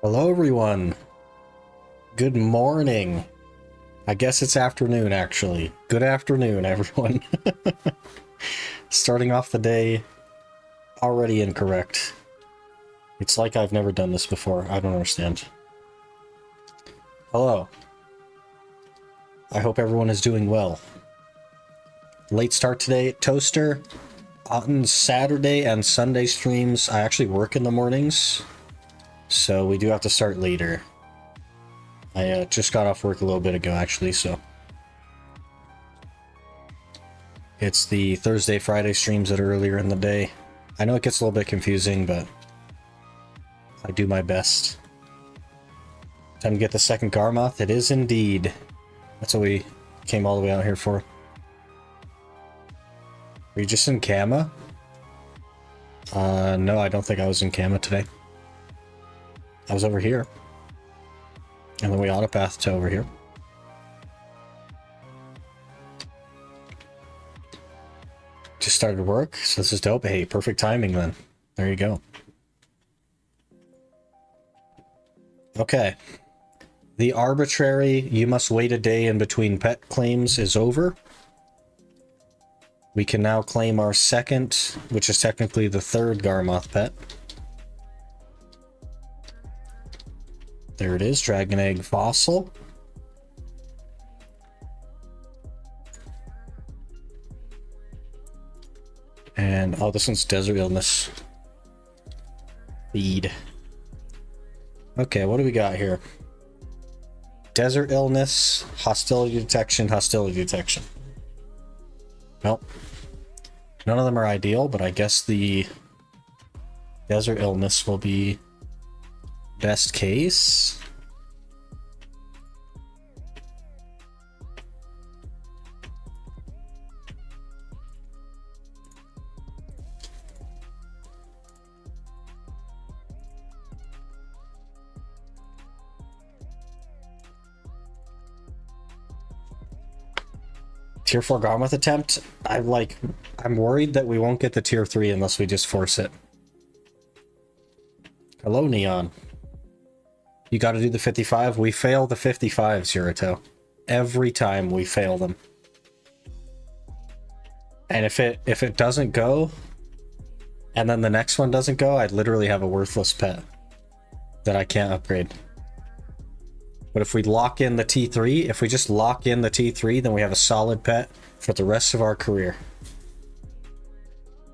Hello everyone. Good morning. I guess it's afternoon actually. Good afternoon everyone. Starting off the day already incorrect. It's like I've never done this before. I don't understand. Hello. I hope everyone is doing well. Late start today. Toaster. On Saturday and Sunday streams, I actually work in the mornings. So we do have to start later. I just got off work a little bit ago, actually, so... It's the Thursday, Friday streams that are earlier in the day. I know it gets a little bit confusing, but... I do my best. Time to get the second Garmoth. It is indeed. That's what we came all the way out here for. Were you just in Kama? No, I don't think I was in Kama today. I was over here. And then we autopathed to over here. Just started work, so this is dope. Hey, perfect timing then. There you go. Okay. The arbitrary, you must wait a day in between pet claims is over. We can now claim our second, which is technically the third Garmoth pet. There it is, Dragon Egg Fossil. And, oh, this one's Desert Illness. Feed. Okay, what do we got here? Desert Illness, Hostility Detection, Hostility Detection. Well, none of them are ideal, but I guess the Desert Illness will be best case. Tier 4 Garmoth attempt. I'm worried that we won't get the tier 3 unless we just force it. Hello, Neon. You got to do the 55. We fail the 55s, Yurito. Every time we fail them. And if it doesn't go, and then the next one doesn't go, I'd literally have a worthless pet that I can't upgrade. But if we lock in the T3, if we just lock in the T3, then we have a solid pet for the rest of our career.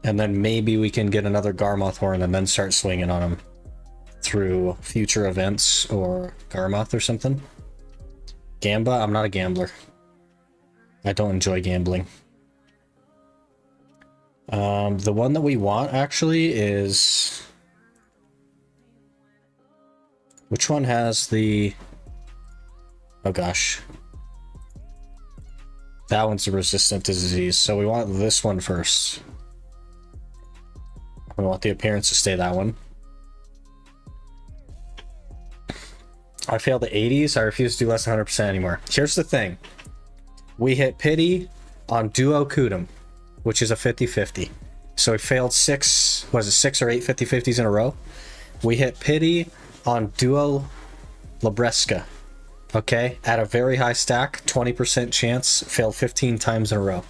And then maybe we can get another Garmoth Horn and then start swinging on him through future events or Garmoth or something. Gamba? I'm not a gambler. I don't enjoy gambling. The one that we want actually is... Which one has the... Oh gosh. That one's resistant to disease, so we want this one first. We want the appearance to stay that one. I failed the 80s. I refuse to do less than 100% anymore. Here's the thing. We hit pity on Duo Kudum, which is a 50-50. So we failed 6 or 8 50-50s in a row. We hit pity on Duo Labresca. Okay, at a very high stack, 20% chance, failed 15 times in a row.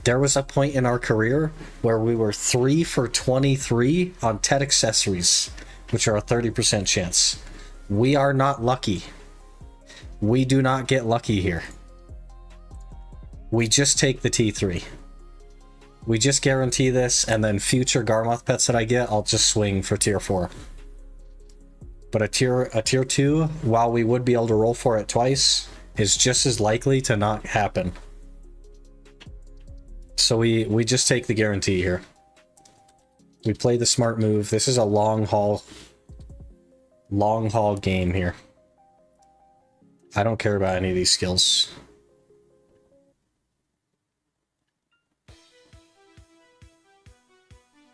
There was a point in our career where we were 3 for 23 on Tet accessories, which are a 30% chance. We are not lucky. We do not get lucky here. We just take the T3. We just guarantee this, and then future Garmoth pets that I get, I'll just swing for tier 4. But a tier 2, while we would be able to roll for it twice, is just as likely to not happen. So we just take the guarantee here. We play the smart move. This is a long haul game here. I don't care about any of these skills.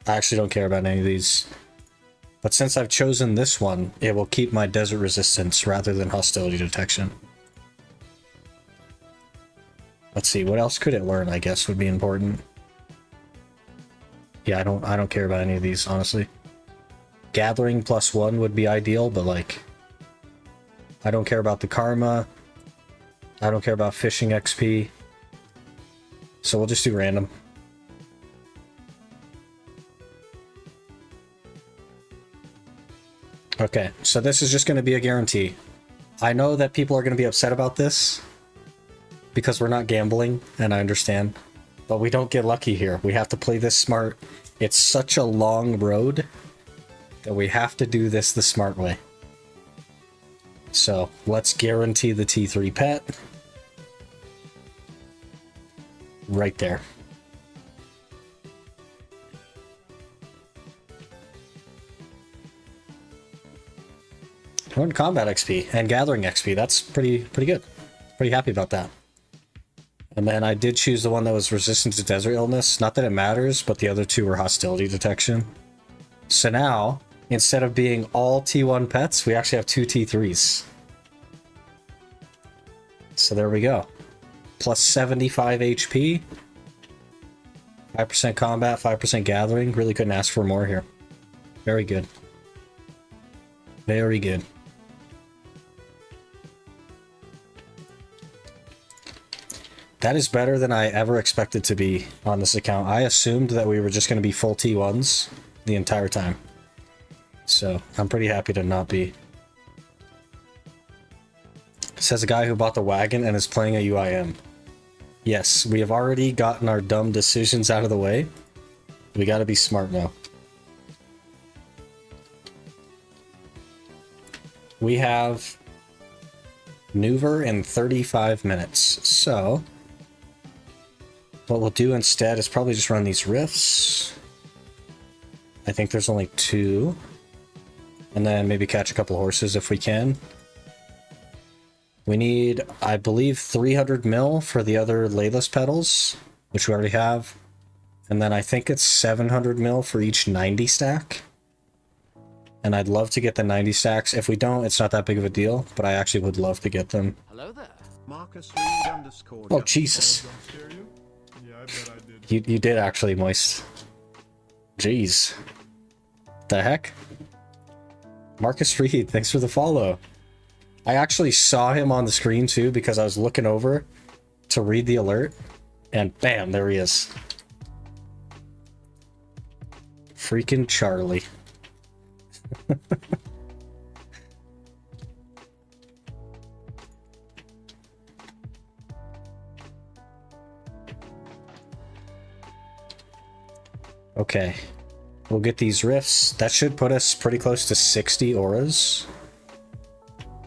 I actually don't care about any of these. But since I've chosen this one, it will keep my desert resistance rather than hostility detection. Let's see, what else could it learn, I guess, would be important. Yeah, I don't care about any of these, honestly. Gathering +1 would be ideal, but like I don't care about the karma. I don't care about fishing XP. So we'll just do random. Okay, so this is just going to be a guarantee. I know that people are going to be upset about this because we're not gambling, and I understand. But we don't get lucky here. We have to play this smart. It's such a long road that we have to do this the smart way. So let's guarantee the T3 pet. Right there. Earned combat XP and gathering XP. That's pretty good. Pretty happy about that. And then I did choose the one that was resistant to desert illness. Not that it matters, but the other two were hostility detection. So now, instead of being all T1 pets, we actually have 2 T3s. So there we go. Plus 75 HP. 5% combat, 5% gathering. Really couldn't ask for more here. Very good. Very good. That is better than I ever expected to be on this account. I assumed that we were just going to be full T1s the entire time. So I'm pretty happy to not be. Says a guy who bought the wagon and is playing a UIM. Yes, we have already gotten our dumb decisions out of the way. We got to be smart now. We have Nuver in 35 minutes. So what we'll do instead is probably just run these rifts. I think there's only 2. And then maybe catch a couple horses if we can. We need, I believe, 300 mil for the other layless petals, which we already have. And then I think it's 700 mil for each 90 stack. And I'd love to get the 90 stacks. If we don't, it's not that big of a deal, but I actually would love to get them. Hello there. Marcus Oh, Jesus. Yeah, I bet I did. You did actually, Moist. Jeez. The heck? Marcus Reed, thanks for the follow. I actually saw him on the screen too because I was looking over to read the alert, and bam, there he is. Freaking Charlie. Okay, we'll get these rifts. That should put us pretty close to 60 auras,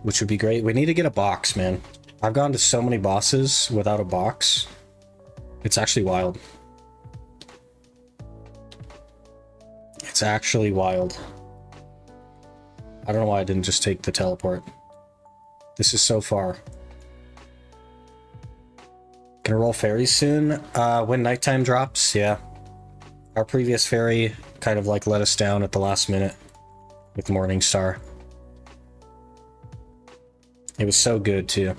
which would be great. We need to get a box, man. I've gone to so many bosses without a box. It's actually wild. It's actually wild. I don't know why I didn't just take the teleport. This is so far. Gonna roll fairies soon. When nighttime drops, yeah. Our previous fairy kind of like let us down at the last minute with Morningstar. It was so good too.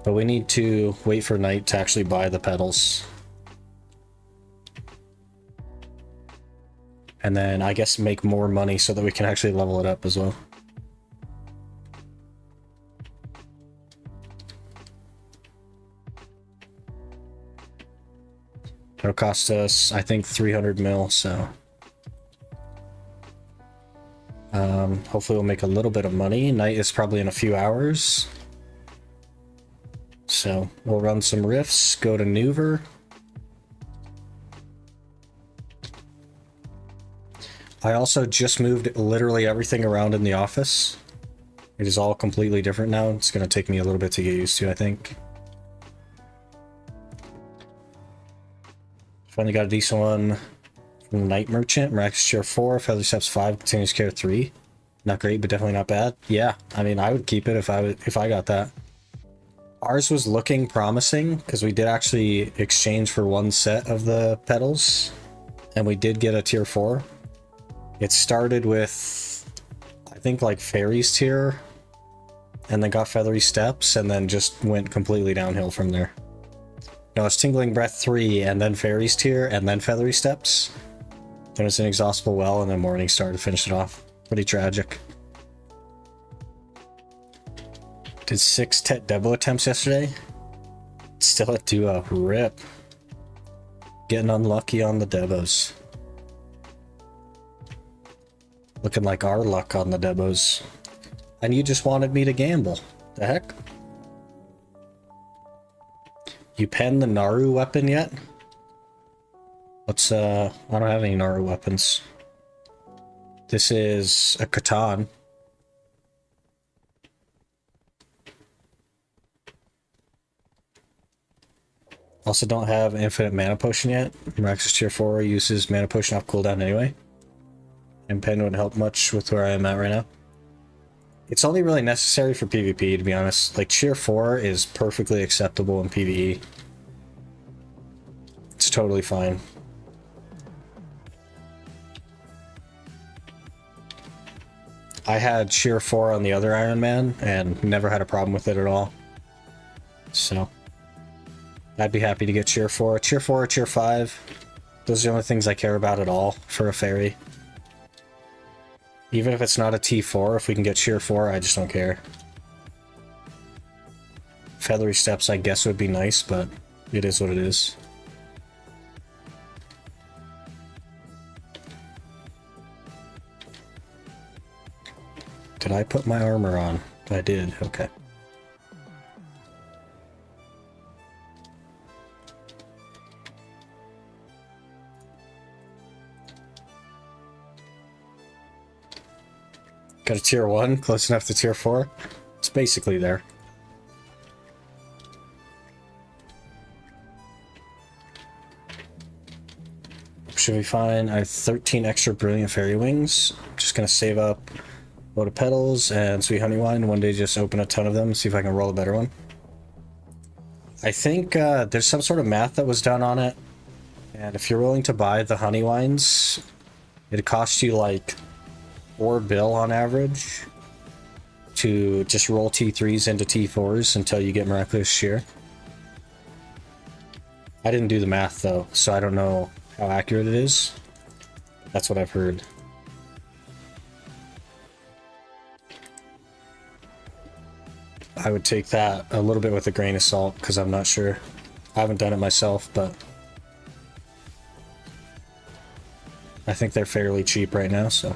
But we need to wait for night to actually buy the petals. And then I guess make more money so that we can actually level it up as well. It'll cost us, I think, 300 mil, so... hopefully we'll make a little bit of money. Night is probably in a few hours. So we'll run some rifts, go to Nuver. I also just moved literally everything around in the office. It is all completely different now. It's going to take me a little bit to get used to, I think. Finally got a decent one from Night Merchant. Miraculous Chair 4, Feather Steps 5, Continuous Care 3. Not great, but definitely not bad. Yeah, I mean, I would keep it if I got that. Ours was looking promising because we did actually exchange for one set of the petals, and we did get a tier 4. It started with, I think, like fairies tier, and then got feathery steps, and then just went completely downhill from there. No, it's Tingling Breath 3, and then fairies tier, and then feathery steps. Then it's Inexhaustible Well, and then Morningstar to finish it off. Pretty tragic. Did 6 Devo attempts yesterday. Still at duo. Rip. Getting unlucky on the Devos. Looking like our luck on the Devos. And you just wanted me to gamble. The heck? You penned the Naru weapon yet? What's, I don't have any Naru weapons. This is a Catan. Also don't have infinite mana potion yet. Miraculous tier 4 uses mana potion off cooldown anyway. And pen wouldn't help much with where I am at right now. It's only really necessary for PvP, to be honest. Like, tier 4 is perfectly acceptable in PvE. It's totally fine. I had tier 4 on the other Iron Man and never had a problem with it at all. So I'd be happy to get tier 4. Tier 4 or tier 5. Those are the only things I care about at all for a fairy. Even if it's not a T4, if we can get tier 4, I just don't care. Feathery steps, I guess, would be nice, but it is what it is. Did I put my armor on? I did, okay. Got a tier 1, close enough to tier 4. It's basically there. Should be fine. I have 13 extra brilliant fairy wings. Just gonna save up a load of petals and sweet honey wine. One day just open a ton of them, see if I can roll a better one. I think there's some sort of math that was done on it. And if you're willing to buy the honey wines, it'd cost you like 4 bill on average to just roll T3s into T4s until you get Miraculous Shear. I didn't do the math though, so I don't know how accurate it is. That's what I've heard. I would take that a little bit with a grain of salt because I'm not sure. I haven't done it myself, but I think they're fairly cheap right now, so.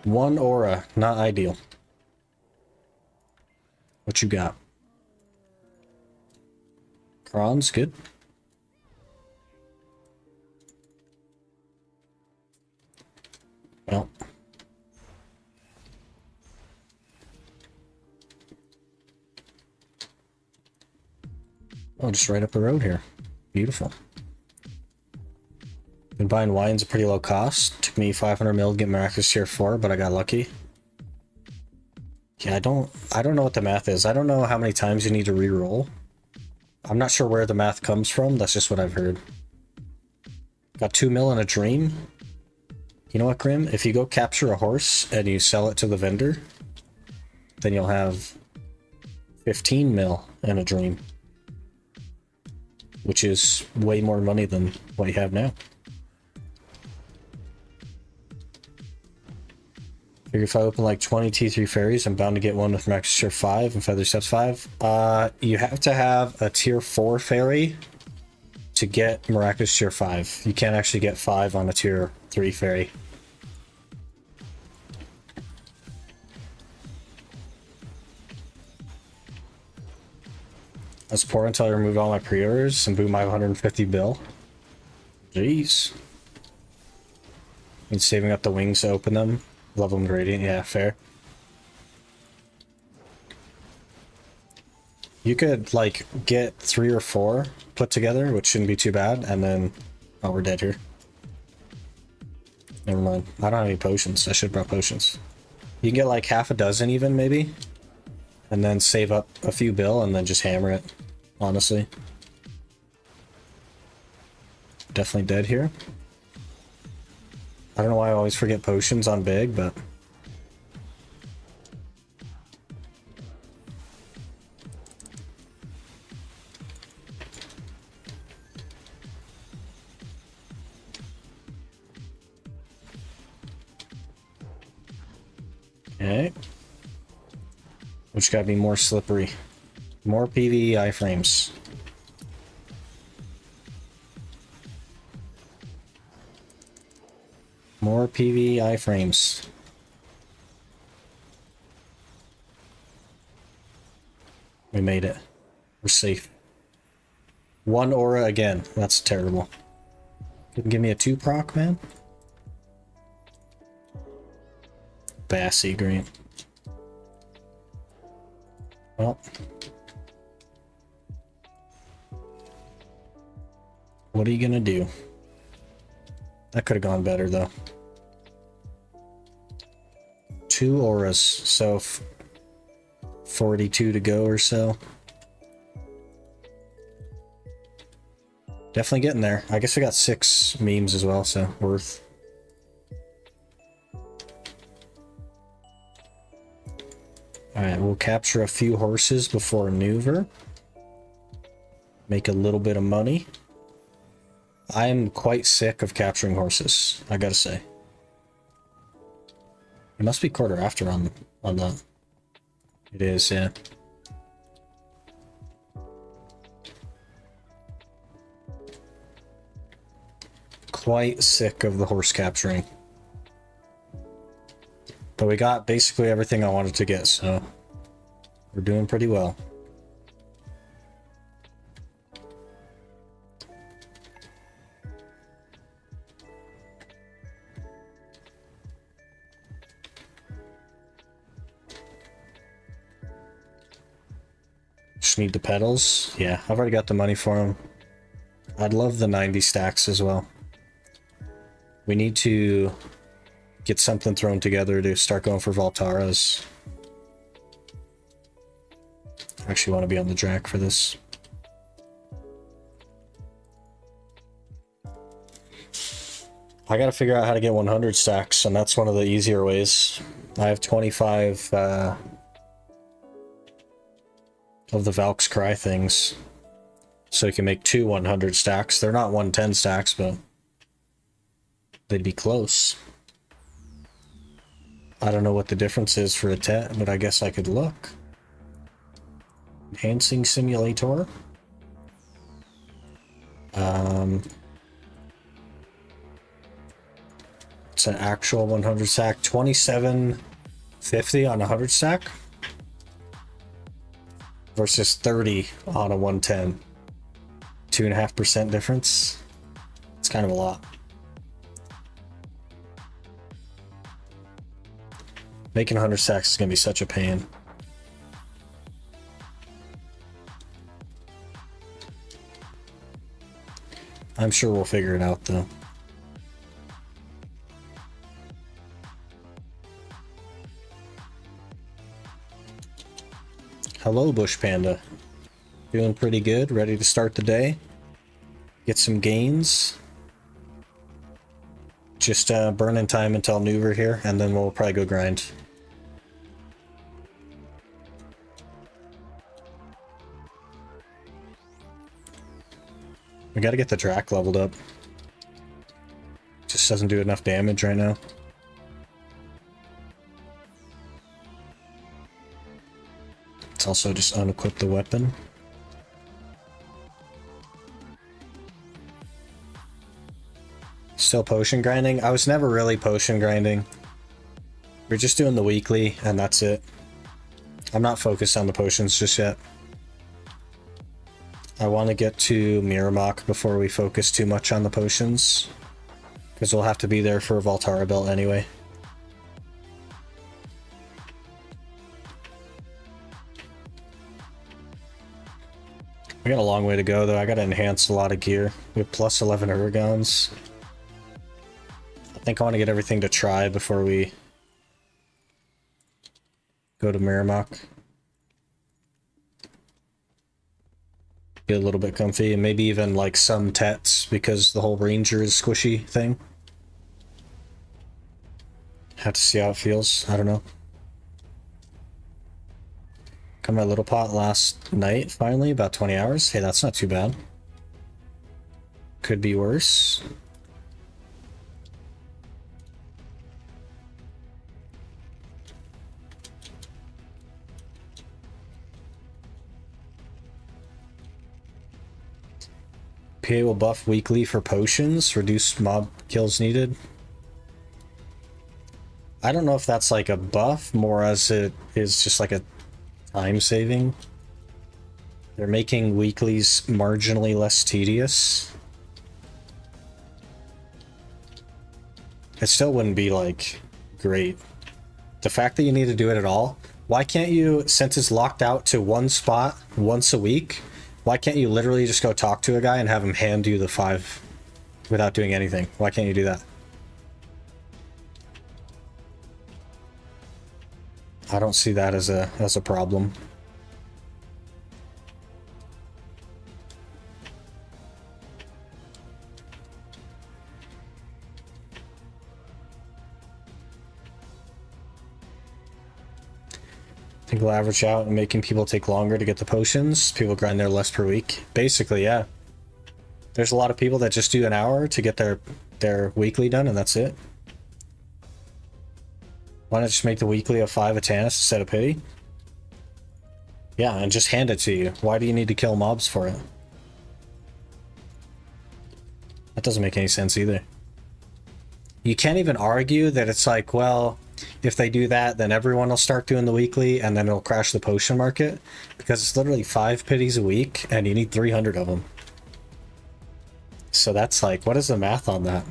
One aura, not ideal. What you got? Kron's good. Well. Oh, just right up the road here. Beautiful. Been buying wines at pretty low cost. Took me 500 mil to get Miraculous Tier 4, but I got lucky. Yeah, I don't know what the math is. I don't know how many times you need to re-roll. I'm not sure where the math comes from. That's just what I've heard. Got 2 mil in a dream. You know what, Grim? If you go capture a horse and you sell it to the vendor, then you'll have 15 mil in a dream. Which is way more money than what you have now. Figure if I open like 20 T3 fairies, I'm bound to get one with Max Tier 5 and Feather Steps 5. You have to have a Tier 4 fairy to get Miraculous Tier 5. You can't actually get 5 on a Tier 3 fairy. I was poor until I removed all my pre-orders and blew my 150 bill. Jeez. Means saving up the wings to open them. Level them gradient, yeah, fair. You could, like, get 3 or 4 put together, which shouldn't be too bad, and then... Oh, we're dead here. Never mind. I don't have any potions. I should have brought potions. You can get, like, half a dozen even, maybe? And then save up a few bill, and then just hammer it, honestly. Definitely dead here. I don't know why I always forget potions on big, but... Okay. Which gotta be more slippery. More PvE iframes. More PvE iframes. We made it. We're safe. One aura again. That's terrible. Couldn't give me a 2 proc, man? Bassy green. Well. What are you gonna do? That could have gone better, though. 2 auras, so 42 to go or so. Definitely getting there. I guess we got 6 memes as well, so worth. Alright, we'll capture a few horses before Nuver. Make a little bit of money. I'm quite sick of capturing horses, I gotta say. It must be quarter after on that. It is, yeah. Quite sick of the horse capturing. But we got basically everything I wanted to get, so we're doing pretty well. Just need the pedals. Yeah, I've already got the money for them. I'd love the 90 stacks as well. We need to get something thrown together to start going for Voltaras. I actually want to be on the Drak for this. I gotta figure out how to get 100 stacks, and that's one of the easier ways. I have 25 of the Valk's Cry things, so you can make 2 100 stacks. They're not 110 stacks, but they'd be close. I don't know what the difference is for a tet, but I guess I could look. Enhancing simulator. It's an actual 100 stack. 2750 on a 100 stack versus 30 on a 110. 2.5% difference. It's kind of a lot. Making 100 stacks is going to be such a pain. I'm sure we'll figure it out, though. Hello, Bush Panda. Feeling pretty good, ready to start the day. Get some gains. Just burning time until Nuver here, and then we'll probably go grind. We gotta get the Drak leveled up. Just doesn't do enough damage right now. Let's also just unequip the weapon. Still potion grinding? I was never really potion grinding. We're just doing the weekly, and that's it. I'm not focused on the potions just yet. I want to get to Miramok before we focus too much on the potions, because we'll have to be there for a Voltara belt anyway. We got a long way to go, though. I gotta enhance a lot of gear. We have plus 11 Urgons. I think I want to get everything to try before we go to Miramok. Get a little bit comfy, and maybe even like some tets, because the whole ranger is squishy thing. Have to see how it feels. I don't know. Got my little pot last night, finally, about 20 hours. Hey, that's not too bad. Could be worse. PA will buff weekly for potions, reduce mob kills needed. I don't know if that's like a buff, more as it is just like a time saving. They're making weeklies marginally less tedious. It still wouldn't be like great. The fact that you need to do it at all, why can't you, since it's locked out to one spot once a week, why can't you literally just go talk to a guy and have him hand you the 5 without doing anything? Why can't you do that? I don't see that as a problem. I think we'll average out and making people take longer to get the potions. People grind there less per week. Basically, yeah. There's a lot of people that just do an hour to get their weekly done, and that's it. Why not just make the weekly a 5 a Tannis instead of pity? Yeah, and just hand it to you. Why do you need to kill mobs for it? That doesn't make any sense either. You can't even argue that it's like, well, if they do that, then everyone will start doing the weekly, and then it'll crash the potion market, because it's literally 5 pities a week, and you need 300 of them. So that's like, what is the math on that?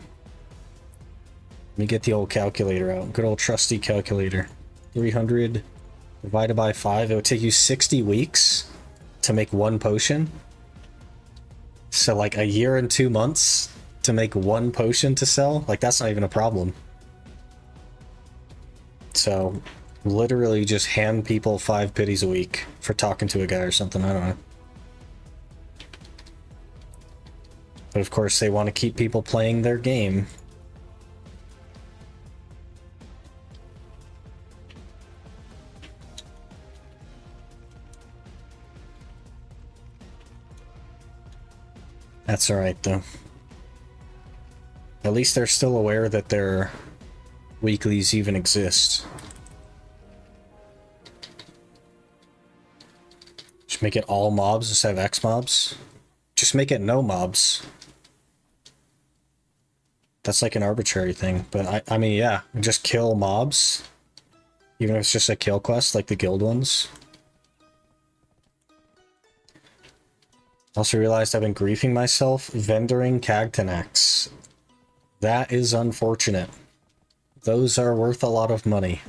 Let me get the old calculator out. Good old trusty calculator. 300 divided by 5. It would take you 60 weeks to make 1 potion. So like a year and 2 months to make 1 potion to sell. Like, that's not even a problem. So literally just hand people 5 pities a week for talking to a guy or something. I don't know. But of course they want to keep people playing their game. That's alright though. At least they're still aware that their weeklies even exist. Just make it all mobs instead of X mobs. Just make it no mobs. That's like an arbitrary thing, but I mean, yeah, just kill mobs. Even if it's just a kill quest like the guild ones. Also realized I've been griefing myself vendoring Cagtanax. That is unfortunate. Those are worth a lot of money.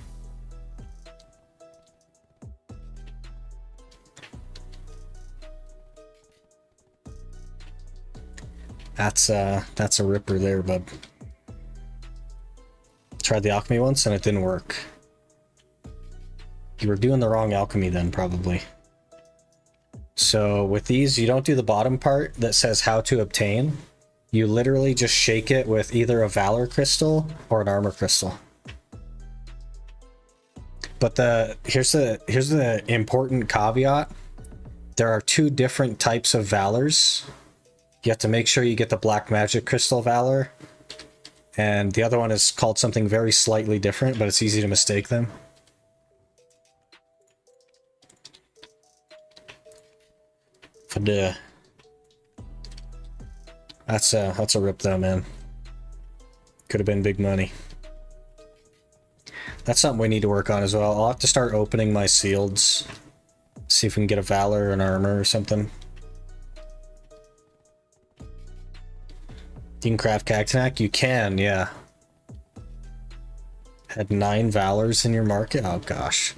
That's a ripper there, bud. Tried the alchemy once and it didn't work. You were doing the wrong alchemy then, probably. So with these, you don't do the bottom part that says how to obtain. You literally just shake it with either a valor crystal or an armor crystal. But here's the important caveat. There are 2 different types of valors. You have to make sure you get the black magic crystal valor. And the other one is called something very slightly different, but it's easy to mistake them. That's a rip though, man. Could have been big money. That's something we need to work on as well. I'll have to start opening my sealeds. See if we can get a valor or an armor or something. You can craft Cactanac? You can, yeah. Had 9 valors in your market? Oh gosh.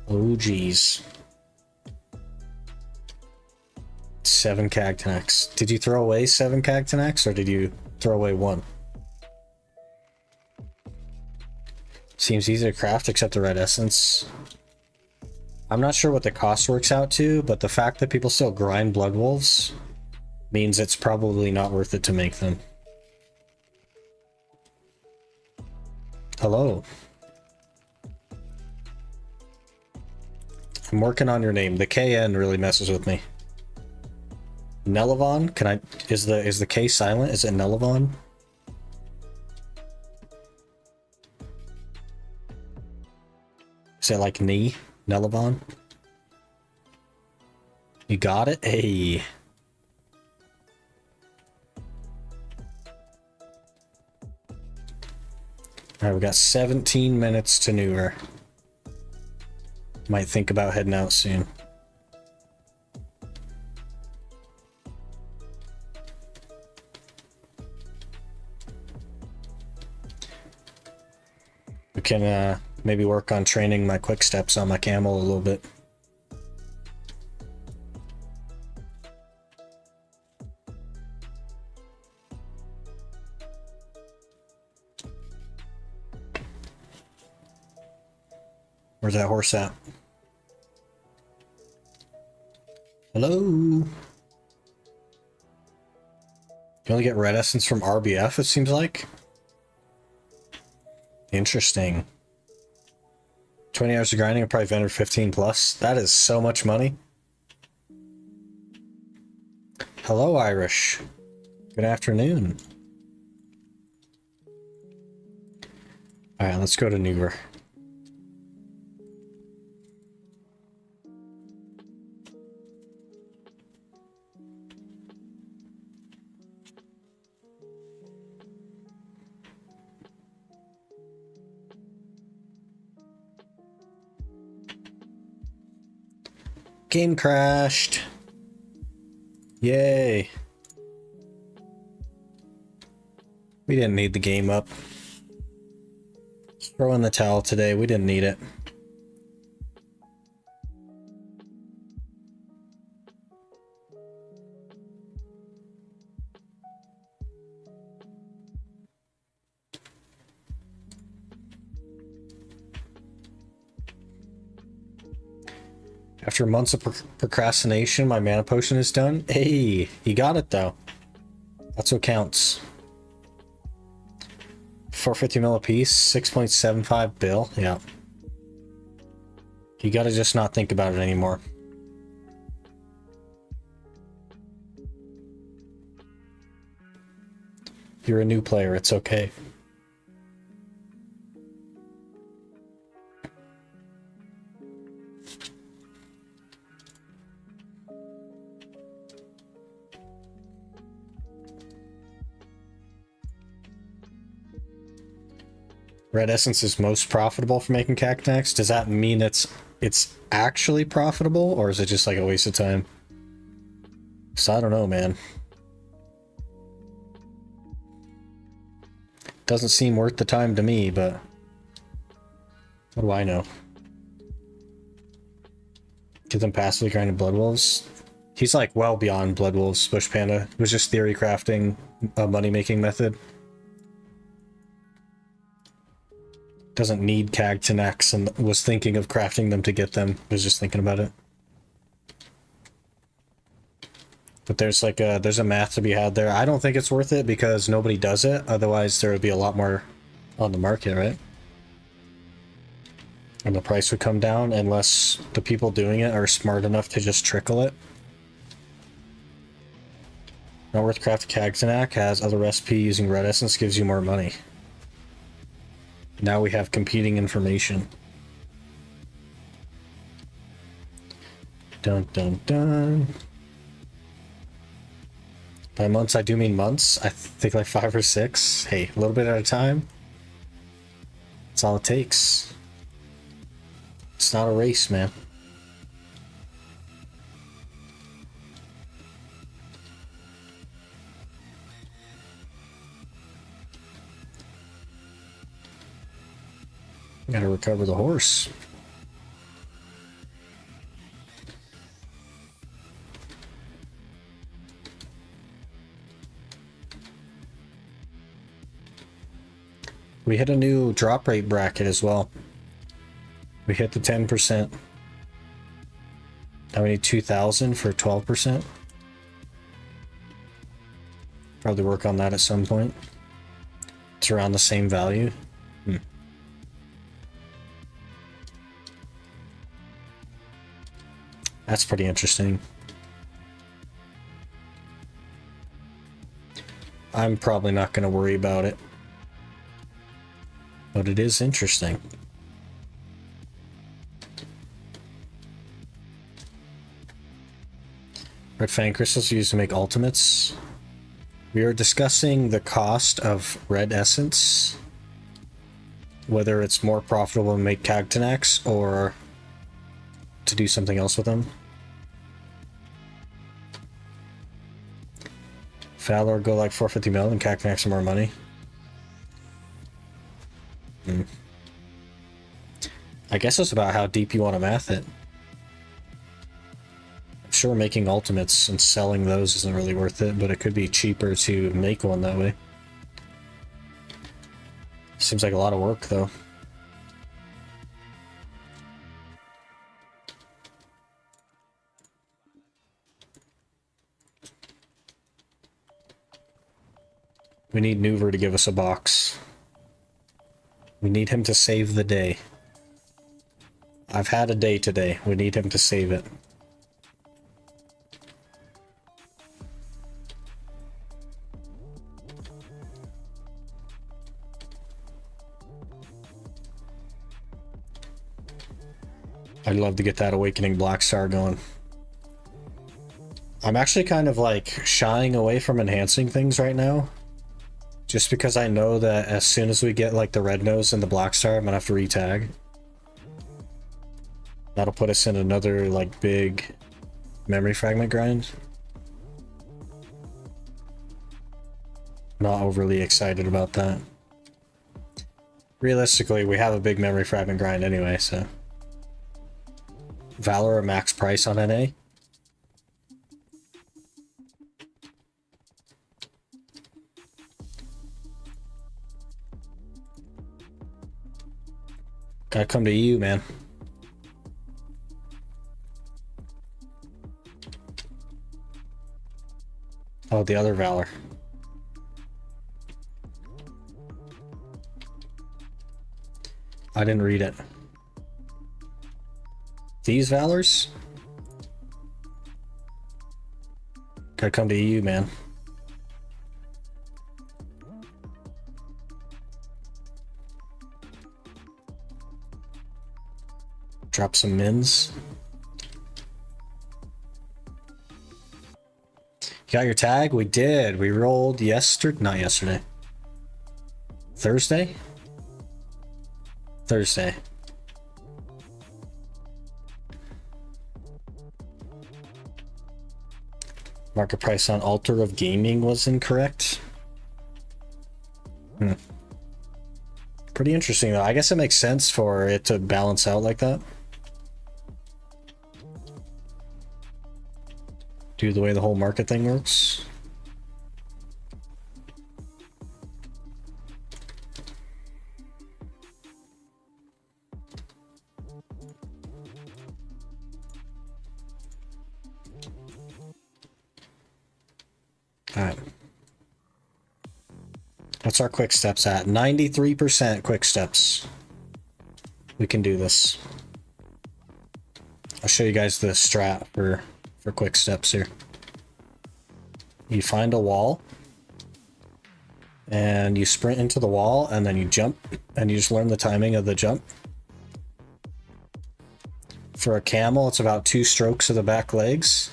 Oh geez. 7 Cactanacs. Did you throw away 7 Cactanacs or did you throw away 1? Seems easy to craft except the red essence. I'm not sure what the cost works out to, but the fact that people still grind blood wolves means it's probably not worth it to make them. Hello. I'm working on your name. The KN really messes with me. Nelevon? Can I... Is the K silent? Is it Nelevon? Is it like knee? Nelevon? You got it? Hey. Alright, we got 17 minutes to Nuver. Might think about heading out soon. We can maybe work on training my quick steps on my camel a little bit. Where's that horse at? Hello? You only get red essence from RBF, it seems like. Interesting. 20 hours of grinding, I probably vended 15 plus. That is so much money. Hello, Irish. Good afternoon. Alright, let's go to Nuver. Game crashed. Yay. We didn't need the game up. Just throw in the towel today. We didn't need it. After months of procrastination, my mana potion is done. Hey, you got it though. That's what counts. 450 mil a piece, 6.75 bill. Yeah. You gotta just not think about it anymore. You're a new player, it's okay. Red essence is most profitable for making cacti. Does that mean it's actually profitable, or is it just like a waste of time? So I don't know, man. Doesn't seem worth the time to me, but what do I know? Get them passively grinding Blood Wolves. He's like well beyond Blood Wolves, Bush Panda. It was just theory crafting a money-making method. Doesn't need Cagtanax and was thinking of crafting them to get them. Was just thinking about it. But there's like there's a math to be had there. I don't think it's worth it because nobody does it. Otherwise there would be a lot more on the market, right? And the price would come down unless the people doing it are smart enough to just trickle it. Not worth crafting Cagtanax has other recipe using red essence gives you more money. Now we have competing information. Dun dun dun. By months, I do mean months. I think like 5 or 6. Hey, a little bit at a time. That's all it takes. It's not a race, man. Gotta recover the horse. We hit a new drop rate bracket as well. We hit the 10%. Now we need 2,000 for 12%. Probably work on that at some point. It's around the same value. That's pretty interesting. I'm probably not going to worry about it. But it is interesting. Red Fang crystals are used to make ultimates. We are discussing the cost of red essence. Whether it's more profitable to make Cagtanax or to do something else with them. Valor go like 450 mil and Cagtanax some more money. I guess it's about how deep you want to math it. I'm sure making ultimates and selling those isn't really worth it, but it could be cheaper to make one that way. Seems like a lot of work though. We need Nuver to give us a box. We need him to save the day. I've had a day today. We need him to save it. I'd love to get that Awakening Blackstar going. I'm actually kind of like shying away from enhancing things right now. Just because I know that as soon as we get like the red nose and the Blackstar, I'm gonna have to re-tag. That'll put us in another like big memory fragment grind. Not overly excited about that. Realistically, we have a big memory fragment grind anyway, so. Valor max price on NA. Gotta come to you, man. Oh, the other Valor. I didn't read it. These Valors? Gotta come to you, man. Drop some mins. You got your tag? We did. We rolled not yesterday. Thursday? Thursday. Market price on Altar of Gaming was incorrect. Pretty interesting though. I guess it makes sense for it to balance out like that. Do the way the whole market thing works. Alright. What's our quick steps at? 93% quick steps. We can do this. I'll show you guys the strat for quick steps here. You find a wall and you sprint into the wall and then you jump and you just learn the timing of the jump. For a camel, it's about 2 strokes of the back legs.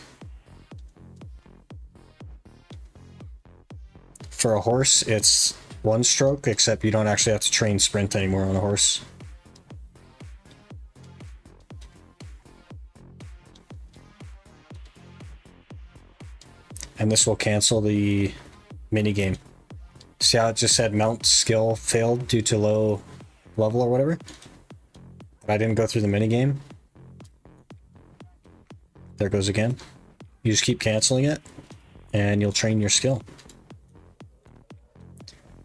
For a horse, it's 1 stroke, except you don't actually have to train sprint anymore on a horse. And this will cancel the minigame. See how it just said mount skill failed due to low level or whatever? But I didn't go through the minigame. There it goes again. You just keep canceling it, and you'll train your skill.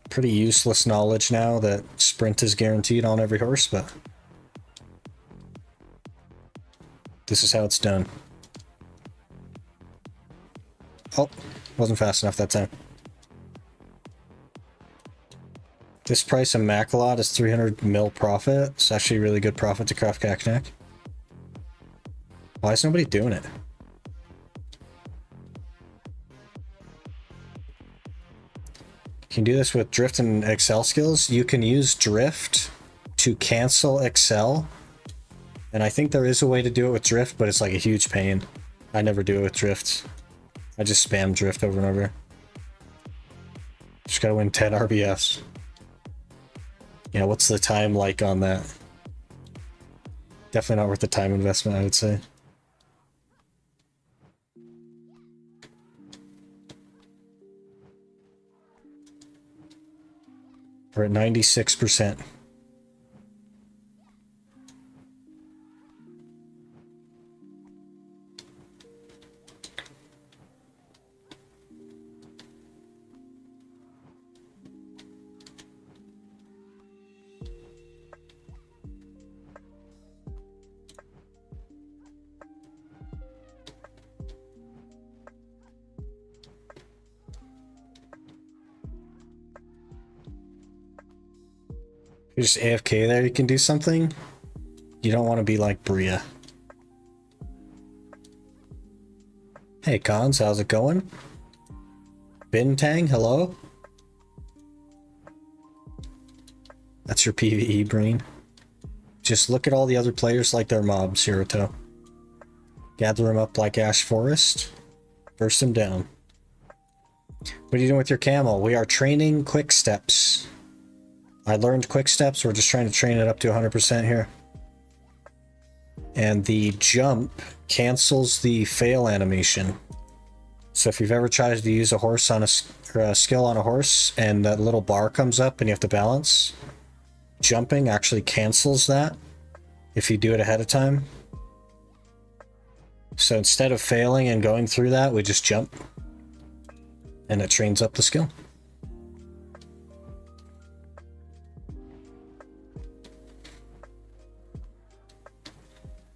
Pretty useless knowledge now that sprint is guaranteed on every horse, but this is how it's done. Oh, wasn't fast enough that time. This price of Macalot is 300 mil profit. It's actually really good profit to craft Cacnac. Why is nobody doing it? You can do this with drift and excel skills. You can use drift to cancel excel. And I think there is a way to do it with drift, but it's like a huge pain. I never do it with drift. I just spam drift over and over. Just gotta win 10 RBFs. Yeah, what's the time like on that? Definitely not worth the time investment, I would say. We're at 96%. You're just AFK there, you can do something. You don't want to be like Bria. Hey Cons, how's it going? Bintang, hello? That's your PvE brain. Just look at all the other players like they're mobs, Hiruto. Gather them up like Ash Forest. Burst them down. What are you doing with your camel? We are training quick steps. I learned quick steps. We're just trying to train it up to 100% here. And the jump cancels the fail animation. So if you've ever tried to use a horse on a skill on a horse and that little bar comes up and you have to balance, jumping actually cancels that if you do it ahead of time. So instead of failing and going through that, we just jump and it trains up the skill.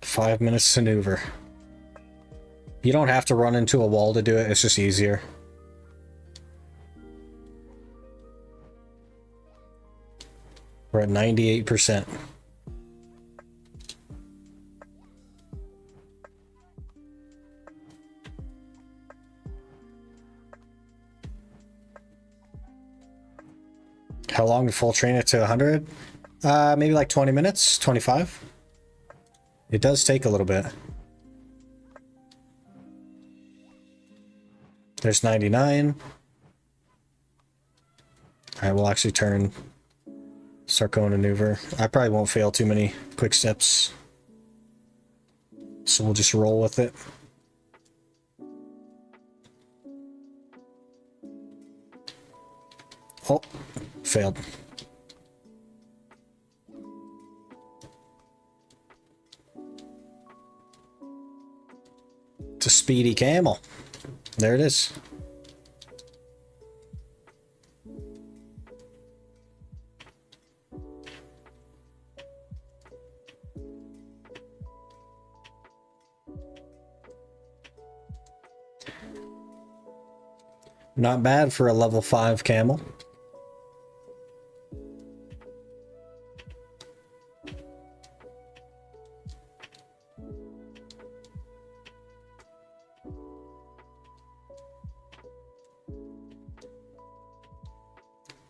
Five minutes to Nuver. You don't have to run into a wall to do it, it's just easier. We're at 98%. How long to full train it to 100? Maybe like 20 minutes, 25. It does take a little bit. There's 99. Alright, we'll actually start going to Nuver. I probably won't fail too many quick steps. So we'll just roll with it. Oh, failed. It's a speedy camel. There it is. Not bad for a level 5 camel.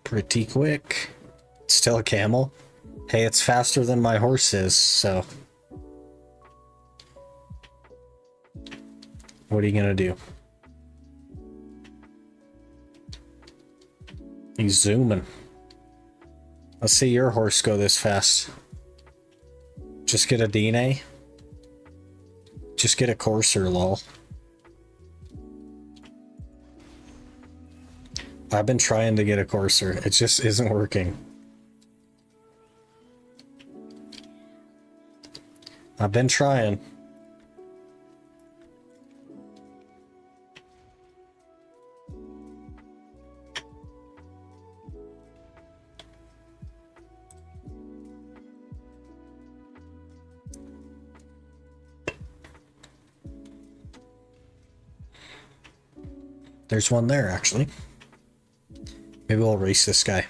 Pretty quick. Still a camel. Hey, it's faster than my horse is, so. What are you gonna do? He's zooming. Let's see your horse go this fast. Just get a DNA. Just get a courser, lol. I've been trying to get a courser. It just isn't working. I've been trying. There's one there, actually. Maybe we'll race this guy.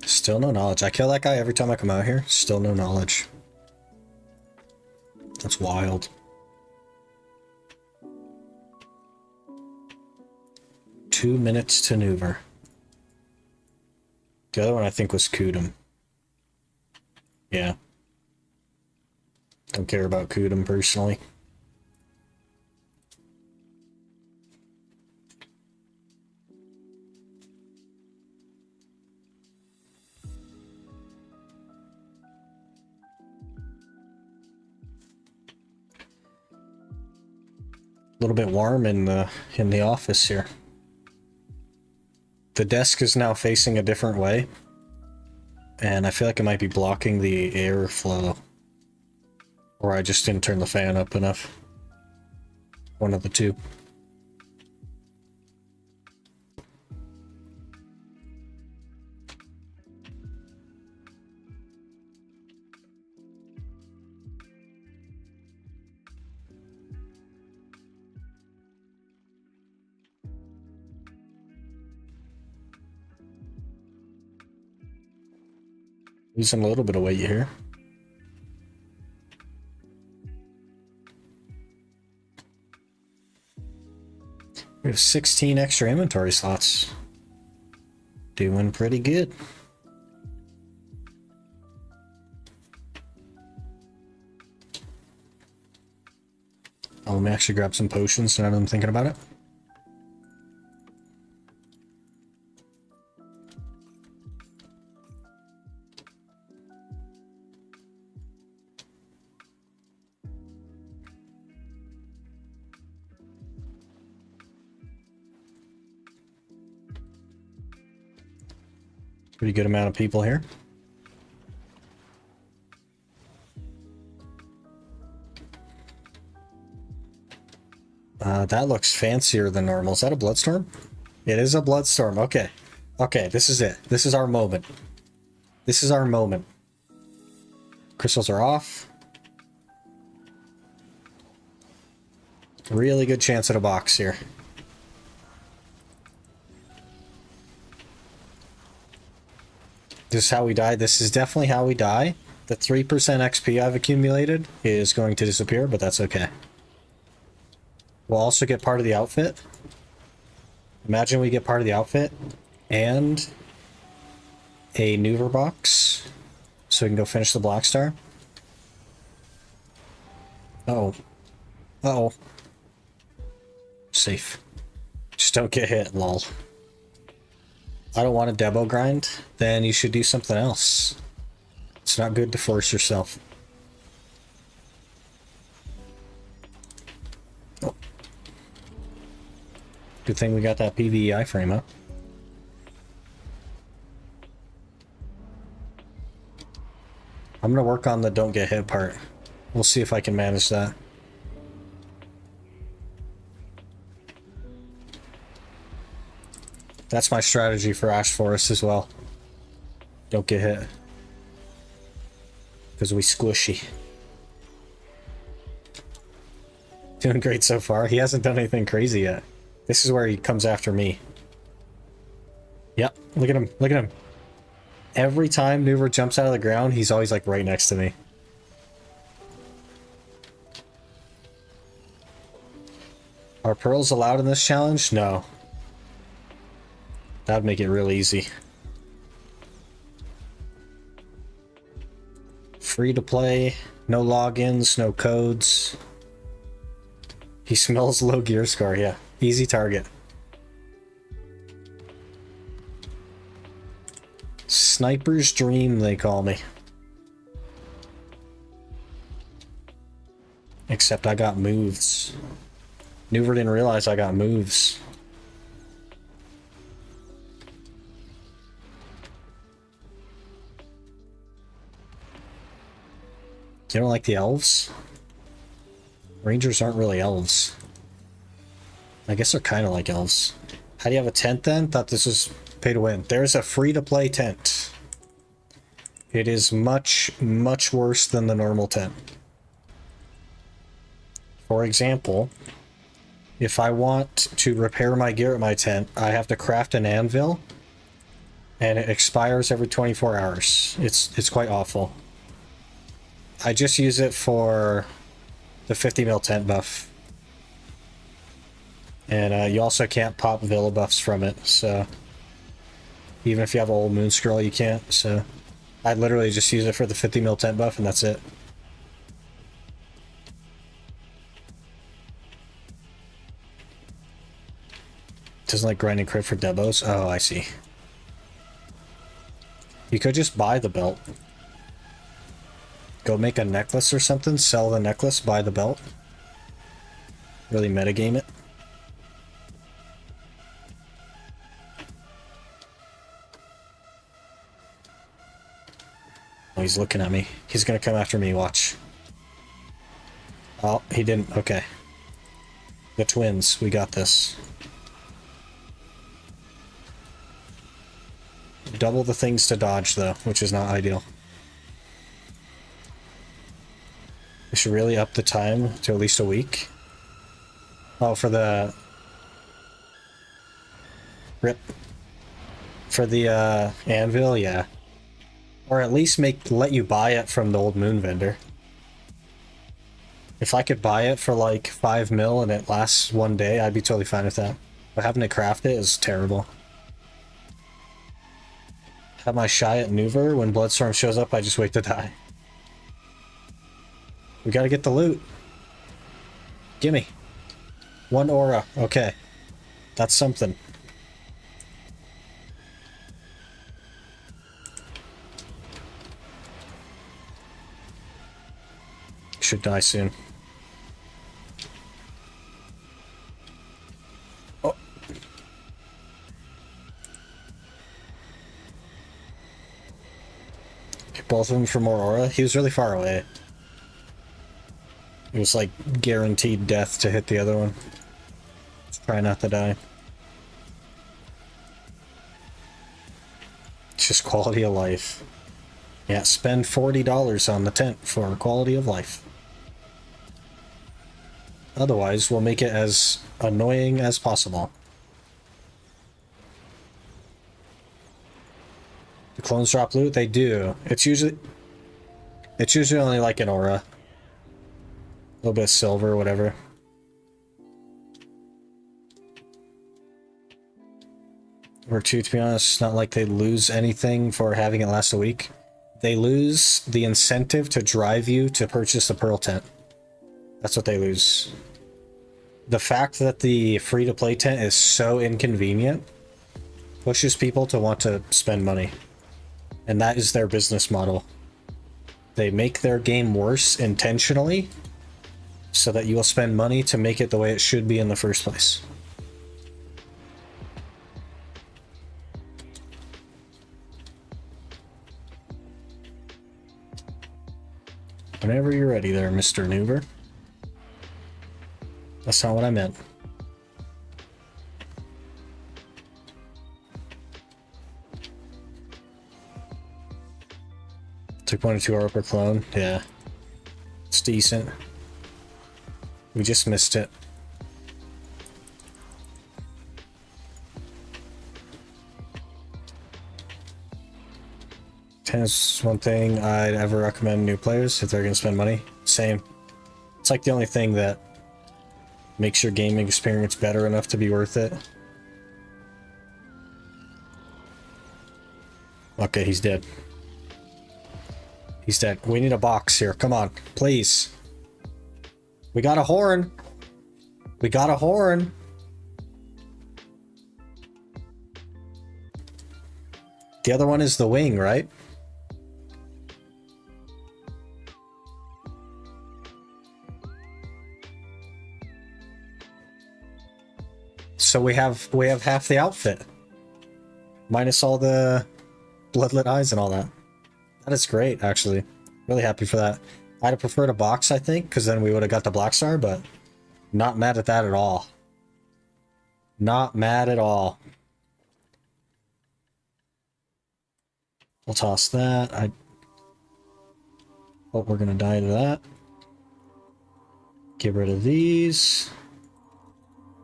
Still no knowledge. I kill that guy every time I come out here. Still no knowledge. That's wild. 2 minutes to Nuver. The other one I think was Kudum. Yeah. Don't care about Kudum personally. A little bit warm in the office here. The desk is now facing a different way, and I feel like it might be blocking the airflow, or I just didn't turn the fan up enough. One of the two. Using a little bit of weight here. We have 16 extra inventory slots. Doing pretty good. Oh, let me actually grab some potions now that I'm thinking about it. Pretty good amount of people here. That looks fancier than normal. Is that a bloodstorm? It is a bloodstorm. Okay. Okay, this is it. This is our moment. This is our moment. Crystals are off. Really good chance at a box here. This is how we die. This is definitely how we die. The 3% XP I've accumulated is going to disappear, but that's okay. We'll also get part of the outfit. Imagine we get part of the outfit and a Nuver box, so we can go finish the Blackstar. Uh-oh. Uh-oh. Safe. Just don't get hit, lol. I don't want a demo grind, then you should do something else. It's not good to force yourself. Oh. Good thing we got that PVE frame up. I'm gonna work on the don't get hit part. We'll see if I can manage that. That's my strategy for Ash Forest as well. Don't get hit. Because we squishy. Doing great so far. He hasn't done anything crazy yet. This is where he comes after me. Yep, look at him. Look at him. Every time Nuver jumps out of the ground, he's always like right next to me. Are pearls allowed in this challenge? No. That'd make it real easy. Free to play, no logins, no codes. He smells low gear score, yeah. Easy target. Sniper's dream, they call me. Except I got moves. Nuver didn't realize I got moves. You don't like the elves? Rangers aren't really elves. I guess they're kind of like elves. How do you have a tent then? Thought this was pay to win. There's a free-to-play tent. It is much, much worse than the normal tent. For example, if I want to repair my gear at my tent, I have to craft an anvil, and it expires every 24 hours. It's quite awful. I just use it for the 50 mil tent buff. And you also can't pop Villa buffs from it, so... Even if you have an old Moon Scroll, you can't, so... I literally just use it for the 50 mil tent buff, and that's it. Doesn't like grinding crit for debos? Oh, I see. You could just buy the belt. Go make a necklace or something, sell the necklace, buy the belt. Really metagame it. Oh, he's looking at me. He's gonna come after me, watch. Oh, he didn't. Okay. The twins, we got this. Double the things to dodge, though, which is not ideal. We should really up the time to at least a week. Oh, for the... Rip. For the, anvil, yeah. Or at least let you buy it from the old moon vendor. If I could buy it for like 5 mil and it lasts 1 day, I'd be totally fine with that. But having to craft it is terrible. Have my shy at Nuver. When Bloodstorm shows up, I just wait to die. We gotta get the loot. Gimme. 1 aura. Okay. That's something. Should die soon. Oh. Get both of them for more aura. He was really far away. It was like guaranteed death to hit the other one. Let's try not to die. It's just quality of life. Yeah, spend $40 on the tent for quality of life. Otherwise, we'll make it as annoying as possible. The clones drop loot? They do. It's usually only like an aura. A little bit of silver or whatever. Or two, to be honest, it's not like they lose anything for having it last a week. They lose the incentive to drive you to purchase the Pearl Tent. That's what they lose. The fact that the free-to-play tent is so inconvenient pushes people to want to spend money. And that is their business model. They make their game worse intentionally so that you will spend money to make it the way it should be in the first place. Whenever you're ready there, Mr. Nuver. That's not what I meant. Took 1 or 2 hour per clone. Yeah. It's decent. We just missed it. Tennis is one thing I'd ever recommend new players if they're going to spend money. Same. It's like the only thing that makes your gaming experience better enough to be worth it. Okay, he's dead. He's dead. We need a box here. Come on, please. We got a horn. We got a horn. The other one is the wing, right? So we have half the outfit. Minus all the bloodlet eyes and all that. That is great, actually. Really happy for that. I'd have preferred a box, I think, because then we would have got the Blackstar, but not mad at that at all. Not mad at all. We'll toss that. I hope we're gonna die to that. Get rid of these.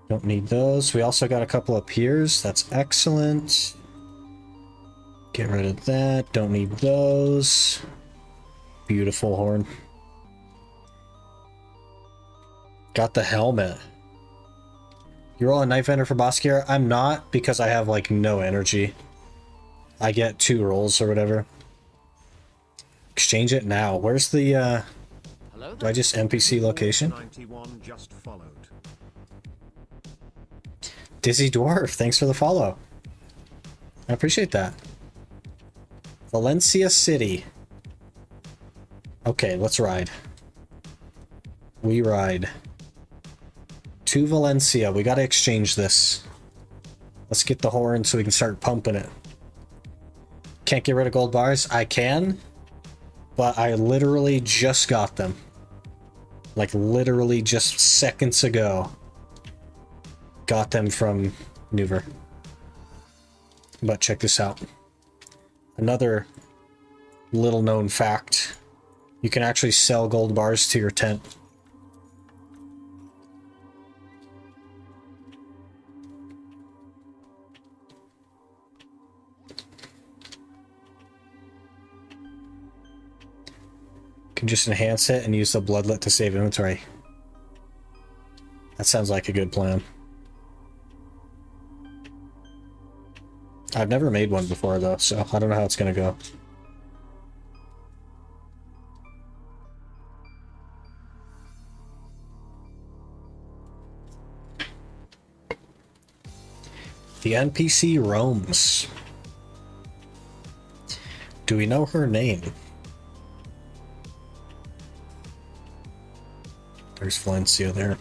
Don't need those. We also got a couple of piers. That's excellent. Get rid of that. Don't need those. Beautiful horn. Got the helmet. You're all a knife vendor for boss gear? I'm not, because I have like no energy. I get 2 rolls or whatever. Exchange it now. Where's the do I just NPC location? Dizzy Dwarf, thanks for the follow. I appreciate that. Valencia City. Okay, let's ride. We ride. To Valencia. We gotta exchange this. Let's get the horn so we can start pumping it. Can't get rid of gold bars? I can, but I literally just got them. Like literally just seconds ago. Got them from Nuver. But check this out. Another little known fact. You can actually sell gold bars to your tent. You can just enhance it and use the bloodlet to save inventory. That sounds like a good plan. I've never made one before though, so I don't know how it's gonna go. The NPC roams. Do we know her name? There's Valencia there.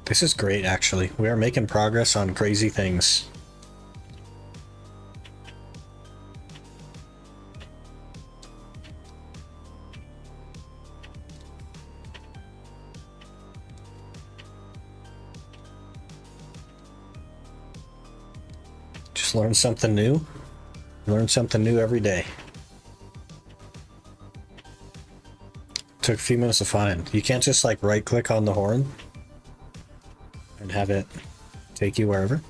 This is great, actually. We are making progress on crazy things. Just learn something new. Learn something new every day. Took a few minutes to find. You can't just like right click on the horn and have it take you wherever.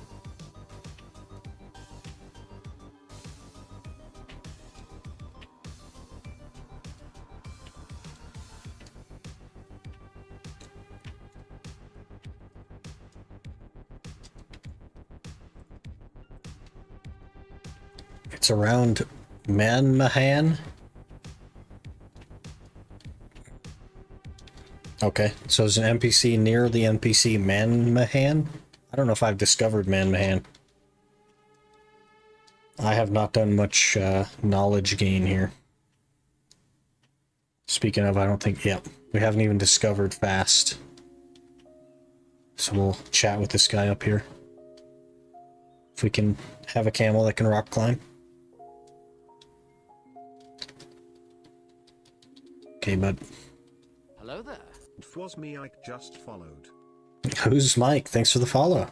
It's around Manmahan. Okay, so there's an NPC near the NPC Manmahan. I don't know if I've discovered Manmahan. I have not done much knowledge gain here. Speaking of, I don't think, yep, we haven't even discovered fast. So we'll chat with this guy up here. If we can have a camel that can rock climb. Okay, bud. Hello there. It was me, I just followed. Who's Mike? Thanks for the follow.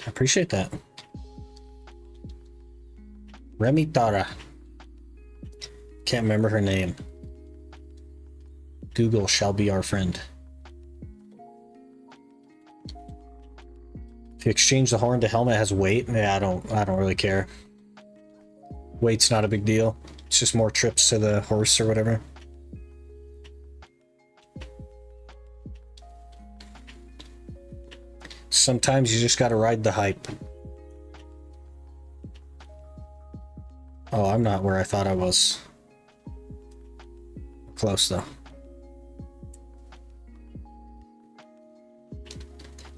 I appreciate that. Remy Tara. Can't remember her name. Google shall be our friend. If you exchange the horn to helmet, it has weight. Yeah, I don't really care. Weight's not a big deal. It's just more trips to the horse or whatever. Sometimes you just gotta ride the hype. Oh, I'm not where I thought I was. Close though.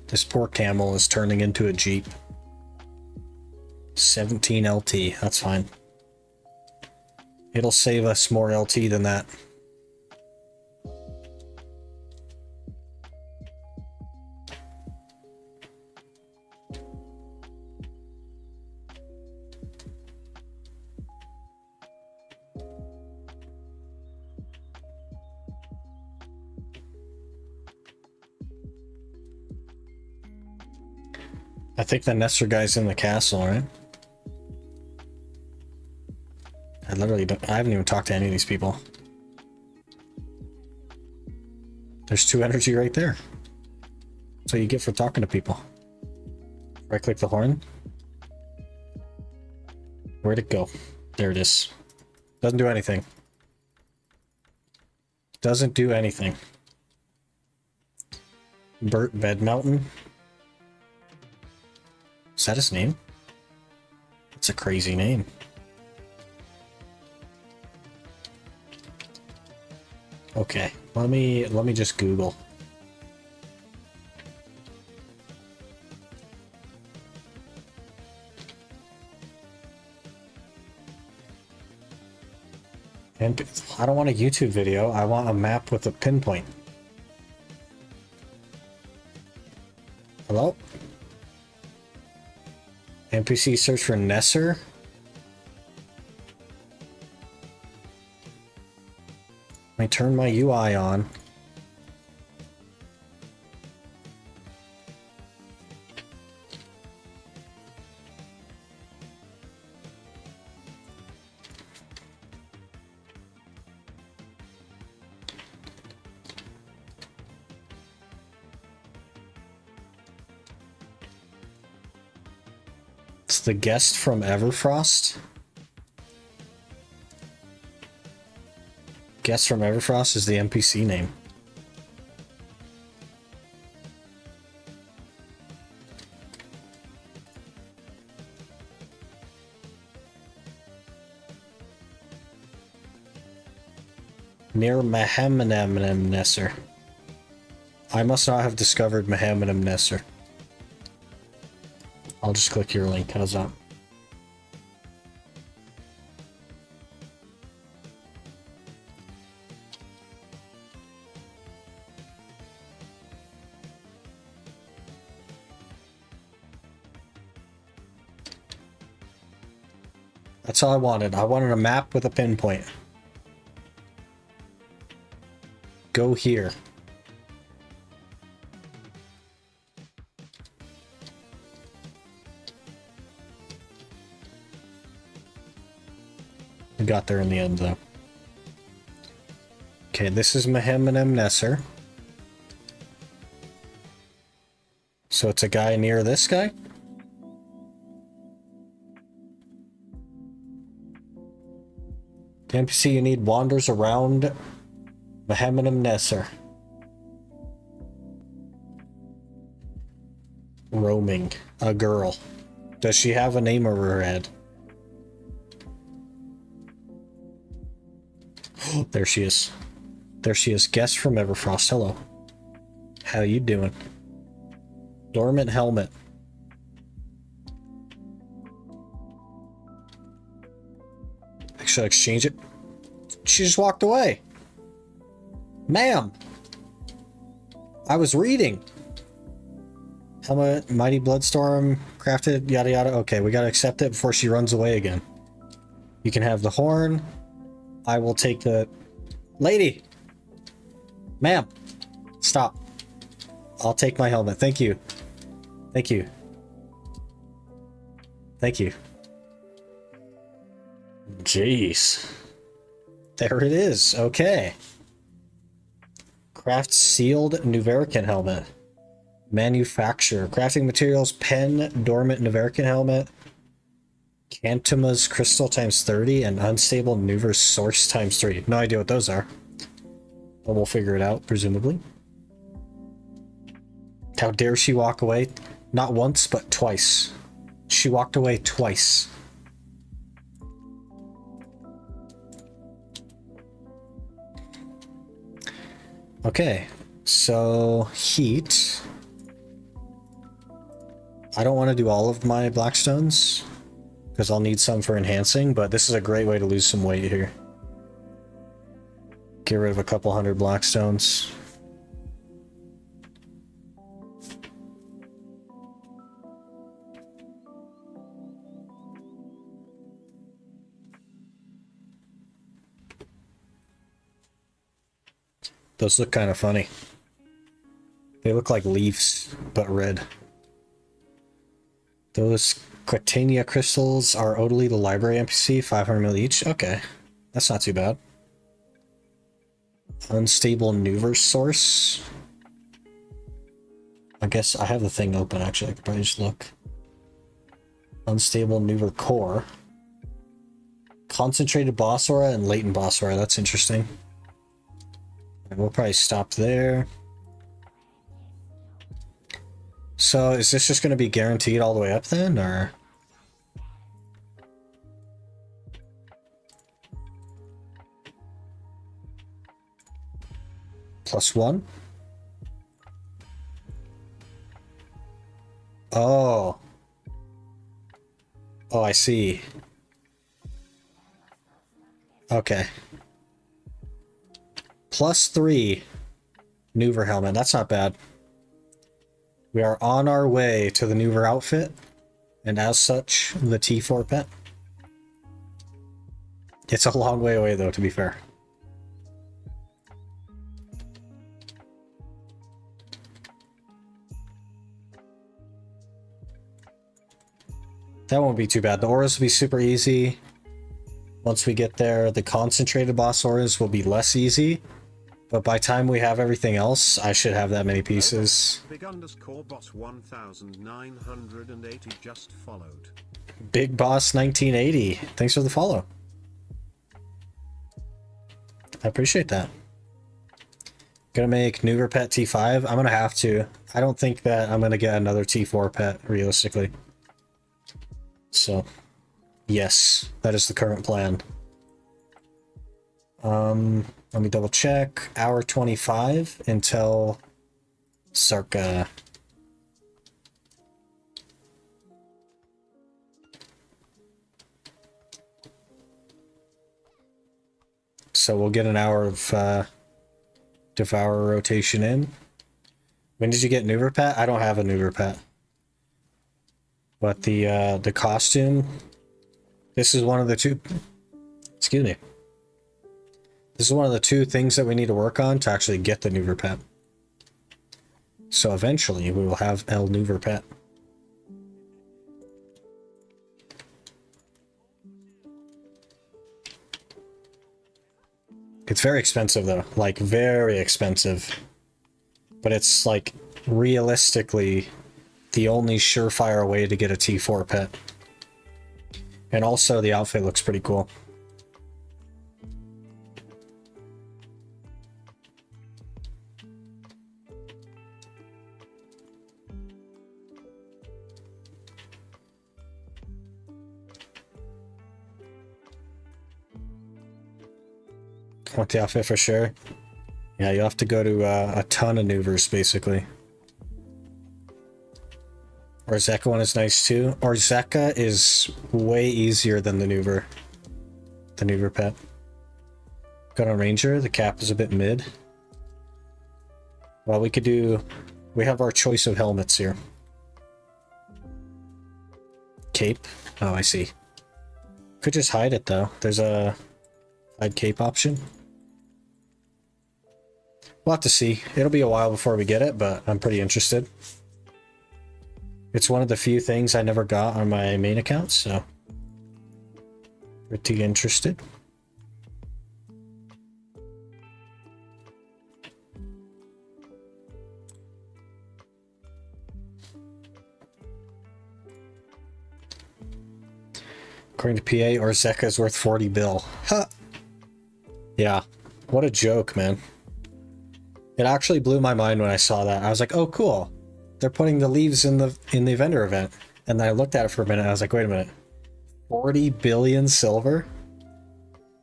This poor camel is turning into a Jeep. 17 LT, that's fine. It'll save us more LT than that. I think the Nestor guy's in the castle, right? I haven't even talked to any of these people. There's 2 energy right there. That's what you get for talking to people. Right click the horn. Where'd it go? There it is. Doesn't do anything. Doesn't do anything. Bert Bedmountain. Is that his name? That's a crazy name. Okay, let me just Google. And I don't want a YouTube video. I want a map with a pinpoint. Hello? NPC search for Nesser. Let me turn my UI on. It's the guest from Everfrost. Guest from Everfrost is the NPC name. Near Mahamenem Nesser. I must not have discovered Mahamenem Nesser. I'll just click your link. How's that? That's all I wanted. I wanted a map with a pinpoint. Go here. We got there in the end, though. Okay, this is Mahamenem Nesser. So it's a guy near this guy? The NPC you need wanders around Mahamenem Nesser. Roaming. A girl. Does she have a name over her head? There she is. There she is. Guest from Everfrost. Hello. How you doing? Dormant helmet. Should I exchange it? She just walked away. Ma'am. I was reading. Helmet, Mighty Bloodstorm, crafted, yada yada. Okay, we gotta accept it before she runs away again. You can have the horn. I will take the... Lady! Ma'am! Stop. I'll take my helmet. Thank you. Thank you. Thank you. Jeez. There it is. Okay. Craft sealed Nuverican helmet. Manufacture. Crafting materials, pen, dormant Nuverican helmet. Cantuma's crystal times 30 and unstable Nuver source times 3. No idea what those are. But we'll figure it out, presumably. How dare she walk away? Not once, but twice. She walked away twice. Okay, so heat. I don't want to do all of my blackstones because I'll need some for enhancing, but this is a great way to lose some weight here. Get rid of a couple hundred blackstones. Those look kind of funny. They look like leaves, but red. Those Drakania crystals are Odally the library NPC, 500 mil each. Okay, that's not too bad. Unstable Nuver source. I guess I have the thing open actually. I could probably just look. Unstable Nuver core. Concentrated boss aura and latent boss aura. That's interesting. And we'll probably stop there. So is this just going to be guaranteed all the way up then, or? +1. Oh. Oh, I see. Okay. +3 Nuver helmet. That's not bad. We are on our way to the Nuver outfit, and as such, the T4 pet. It's a long way away, though, to be fair. That won't be too bad. The auras will be super easy. Once we get there, the concentrated boss auras will be less easy. But by time we have everything else, I should have that many pieces. Big_boss 1980 just followed. Big Boss 1980. Thanks for the follow. I appreciate that. Gonna make Nuver pet T5. I'm gonna have to. I don't think that I'm gonna get another T4 pet realistically. So, yes, that is the current plan. Let me double check. Hour 25 until circa. So we'll get an hour of Devourer rotation in. When did you get Nuver pet? I don't have a Nuver pet. But the costume, this is one of the two, excuse me. This is one of the two things that we need to work on to actually get the Nuver pet. So eventually we will have El Nuver pet. It's very expensive though, like very expensive. But it's like realistically the only surefire way to get a T4 pet. And also the outfit looks pretty cool. Want the outfit for sure? Yeah, you have to go to a ton of Nuvers basically. Orzeka one is nice too. Orzeka is way easier than the Nuver. The Nuver pet. Got on Ranger, the cap is a bit mid. Well, we could do... We have our choice of helmets here. Cape? Oh, I see. Could just hide it though. There's a hide cape option. We'll have to see. It'll be a while before we get it, but I'm pretty interested. It's one of the few things I never got on my main account, so pretty interested. According to PA, Orzeka is worth 40 bill. Huh. Yeah, what a joke, man. It actually blew my mind when I saw that. I was like, oh, cool. They're putting the leaves in the vendor event. And then I looked at it for a minute and I was like, wait a minute. 40 billion silver?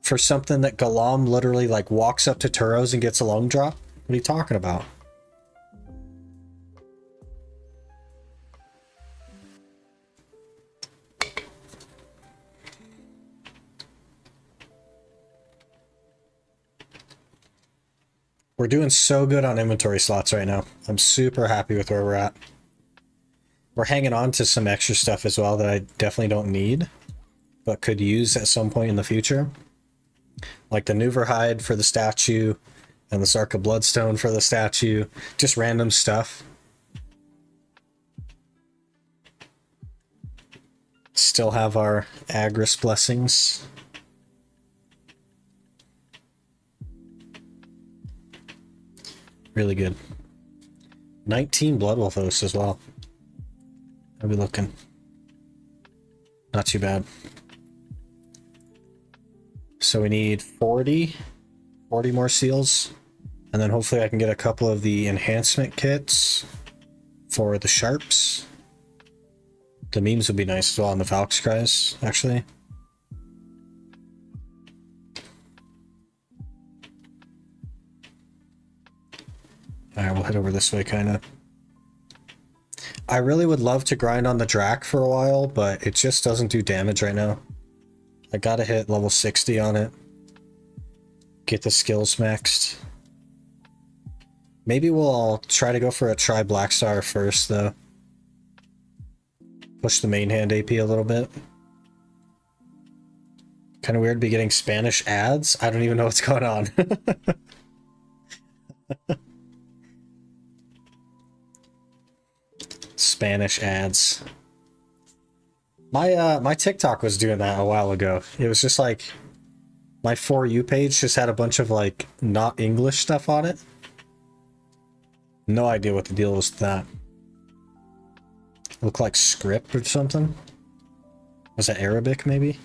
For something that Galam literally like walks up to Turos and gets a lung drop? What are you talking about? We're doing so good on inventory slots right now. I'm super happy with where we're at. We're hanging on to some extra stuff as well that I definitely don't need, but could use at some point in the future. Like the Nuver hide for the statue, and the Sarka bloodstone for the statue. Just random stuff. Still have our Agris blessings. Really good. 19 Bloodwolf Oaths as well. I'll be looking. Not too bad. So we need 40 more seals. And then hopefully I can get a couple of the enhancement kits for the sharps. The memes would be nice as well on the Valk's cries, actually. Alright, we'll head over this way, kind of. I really would love to grind on the Drak for a while, but it just doesn't do damage right now. I gotta hit level 60 on it. Get the skills maxed. Maybe we'll try to go for a try Blackstar first, though. Push the main hand AP a little bit. Kind of weird to be getting Spanish ads. I don't even know what's going on. Spanish ads. My TikTok was doing that a while ago. It was just like my For You page just had a bunch of like not English stuff on it. No idea what the deal was with that. Looked like script or something. Was that Arabic maybe?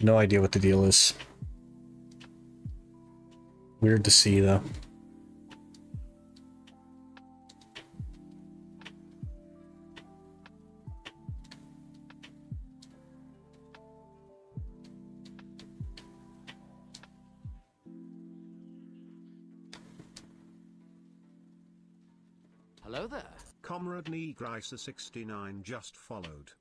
No idea what the deal is. Weird to see though. Hello there. Comrade Negriser69 just followed.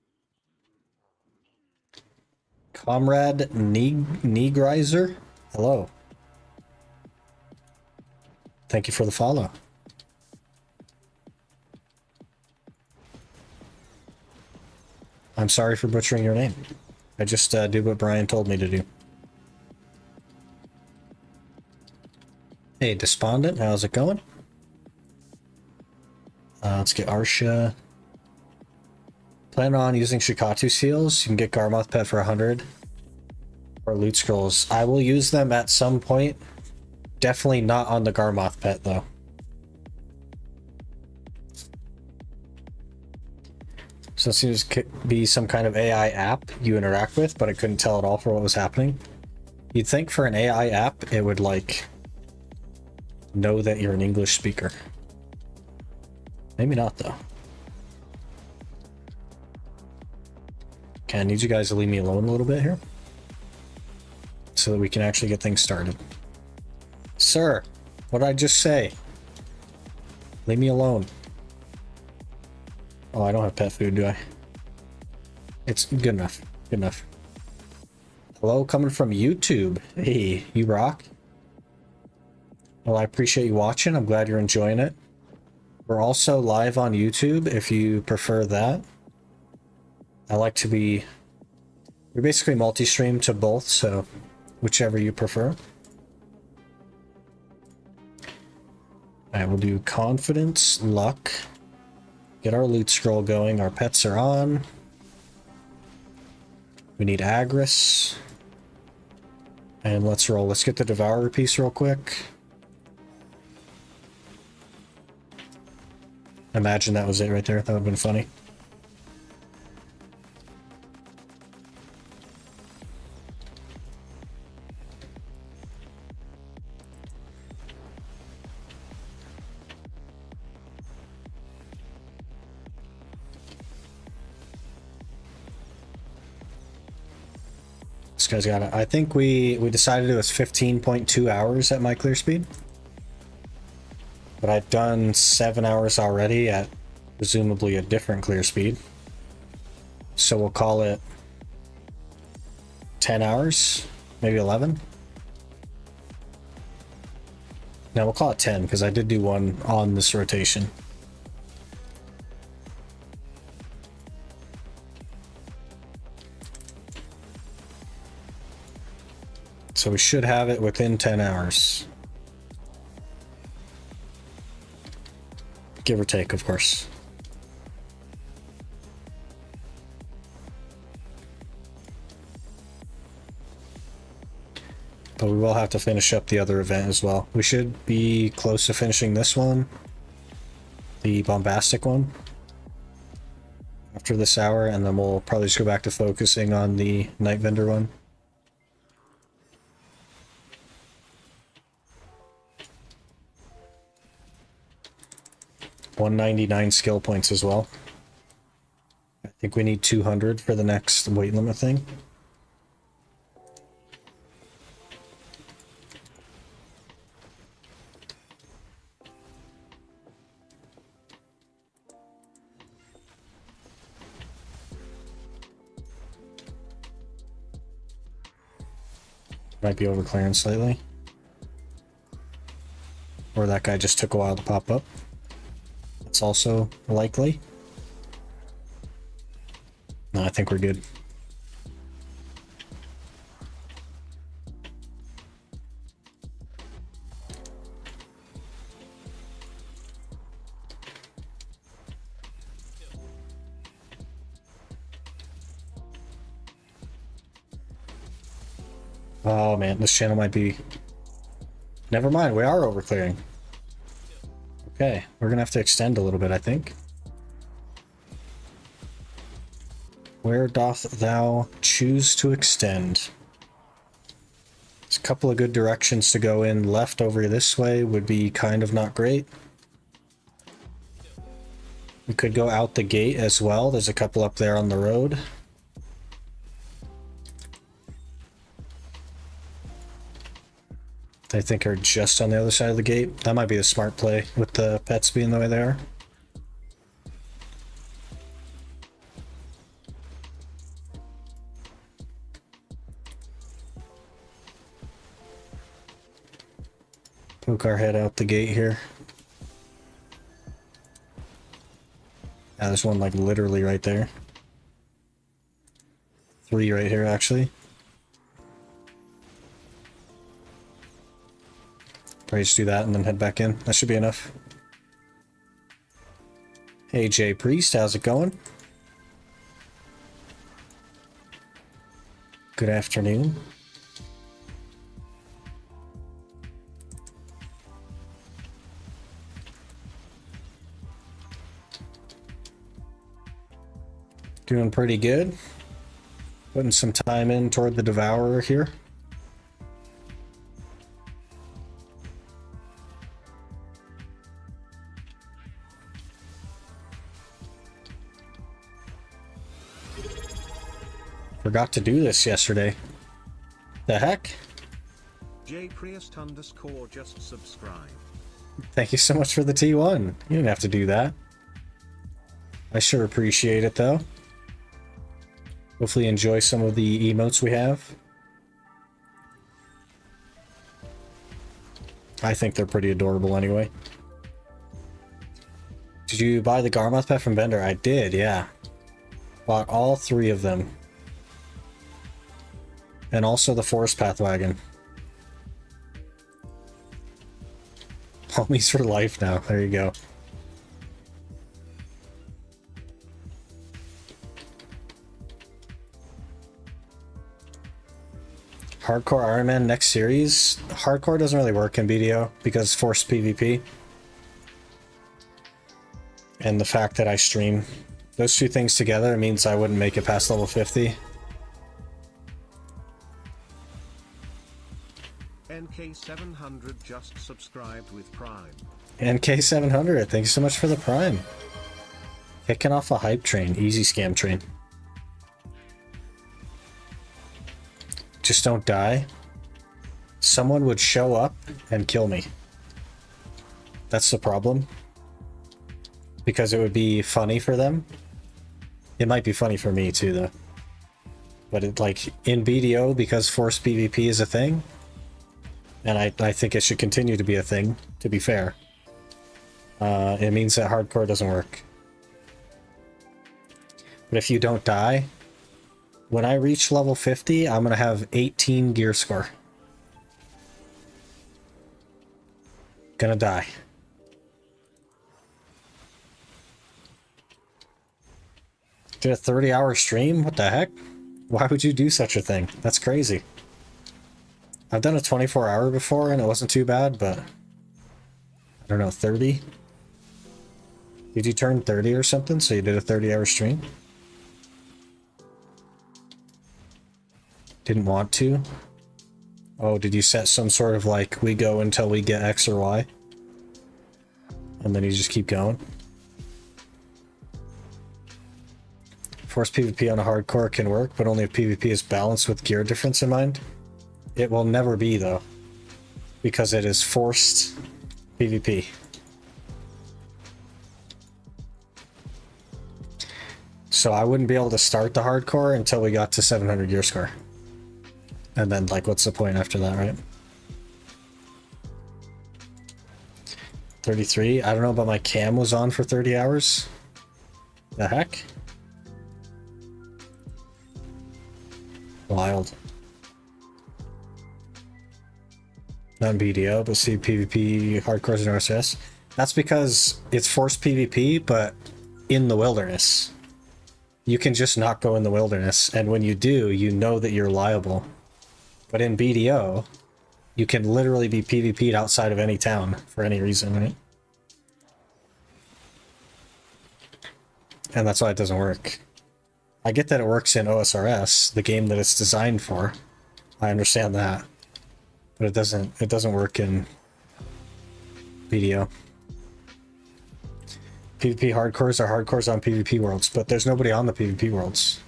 Comrade Negriser? Hello. Thank you for the follow. I'm sorry for butchering your name. I just did what Brian told me to do. Hey, Despondent, how's it going? Let's get Arsha. Plan on using Shikatu seals. You can get Garmoth Pet for 100. Or loot scrolls. I will use them at some point. Definitely not on the Garmoth Pet, though. So it seems to be some kind of AI app you interact with, but I couldn't tell at all for what was happening. You'd think for an AI app, it would, like, know that you're an English speaker. Maybe not, though. Okay, I need you guys to leave me alone a little bit here. So that we can actually get things started. Sir, what did I just say? Leave me alone. Oh, I don't have pet food, do I? It's good enough. Good enough. Hello, coming from YouTube. Hey, you rock. Well, I appreciate you watching. I'm glad you're enjoying it. We're also live on YouTube if you prefer that. I like to be... We basically multi-stream to both, so whichever you prefer. Alright, we'll do confidence, luck. Get our loot scroll going. Our pets are on. We need Agris. And let's roll. Let's get the Devourer piece real quick. Imagine that was it right there. That would have been funny. This guy's got it. I think we decided it was 15.2 hours at my clear speed. But I've done 7 hours already at presumably a different clear speed. So we'll call it 10 hours, maybe 11. No, we'll call it 10 because I did do one on this rotation. So we should have it within 10 hours. Give or take, of course. But we will have to finish up the other event as well. We should be close to finishing this one. The bombastic one. After this hour, and then we'll probably just go back to focusing on the Night Vendor one. $199 skill points as well. I think we need 200 for the next weight limit thing. Might be over clearing slightly. Or that guy just took a while to pop up. That's also likely. No, I think we're good. Oh man, this channel might be... Never mind, we are over clearing. Okay, we're gonna have to extend a little bit, I think. Where doth thou choose to extend? There's a couple of good directions to go in. Left over this way would be kind of not great. We could go out the gate as well. There's a couple up there on the road. I think are just on the other side of the gate. That might be a smart play with the pets being the way they are. Poke our head out the gate here. Yeah, there's one like literally right there. 3 right here actually. Probably just do that and then head back in. That should be enough. Hey Jay Priest, how's it going? Good afternoon. Doing pretty good. Putting some time in toward the Devourer here. Forgot to do this yesterday. The heck? jpriest_ just subscribe. Thank you so much for the T1. You didn't have to do that. I sure appreciate it though. Hopefully enjoy some of the emotes we have. I think they're pretty adorable anyway. Did you buy the Garmoth pet from Bender? I did, yeah. Bought all 3 of them. And also the Forest Path Wagon. Homies for life now. There you go. Hardcore Iron Man next series. Hardcore doesn't really work in BDO because it's forced PvP. And the fact that I stream those 2 things together means I wouldn't make it past level 50. NK700 just subscribed with Prime. NK700, thank you so much for the Prime. Kicking off a hype train, easy scam train. Just don't die. Someone would show up and kill me. That's the problem. Because it would be funny for them. It might be funny for me too though. But it, like in BDO, because forced PvP is a thing, and I think it should continue to be a thing, to be fair. It means that hardcore doesn't work. But if you don't die, when I reach level 50, I'm gonna have 18 gear score. Gonna die. Did a 30-hour stream? What the heck? Why would you do such a thing? That's crazy. I've done a 24-hour before and it wasn't too bad, but I don't know, 30? Did you turn 30 or something? So you did a 30-hour stream? Didn't want to? Oh, did you set some sort of like, we go until we get X or Y? And then you just keep going? Force PvP on a hardcore can work, but only if PvP is balanced with gear difference in mind. It will never be, though, because it is forced PvP. So I wouldn't be able to start the hardcore until we got to 700 gear score. And then, like, what's the point after that, right? 33? I don't know, but my cam was on for 30 hours. The heck? Wild. Not BDO, but see PvP hardcores in RSS. That's because it's forced PvP, but in the wilderness. You can just not go in the wilderness, and when you do, you know that you're liable. But in BDO, you can literally be PvP'd outside of any town for any reason, right? And that's why it doesn't work. I get that it works in OSRS, the game that it's designed for. I understand that. But it doesn't work in BDO. PvP hardcores are hardcores on PvP worlds, but there's nobody on the PvP worlds.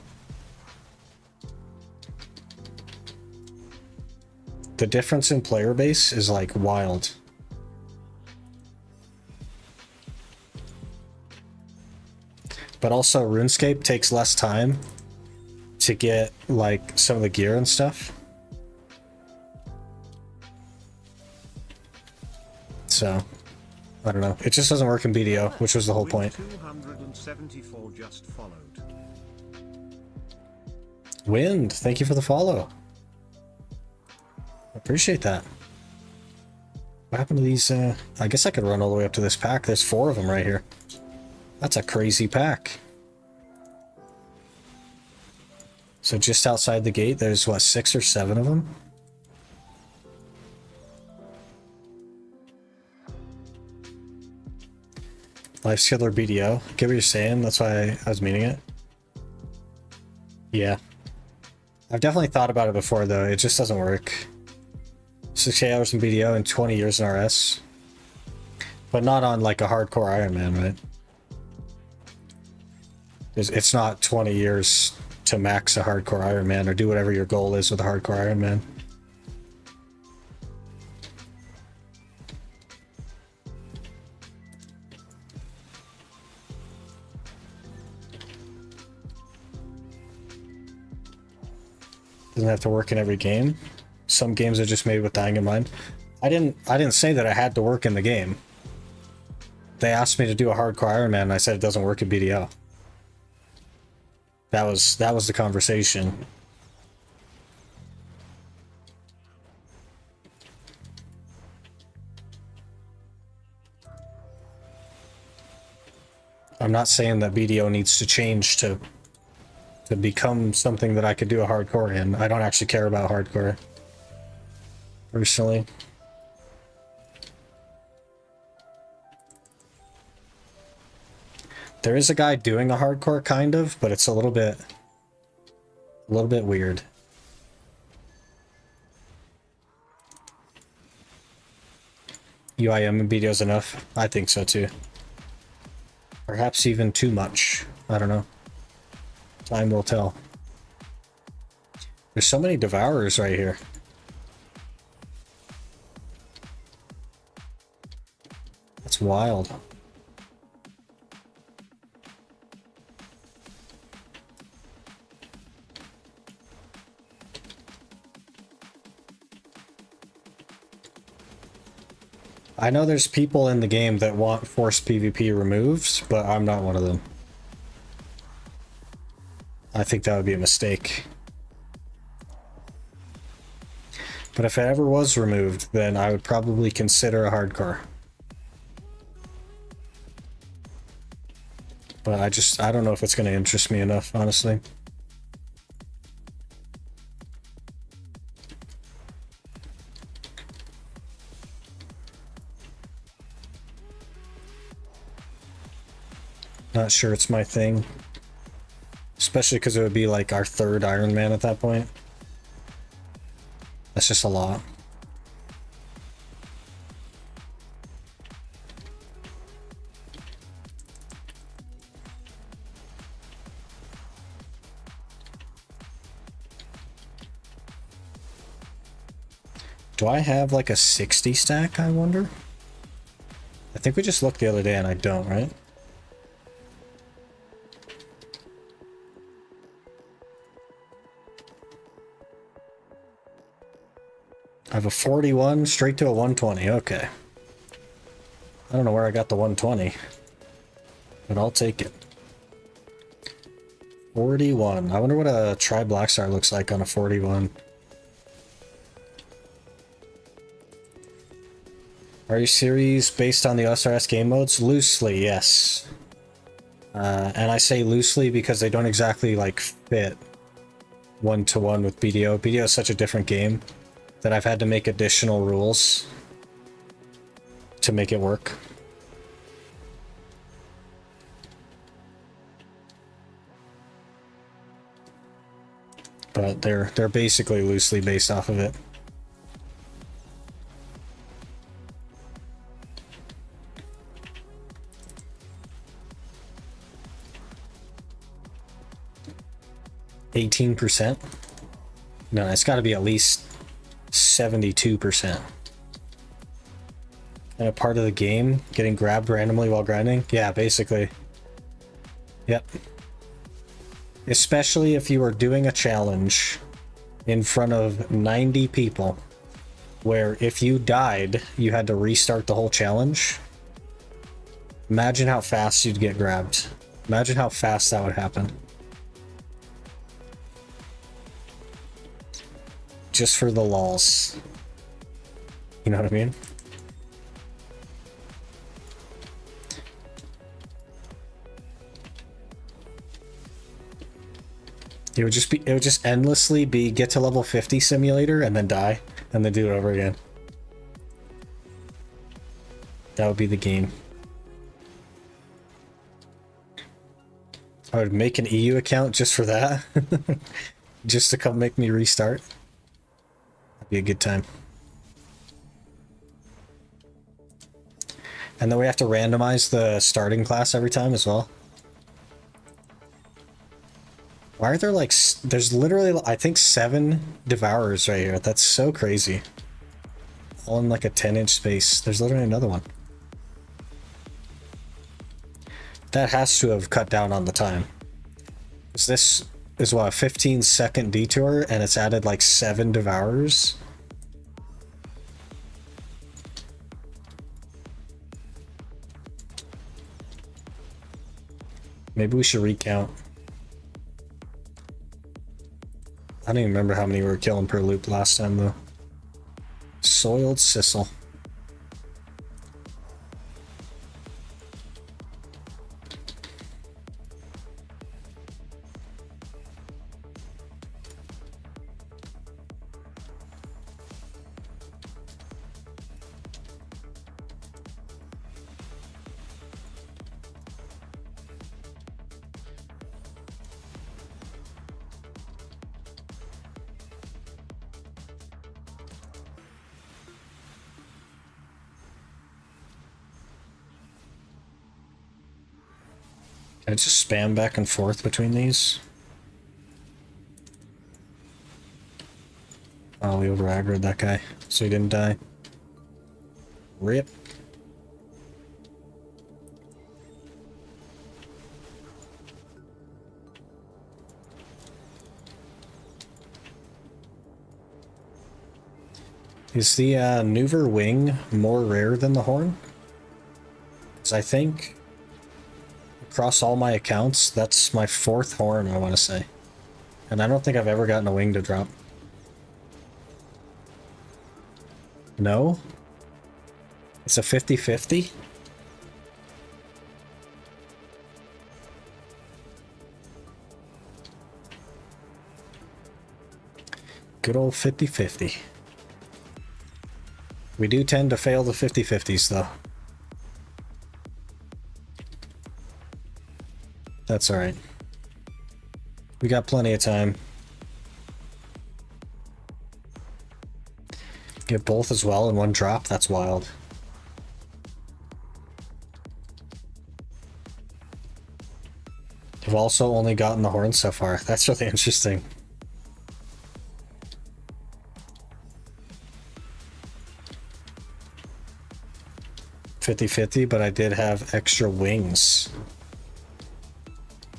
The difference in player base is like wild. But also RuneScape takes less time to get like some of the gear and stuff. So, I don't know. It just doesn't work in BDO, which was the whole point. 274 just followed. Wind, thank you for the follow. Appreciate that. What happened to these? I guess I could run all the way up to this pack. There's 4 of them right here. That's a crazy pack. So just outside the gate, there's what, 6 or 7 of them? Lifeskiller BDO. Get what you're saying, that's why I was meaning it. Yeah. I've definitely thought about it before though, it just doesn't work. 60 hours in BDO and 20 years in RS. But not on like a hardcore Iron Man, right? It's not 20 years to max a hardcore Iron Man or do whatever your goal is with a hardcore Iron Man. Doesn't have to work in every game. Some games are just made with dying in mind. I didn't say that I had to work in the game. They asked me to do a hardcore Iron Man and I said it doesn't work in BDO. That was the conversation. I'm not saying that BDO needs to change to become something that I could do a hardcore in. I don't actually care about hardcore, personally. There is a guy doing a hardcore, kind of, but it's a little bit weird. UIM and BDO's enough? I think so too. Perhaps even too much. I don't know. Time will tell. There's so many Devourers right here. That's wild. I know there's people in the game that want forced PvP removed, but I'm not one of them. I think that would be a mistake. But if it ever was removed, then I would probably consider a hardcore. But I don't know if it's going to interest me enough, honestly. Not sure it's my thing. Especially because it would be like our 3rd Iron Man at that point. That's just a lot. Do I have like a 60 stack, I wonder? I think we just looked the other day and I don't, right? I have a 41 straight to a 120. Okay. I don't know where I got the 120, but I'll take it. 41. I wonder what a Tri Blackstar looks like on a 41. Are your series based on the SRS game modes? Loosely, yes. And I say loosely because they don't exactly like fit one-to-one with BDO. BDO is such a different game that I've had to make additional rules to make it work. But they're basically loosely based off of it. %? No, it's got to be at least 72%. And a part of the game, getting grabbed randomly while grinding? Yeah, basically. Yep. Especially if you were doing a challenge in front of 90 people, where if you died, you had to restart the whole challenge. Imagine how fast you'd get grabbed. Imagine how fast that would happen. Just for the lols. You know what I mean? It would just endlessly be get to level 50 simulator and then die and then do it over again. That would be the game. I would make an EU account just for that. Just to come make me restart. That'd be a good time. And then we have to randomize the starting class every time as well. Why are there like, there's literally, I think 7 Devourers right here. That's so crazy. All in like a 10-inch space. There's literally another one. That has to have cut down on the time. Because this is what, a 15-second detour and it's added like 7 Devourers? Maybe we should recount. I don't even remember how many we were killing per loop last time though. Soiled Sissel. Can I just spam back and forth between these? Oh, we over-aggroed that guy, so he didn't die. RIP. Is the Nuver wing more rare than the horn? Because I think across all my accounts, that's my 4th horn, I want to say. And I don't think I've ever gotten a wing to drop. No? It's a 50-50? Good old 50-50. We do tend to fail the 50-50s, though. That's alright. We got plenty of time. Get both as well in one drop? That's wild. I've also only gotten the horn so far. That's really interesting. $50-50, but I did have extra wings.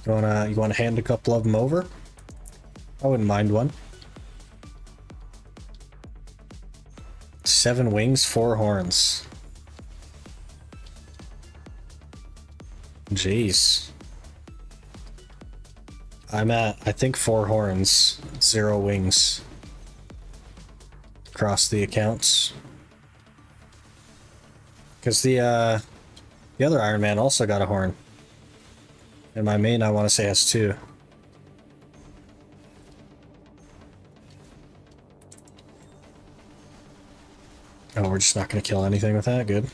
You wanna hand a couple of them over? I wouldn't mind one. 7 wings, 4 horns. Jeez. I'm at, I think, 4 horns, 0 wings. Across the accounts. Because the other Iron Man also got a horn. And my main, I want to say, has 2. Oh, we're just not going to kill anything with that? Good.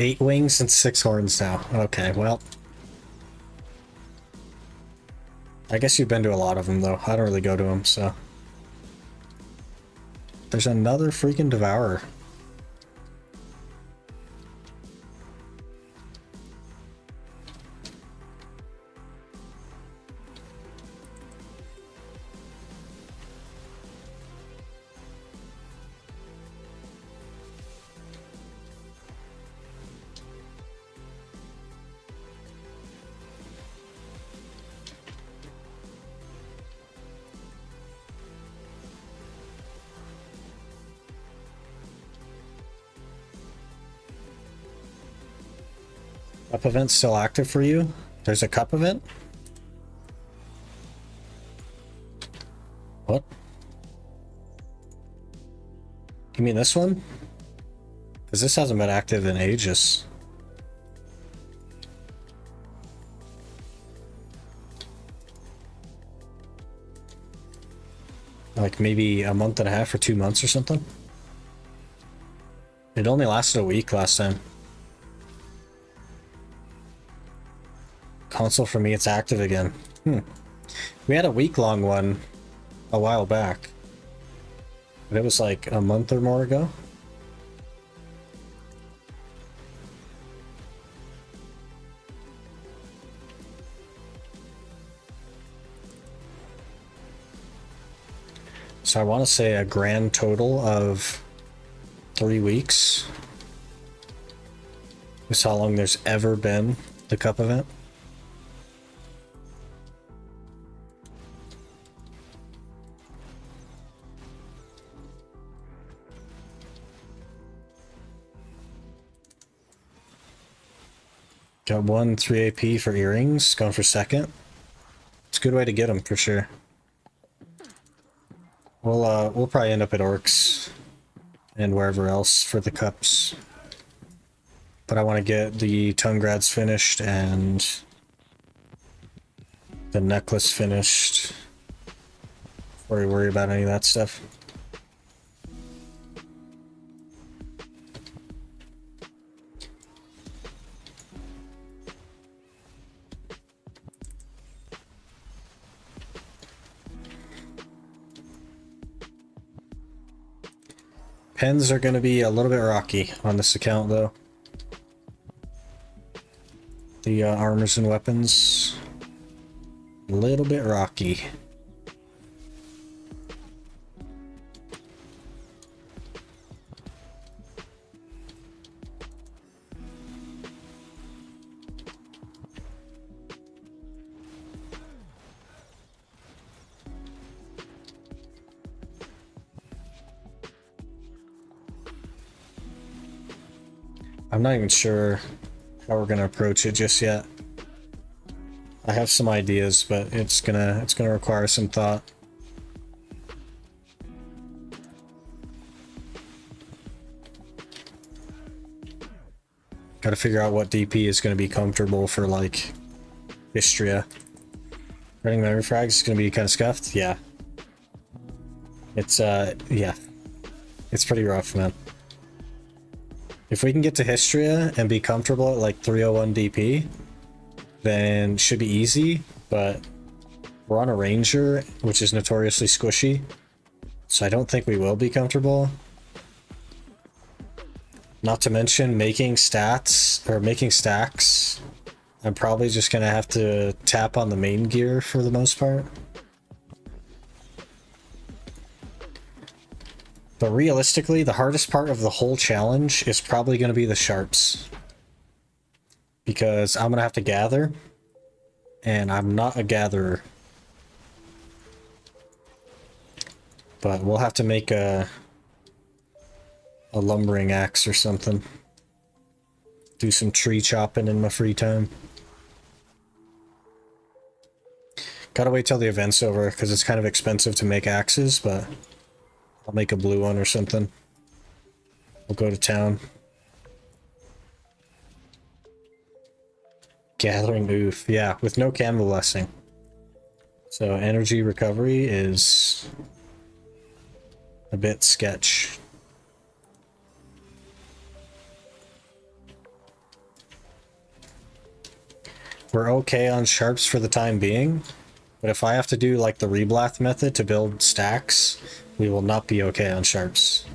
Eight wings and 6 horns now. Okay, well. I guess you've been to a lot of them, though. I don't really go to them, so. There's another freaking Devourer. Cup event's still active for you? There's a cup event? What? You mean this one? Because this hasn't been active in ages. Like maybe a month and a half or 2 months or something? It only lasted a week last time. Console for me, it's active again. We had a week-long one a while back. But it was like a month or more ago. So I want to say a grand total of 3 weeks. That's how long there's ever been the cup event. Got 1 3 AP for earrings, going for second. It's a good way to get them for sure. We'll probably end up at Orcs and wherever else for the cups. But I want to get the Tungrads finished and the necklace finished before we worry about any of that stuff. Pens are going to be a little bit rocky on this account, though. The armors and weapons, a little bit rocky. I'm not even sure how we're gonna approach it just yet. I have some ideas, but it's gonna require some thought. Got to figure out what DP is going to be comfortable for like Istria. Running memory frags is going to be kind of scuffed. Yeah. It's yeah. It's pretty rough, man. If we can get to Histria and be comfortable at like 301 DP, then should be easy, but we're on a Ranger, which is notoriously squishy, so I don't think we will be comfortable. Not to mention making stats, or making stacks. I'm probably just gonna have to tap on the main gear for the most part. But realistically, the hardest part of the whole challenge is probably gonna be the sharps. Because I'm gonna have to gather, and I'm not a gatherer. But we'll have to make a lumbering axe or something. Do some tree chopping in my free time. Gotta wait till the event's over, because it's kind of expensive to make axes, but I'll make a blue one or something. We'll go to town. Gathering oof. Yeah, with no camo blessing. So energy recovery is a bit sketch. We're okay on sharps for the time being, but if I have to do like the reblath method to build stacks, we will not be okay on sharps.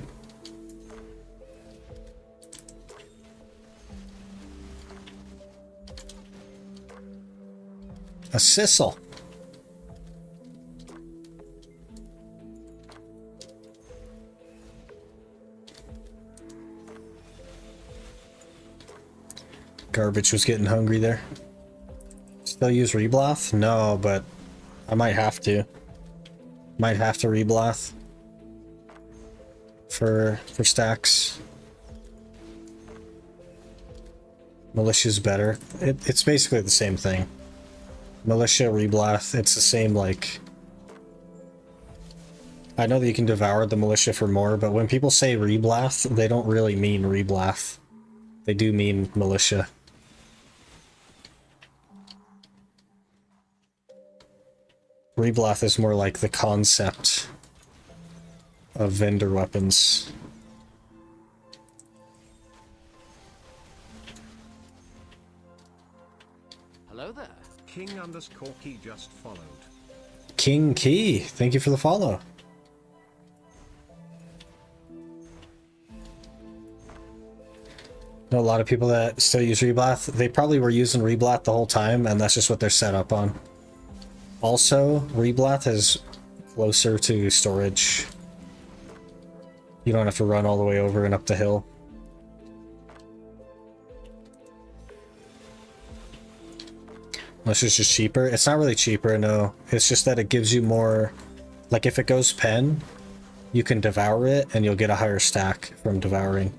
A sissel. Garbage was getting hungry there. Still use reblath? No, but I might have to. Might have to reblath for stacks. Militia's better. It's basically the same thing. Militia, reblath, it's the same, like... I know that you can devour the militia for more, but when people say reblath, they don't really mean reblath. They do mean militia. Reblath is more like the concept of vendor weapons. Hello there. King_key just followed. King Key, thank you for the follow. Know a lot of people that still use reblath. They probably were using reblath the whole time, and that's just what they're set up on. Also, reblath is closer to storage. You don't have to run all the way over and up the hill. Unless it's just cheaper. It's not really cheaper, no. It's just that it gives you more... Like, if it goes pen, you can devour it, and you'll get a higher stack from devouring.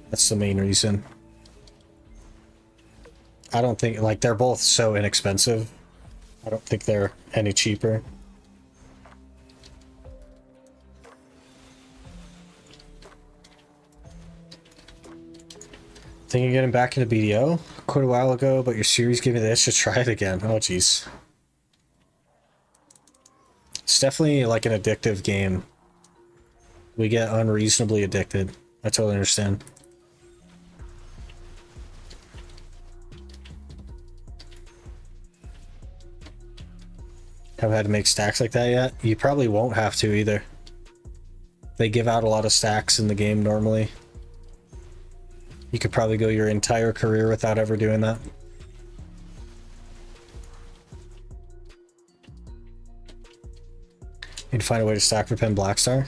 That's the main reason. I don't think... Like, they're both so inexpensive. I don't think they're any cheaper. Thinking of getting back into BDO quite a while ago, but your series gave me the itch to try it again. Oh, jeez. It's definitely like an addictive game. We get unreasonably addicted. I totally understand. Haven't had to make stacks like that yet? You probably won't have to either. They give out a lot of stacks in the game normally. You could probably go your entire career without ever doing that. Need to find a way to stack for pen Blackstar.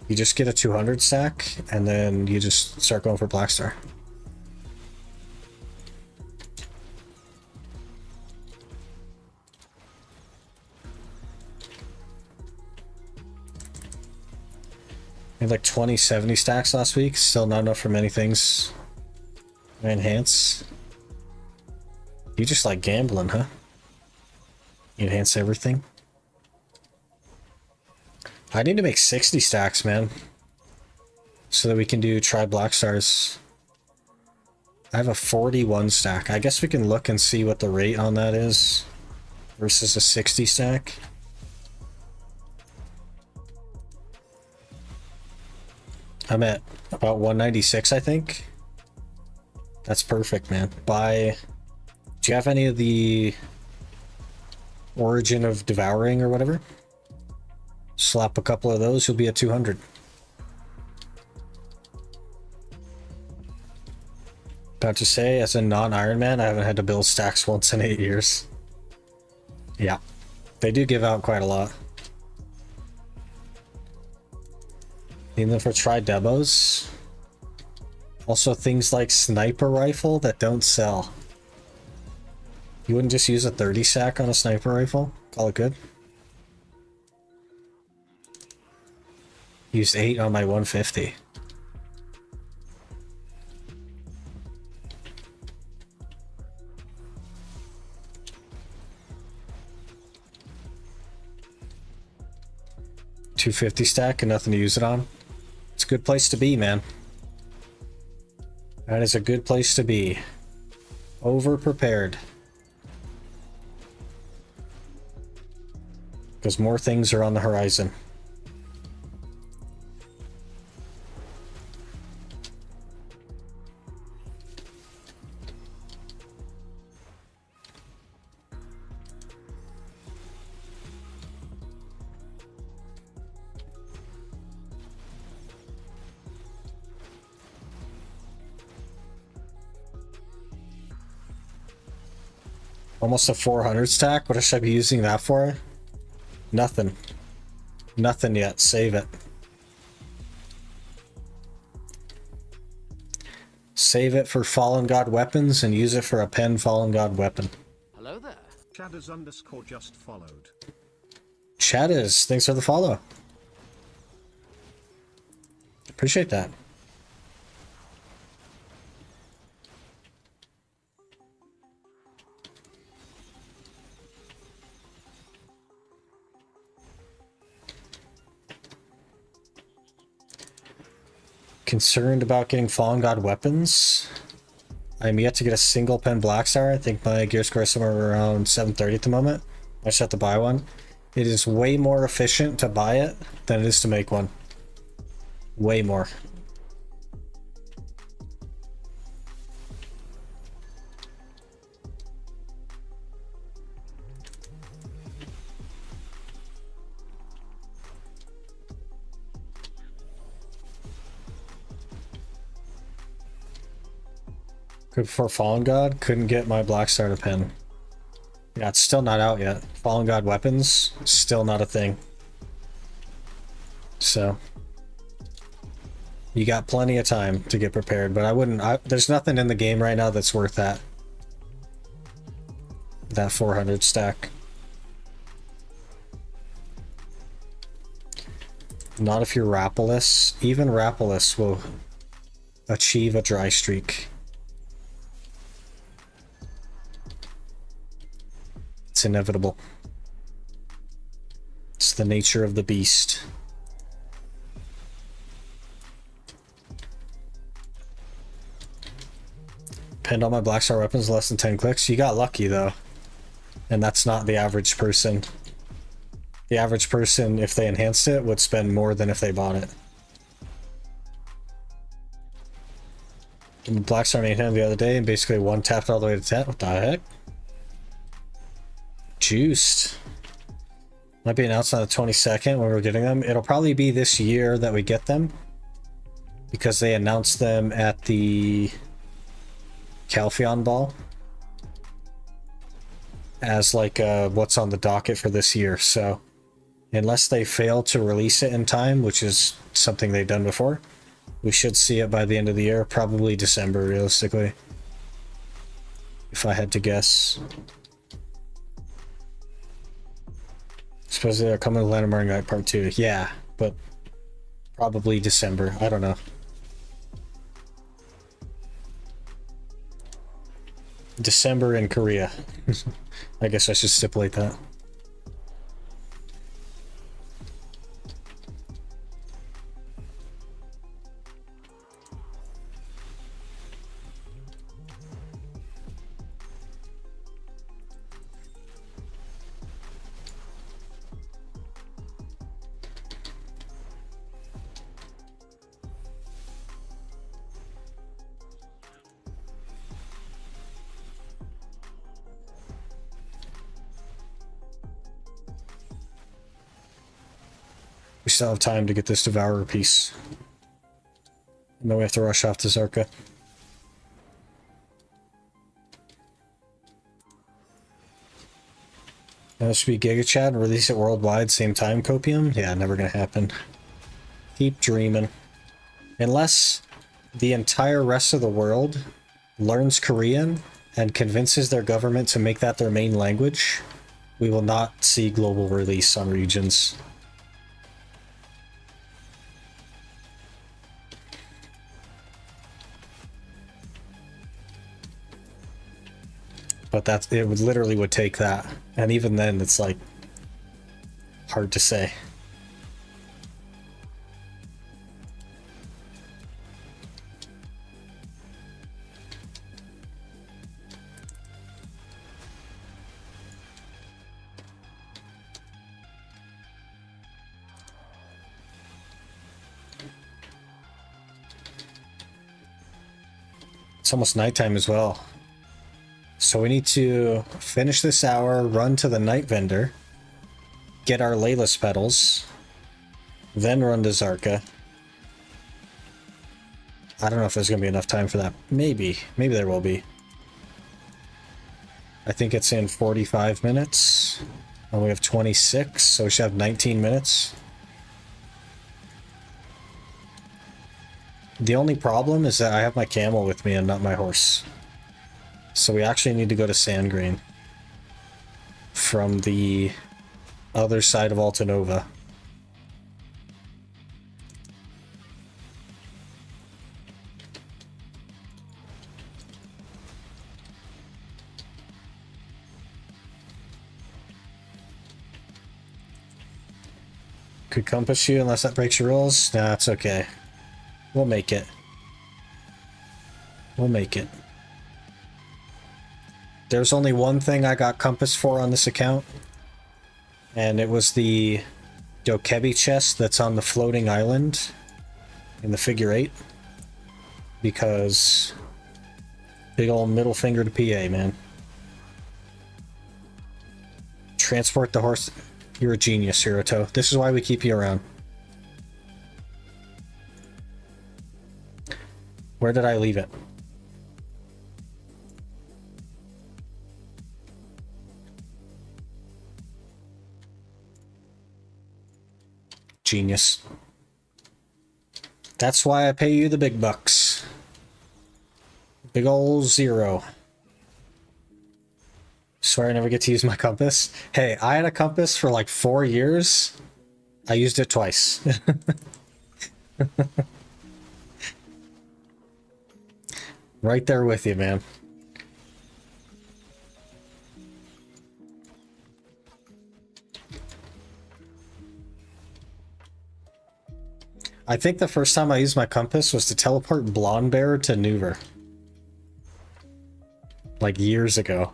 You just get a 200 stack, and then you just start going for Blackstar. I had like 70 stacks last week. Still not enough for many things. Enhance. You just like gambling, huh? You enhance everything. I need to make 60 stacks, man. So that we can do try Blackstars. I have a 41 stack. I guess we can look and see what the rate on that is versus a 60 stack. I'm at about 196, I think. That's perfect, man. Do you have any of the Origin of Devouring or whatever? Slap a couple of those, you'll be at 200. About to say, as a non-Iron Man, I haven't had to build stacks once in 8 years. Yeah. They do give out quite a lot. Need them for tri-debos. Also things like sniper rifle that don't sell. You wouldn't just use a 30 sack on a sniper rifle? Call it good? Used 8 on my 150. $250 stack and nothing to use it on. It's a good place to be, man. That is a good place to be. Over prepared. Because more things are on the horizon. Almost a 400 stack. What should I be using that for? Nothing. Nothing yet. Save it. Save it for Fallen God weapons and use it for a pen Fallen God weapon. Hello there. Shadows underscore just followed. Shadows, thanks for the follow. Appreciate that. Concerned about getting Fallen God weapons. I'm yet to get a single pen Blackstar. I think my gear score is somewhere around 730 at the moment. I just have to buy one. It is way more efficient to buy it than it is to make one. Way more. Good for Fallen God. Couldn't get my Blackstar to pen. Yeah, it's still not out yet. Fallen God weapons, still not a thing. So, you got plenty of time to get prepared, but I wouldn't... there's nothing in the game right now that's worth that. That 400 stack. Not if you're Rapalus. Even Rapalus will achieve a dry streak. It's inevitable. It's the nature of the beast. Pinned all my Blackstar weapons less than 10 clicks. You got lucky though. And that's not the average person. The average person, if they enhanced it, would spend more than if they bought it. Blackstar made him the other day and basically one tapped all the way to 10. What the heck? Juiced. Might be announced on the 22nd when we're getting them. It'll probably be this year that we get them, because they announced them at the Calpheon Ball as like what's on the docket for this year. So unless they fail to release it in time, which is something they've done before, we should see it by the end of the year, probably December realistically, if I had to guess. Supposedly they're coming to Land of Morning Part 2. Yeah, but probably December. I don't know. December in Korea. I guess I should stipulate that. We still have time to get this Devourer piece. And then we have to rush off to Zarka. That should be Giga Chad, release it worldwide, same time, Copium? Yeah, never gonna happen. Keep dreaming. Unless the entire rest of the world learns Korean and convinces their government to make that their main language, we will not see global release on regions. But that's, it would literally would take that. And even then, it's like hard to say. It's almost nighttime as well. So we need to finish this hour, run to the night vendor, get our Layla's petals, then run to Zarka. I don't know if there's going to be enough time for that. Maybe. Maybe there will be. I think it's in 45 minutes. And we have 26, so we should have 19 minutes. The only problem is that I have my camel with me and not my horse. So we actually need to go to Sandgrain from the other side of Altanova. Could compass you unless that breaks your rules? Nah, it's okay. We'll make it. We'll make it. There's only one thing I got compass for on this account, and it was the Dokebi chest that's on the floating island in the figure 8, because big old middle finger to PA, man. Transport the horse. You're a genius, Hiroto. This is why we keep you around. Where did I leave it? Genius. That's why I pay you the big bucks. Big ol' 0. Swear I never get to use my compass. Hey, I had a compass for like 4 years. I used it twice. Right there with you, man. I think the first time I used my compass was to teleport Blonde Bear to Nuver. Like years ago.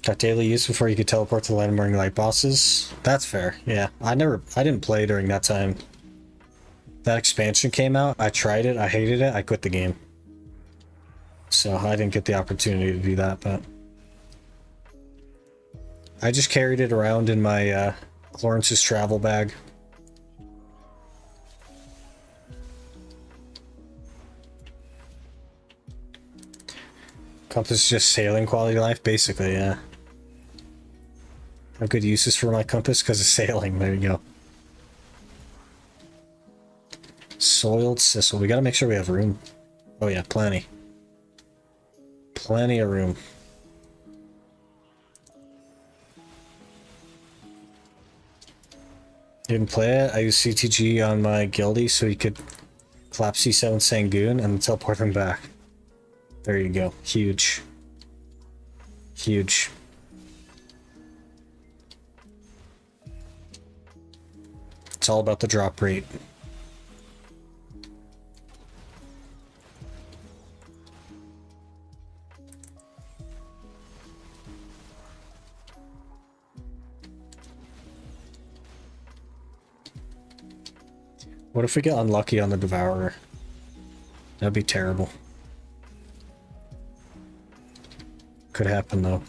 Got daily use before you could teleport to the land burning light bosses. That's fair, yeah. I didn't play during that time. That expansion came out, I tried it, I hated it, I quit the game. So I didn't get the opportunity to do that, but... I just carried it around in my Lawrence's travel bag. Compass is just sailing quality of life, basically, yeah. I have good uses for my compass because of sailing, there you go. Soiled Sissel, we gotta make sure we have room. Oh yeah, plenty. Plenty of room. Didn't play it. I used CTG on my guildie so he could clap C7 Sangoon and teleport him back. There you go. Huge. Huge. It's all about the drop rate. What if we get unlucky on the Devourer? That'd be terrible. Could happen though.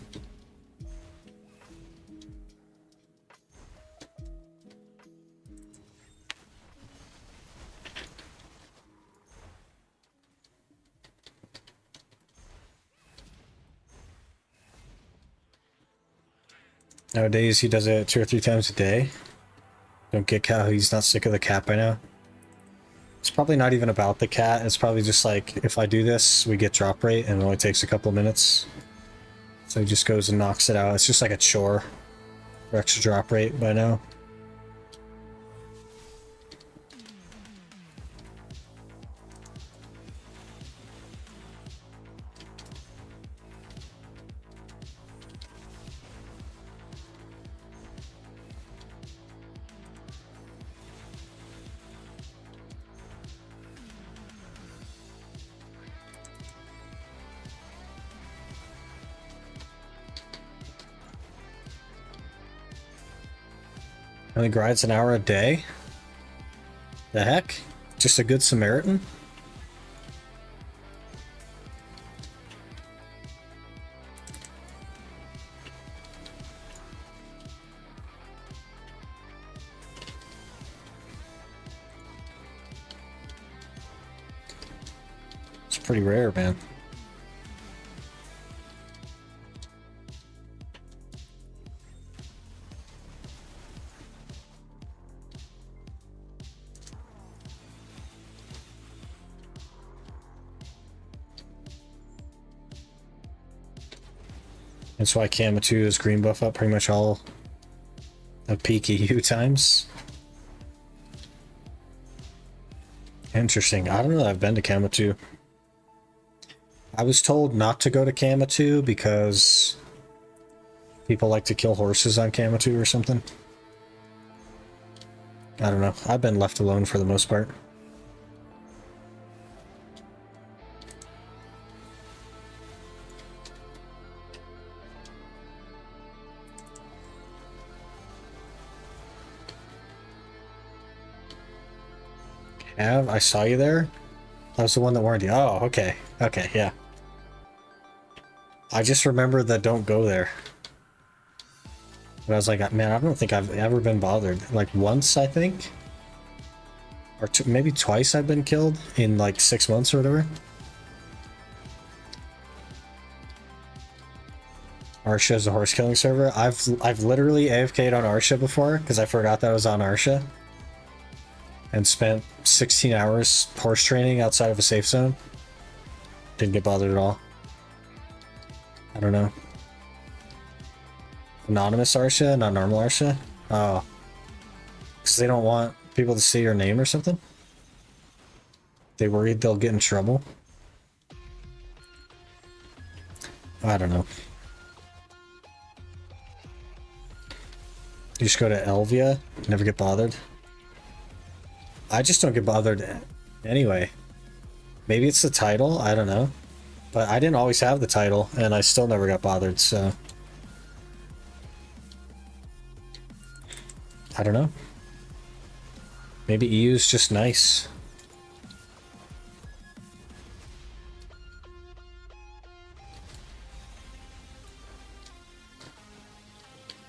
Nowadays, he does it 2 or 3 times a day. Don't get how he's not sick of the cat by now. It's probably not even about the cat. It's probably just like, if I do this, we get drop rate, and it only takes a couple of minutes. So he just goes and knocks it out. It's just like a chore for extra drop rate by now. Only grinds an hour a day? The heck? Just a good Samaritan? It's pretty rare, man. That's why Kamatu is green buff up pretty much all of peak EU times. Interesting. I don't know that I've been to Kamatu. I was told not to go to Kamatu because people like to kill horses on Kamatu or something. I don't know. I've been left alone for the most part. I saw you there? I was the one that warned you. Oh, okay. Okay, yeah. I just remember that don't go there. But I was like, man, I don't think I've ever been bothered. Like once, I think? Or maybe twice I've been killed in like 6 months or whatever. Arsha is a horse killing server. I've literally AFK'd on Arsha before because I forgot that I was on Arsha. And spent 16 hours horse training outside of a safe zone. Didn't get bothered at all. I don't know. Anonymous Arsha, not normal Arsha? Oh. Because they don't want people to see your name or something? They worried they'll get in trouble? I don't know. You just go to Elvia, never get bothered. I just don't get bothered anyway. Maybe it's the title, I don't know. But I didn't always have the title, and I still never got bothered, so... I don't know. Maybe EU's just nice.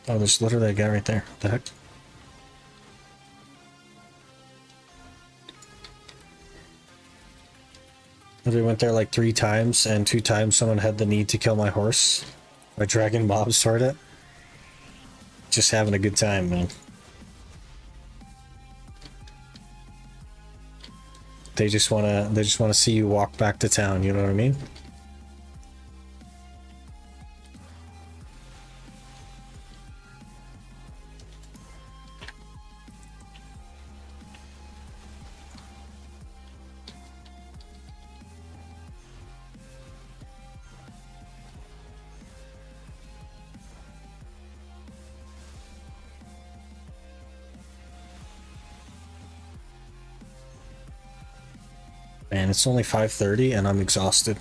Oh, there's literally a guy right there. What the heck? We went there like 3 times, and 2 times someone had the need to kill my horse by dragging mobs toward it. Just having a good time, man. They just wanna see you walk back to town, you know what I mean? Man, it's only 5:30 and I'm exhausted.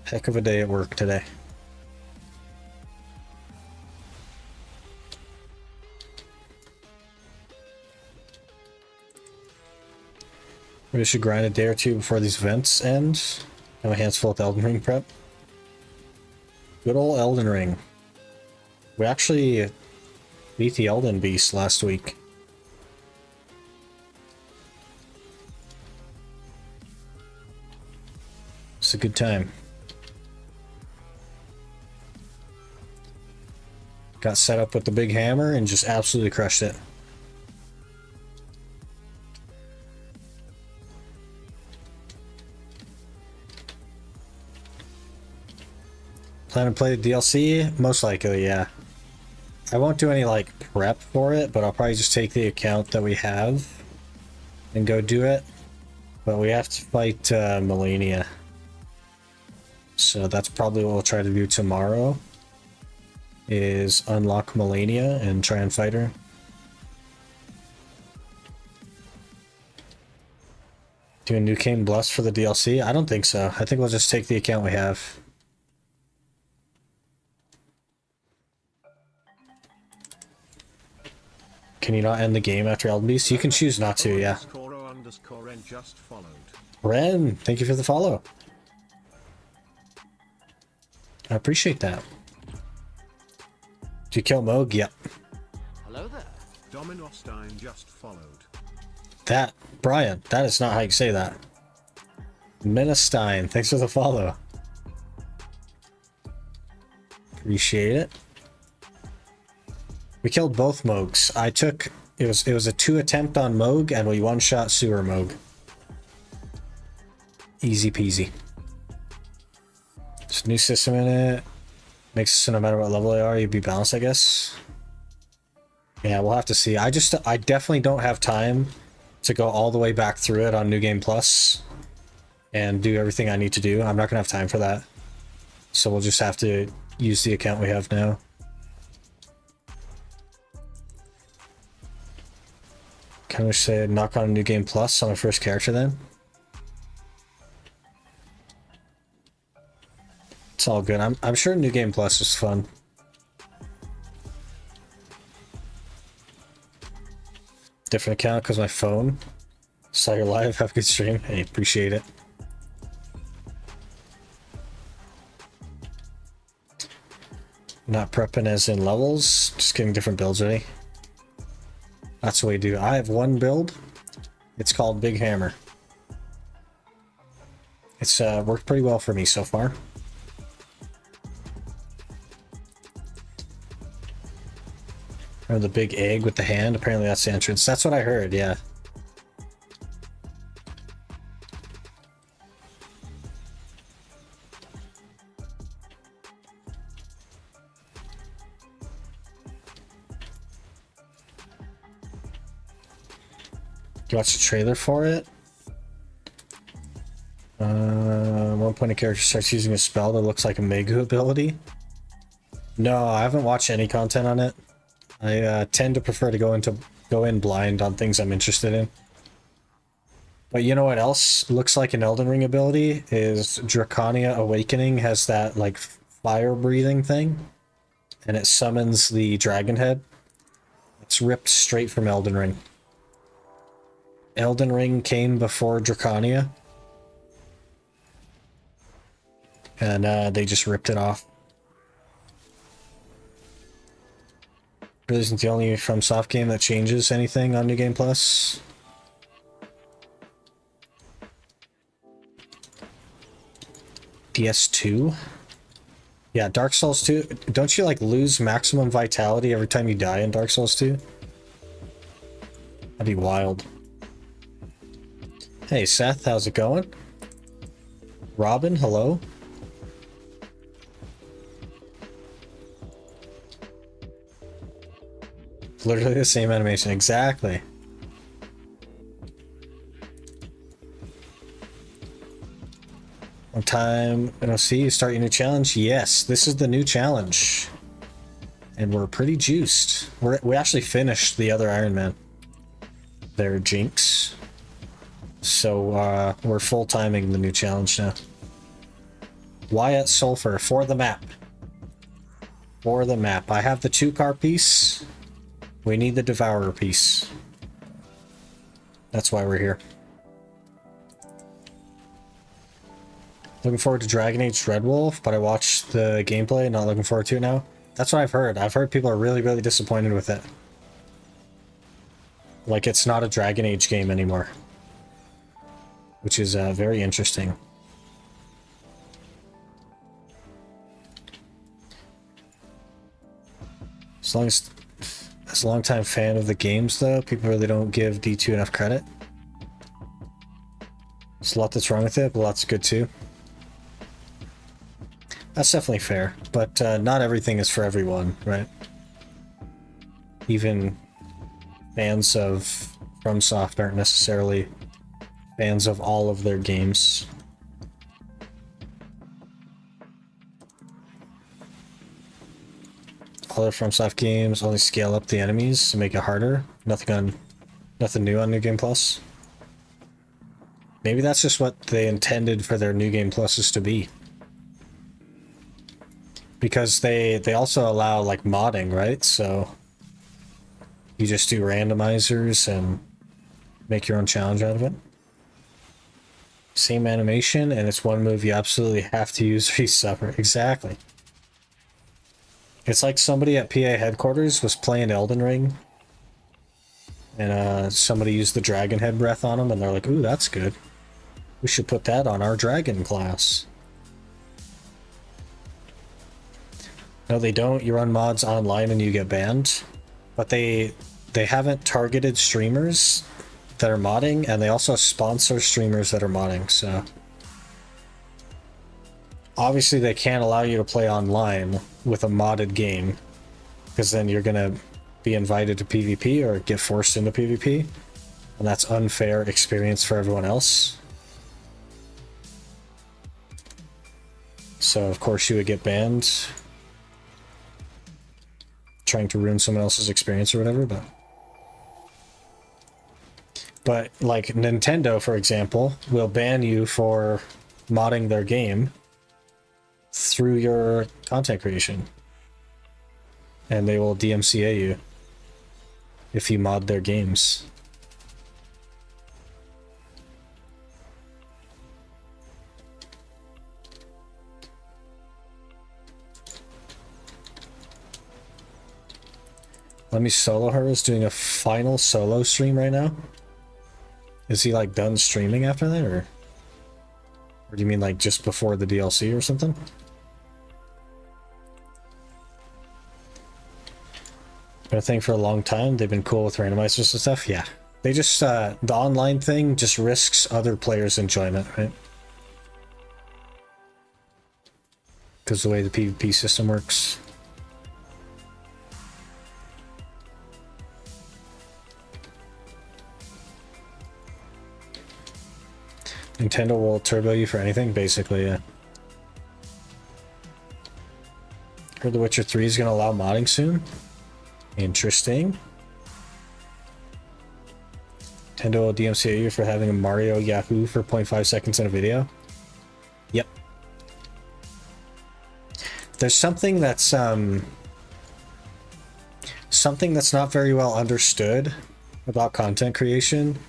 Heck of a day at work today. We should grind a day or 2 before these events end. Have my hands full with Elden Ring prep. Good old Elden Ring. We actually beat the Elden Beast last week. It's a good time. Got set up with the big hammer and just absolutely crushed it. Plan to play the DLC? Most likely, yeah. I won't do any like prep for it, but I'll probably just take the account that we have and go do it. But we have to fight Melania. So that's probably what we'll try to do tomorrow. Is unlock Melania and try and fight her. Do a new King Bless for the DLC? I don't think so. I think we'll just take the account we have. Can you not end the game after Elden Beast? You can choose not to, yeah. Ren, thank you for the follow. I appreciate that. Did you kill Moog? Yep. Hello there. Dominostein just followed. That, Brian, that is not how you say that. Menestein, thanks for the follow. Appreciate it. We killed both Moogs. I took it was a 2 attempt on Moog and we 1-shot Sewer Moog. Easy peasy. There's a new system in it. Makes it so no matter what level they are, you'd be balanced, I guess. Yeah, we'll have to see. I definitely don't have time to go all the way back through it on New Game Plus and do everything I need to do. I'm not gonna have time for that. So we'll just have to use the account we have now. Can we say knock on New Game Plus on my first character then? It's all good. I'm sure New Game Plus is fun. Different account because my phone. Saw your live. Have a good stream. Hey, appreciate it. Not prepping as in levels. Just getting different builds ready. That's what we do. I have one build. It's called Big Hammer. It's worked pretty well for me so far. Or the big egg with the hand. Apparently that's the entrance. That's what I heard, yeah. You watch the trailer for it? One point a character starts using a spell that looks like a Megu ability. No, I haven't watched any content on it. I tend to prefer to go in blind on things I'm interested in. But you know what else looks like an Elden Ring ability is Drakania Awakening has that like fire breathing thing, and it summons the dragon head. It's ripped straight from Elden Ring. Elden Ring came before Drakania, and they just ripped it off. Really isn't the only FromSoft game that changes anything on New Game Plus. DS2? Yeah, Dark Souls 2. Don't you like lose maximum vitality every time you die in Dark Souls 2? That'd be wild. Hey Seth, how's it going? Robin, hello? Literally the same animation, exactly. One time, NOC, you start your new challenge? Yes, this is the new challenge. And we're pretty juiced. We actually finished the other Iron Man. They're Jinx. So we're full timing the new challenge now. Wyatt Sulfur for the map. For the map. I have the 2-car piece. We need the Devourer piece. That's why we're here. Looking forward to Dragon Age Dreadwolf, but I watched the gameplay, not looking forward to it now. That's what I've heard. I've heard people are really, really disappointed with it. Like it's not a Dragon Age game anymore. Which is very interesting. As a longtime fan of the games, though, people really don't give D2 enough credit. There's a lot that's wrong with it, but lots good too. That's definitely fair, but not everything is for everyone, right? Even fans of FromSoft aren't necessarily fans of all of their games. Other FromSoft games only scale up the enemies to make it harder. Nothing new on New Game Plus. Maybe that's just what they intended for their New Game Pluses to be. Because they also allow like modding, right? So you just do randomizers and make your own challenge out of it. Same animation, and it's one move you absolutely have to use or you suffer. Exactly. It's like somebody at PA headquarters was playing Elden Ring, and somebody used the dragon head breath on them, and they're like, ooh, that's good. We should put that on our dragon class. No, they don't. You run mods online and you get banned. But they haven't targeted streamers that are modding, and they also sponsor streamers that are modding, so... Obviously, they can't allow you to play online with a modded game, because then you're gonna be invited to PvP or get forced into PvP, and that's unfair experience for everyone else. So, of course, you would get banned. Trying to ruin someone else's experience or whatever, but like Nintendo, for example, will ban you for modding their game through your content creation, and they will DMCA you if you mod their games. Let Me Solo Her is doing a final solo stream right now. Is he like done streaming after that, or do you mean like just before the DLC or something? Been a thing for a long time. They've been cool with randomizers and stuff. Yeah, they just the online thing just risks other players' enjoyment, right? Because the way the PvP system works. Nintendo will turbo you for anything, basically, yeah. Heard The Witcher 3 is going to allow modding soon. Interesting. Nintendo will DMCA you for having a Mario Yahoo for 0.5 seconds in a video. Yep. There's something that's not very well understood about content creation,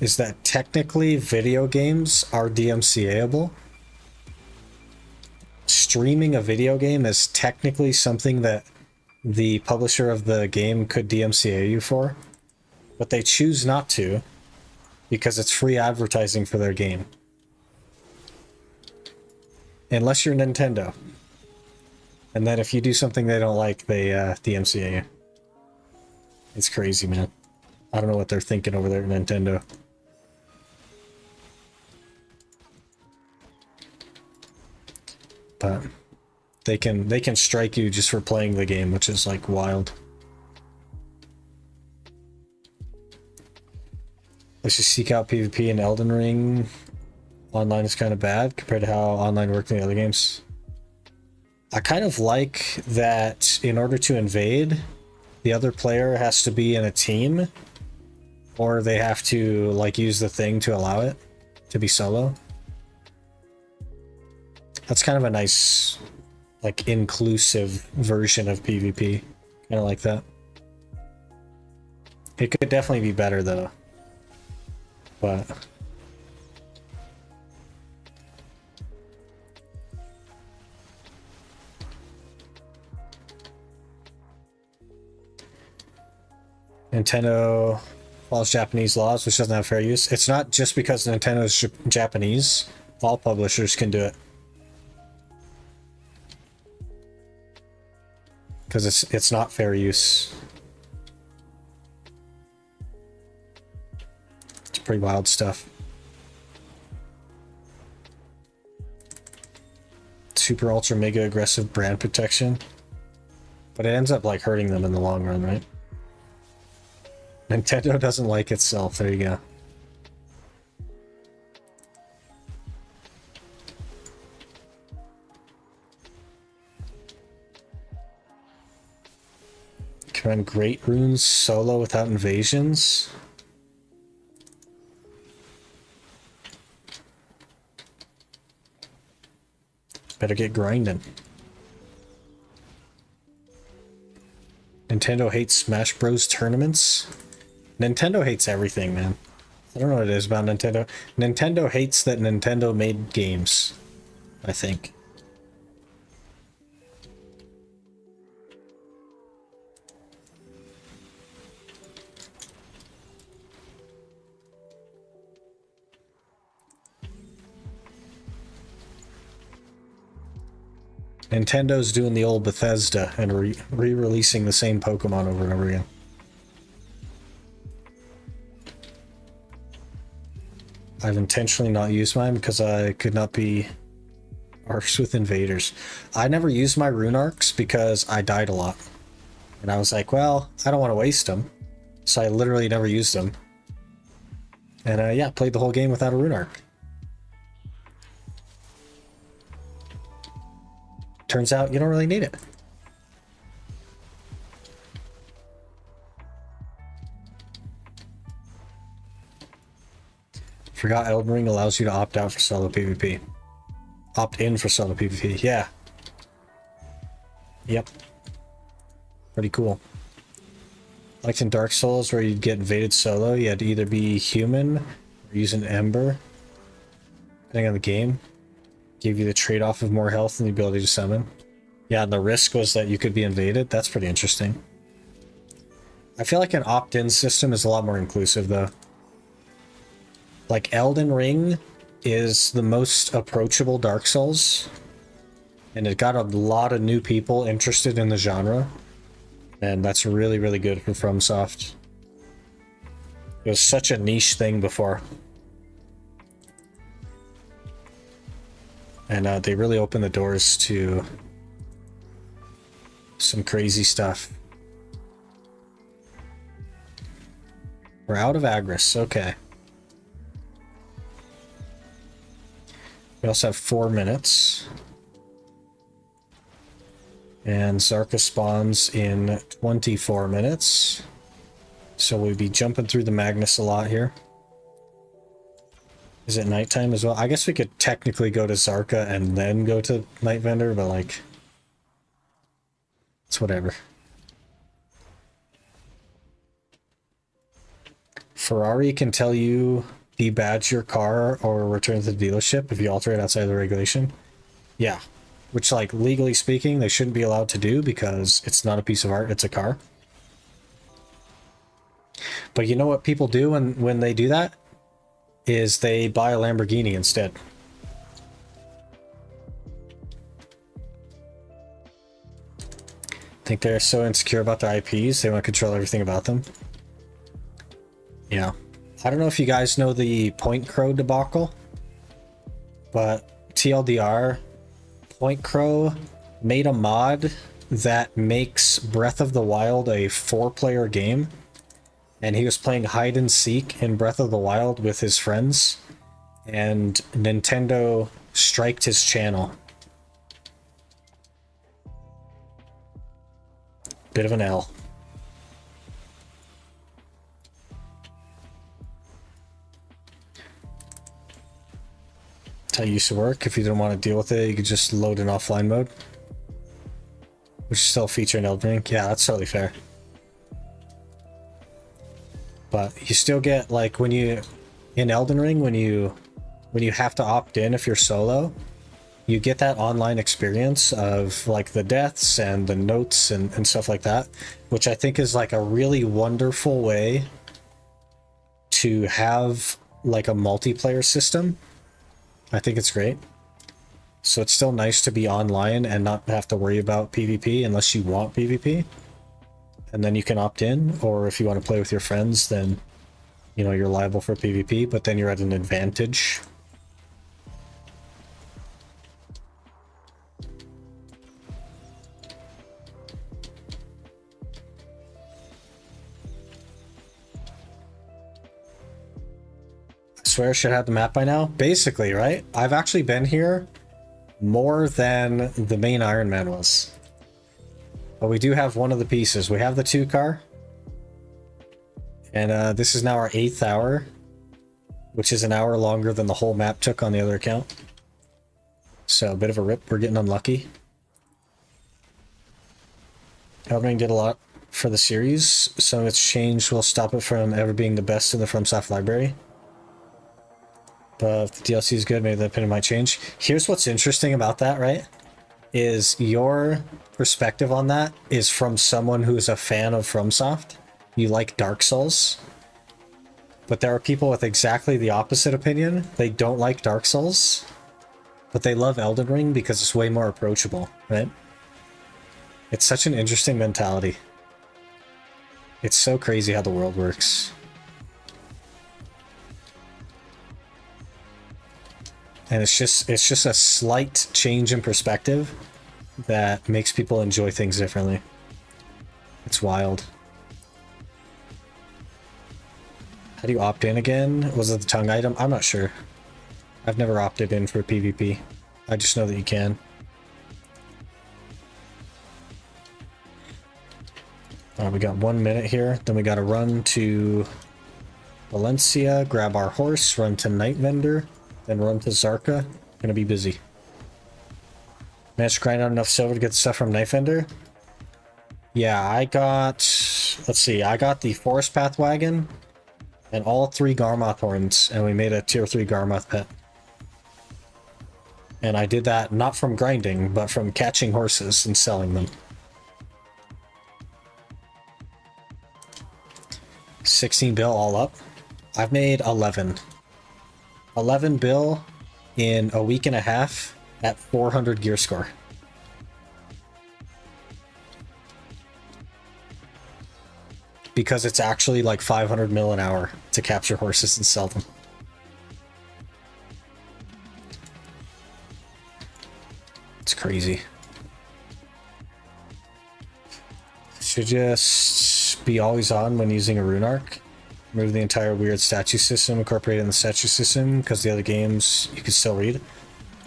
is that technically video games are DMCA-able. Streaming a video game is technically something that the publisher of the game could DMCA you for, but they choose not to because it's free advertising for their game. Unless you're Nintendo. And then if you do something they don't like, they DMCA you. It's crazy, man. I don't know what they're thinking over there at Nintendo. But they can strike you just for playing the game, which is like wild. Let's just seek out PvP in Elden Ring. Online is kind of bad compared to how online worked in the other games. I kind of like that in order to invade, the other player has to be in a team, or they have to like use the thing to allow it to be solo. That's kind of a nice, like, inclusive version of PvP. Kind of like that. It could definitely be better, though. But... Nintendo follows Japanese laws, which doesn't have fair use. It's not just because Nintendo is Japanese. All publishers can do it. because it's not fair use. It's pretty wild stuff. Super ultra mega aggressive brand protection, but it ends up like hurting them in the long run, right? Nintendo doesn't like itself. There you go. Can run Great Runes solo without invasions. Better get grinding. Nintendo hates Smash Bros. Tournaments. Nintendo hates everything, man. I don't know what it is about Nintendo. Nintendo hates that Nintendo made games, I think. Nintendo's doing the old Bethesda and re-releasing the same Pokemon over and over again. I've intentionally not used mine because I could not be arcs with invaders. I never used my rune arcs because I died a lot. And I was like, well, I don't want to waste them. So I literally never used them. And yeah, played the whole game without a rune arc. Turns out you don't really need it. Forgot Elden Ring allows you to opt out for solo PvP. Opt in for solo PvP, yeah. Yep. Pretty cool. Like in Dark Souls where you'd get invaded solo, you had to either be human or use an ember, depending on the game. Give you the trade-off of more health and the ability to summon. Yeah, and the risk was that you could be invaded. That's pretty interesting. I feel like an opt-in system is a lot more inclusive, though. Like, Elden Ring is the most approachable Dark Souls. And it got a lot of new people interested in the genre. And that's really, really good for FromSoft. It was such a niche thing before. And they really opened the doors to some crazy stuff. We're out of Agris, okay. We also have 4 minutes. And Zarka spawns in 24 minutes. So we'll be jumping through the Magnus a lot here. Is it nighttime as well? I guess we could technically go to Zarka and then go to Night Vendor, but like... it's whatever. Ferrari can tell you debadge your car or return to the dealership if you alter it outside the regulation. Yeah. Which, like, legally speaking, they shouldn't be allowed to do because it's not a piece of art, it's a car. But you know what people do when they do that? Is they buy a Lamborghini instead. Think they're so insecure about their IPs, they want to control everything about them. Yeah. I don't know if you guys know the Point Crow debacle, but TLDR, Point Crow made a mod that makes Breath of the Wild a 4-player game. And he was playing hide and seek in Breath of the Wild with his friends. And Nintendo striked his channel. Bit of an L. That's how it used to work. If you didn't want to deal with it, you could just load in offline mode. Which is still a feature in Elden Ring. Yeah, that's totally fair. But you still get, like, when you... in Elden Ring, when you have to opt in if you're solo, you get that online experience of, like, the deaths and the notes and stuff like that, which I think is, like, a really wonderful way to have, like, a multiplayer system. I think it's great. So it's still nice to be online and not have to worry about PvP unless you want PvP. And then you can opt in, or if you want to play with your friends, then, you know, you're liable for PvP, but then you're at an advantage. I swear I should have the map by now. Basically, right? I've actually been here more than the main Iron Man was. But we do have one of the pieces. We have the 2 car. And this is now our 8th hour, which is an hour longer than the whole map took on the other account. So a bit of a rip. We're getting unlucky. Elden Ring did a lot for the series. Some of its change will stop it from ever being the best in the FromSoft library. But if the DLC is good, maybe the opinion might change. Here's what's interesting about that, right? Is your perspective on that is from someone who's a fan of FromSoft. You like Dark Souls. But there are people with exactly the opposite opinion. They don't like Dark Souls, but they love Elden Ring because it's way more approachable, right? It's such an interesting mentality. It's so crazy how the world works. And it's just a slight change in perspective that makes people enjoy things differently. It's wild. How do you opt in again? Was it the tongue item? I'm not sure. I've never opted in for PvP. I just know that you can. We got 1 minute here. Then we got to run to Valencia, grab our horse, run to Night Vendor, then run to Zarka. Gonna be busy. Managed to grind out enough silver to get the stuff from Night Vendor. Yeah, I got... Let's see. I got the Forest Path Wagon and all 3 Garmoth horns, and we made a tier 3 Garmoth pet. And I did that not from grinding, but from catching horses and selling them. 16 bill all up. I've made 11. 11 bill in a week and a half at 400 gear score. Because it's actually like 500 mil an hour to capture horses and sell them. It's crazy. Should just be always on when using a rune arc. Remove the entire weird statue system, incorporate it in the statue system, because the other games you can still read.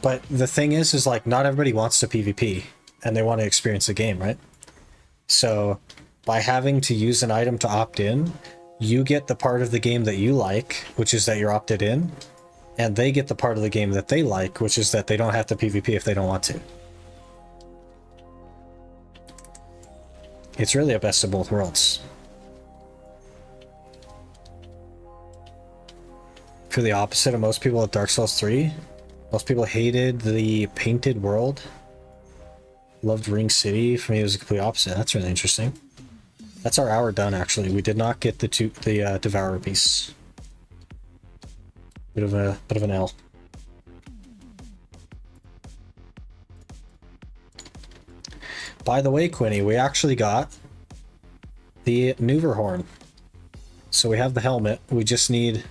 But the thing is like not everybody wants to PvP and they want to experience the game, right? So by having to use an item to opt in, you get the part of the game that you like, which is that you're opted in, and they get the part of the game that they like, which is that they don't have to PvP if they don't want to. It's really a best of both worlds. For the opposite of most people at Dark Souls 3, most people hated the painted world. Loved Ring City. For me, it was the complete opposite. That's really interesting. That's our hour done, actually. We did not get the Devourer piece. Bit of an L. By the way, Quinny, we actually got the Nuver horn. So we have the helmet. We just need...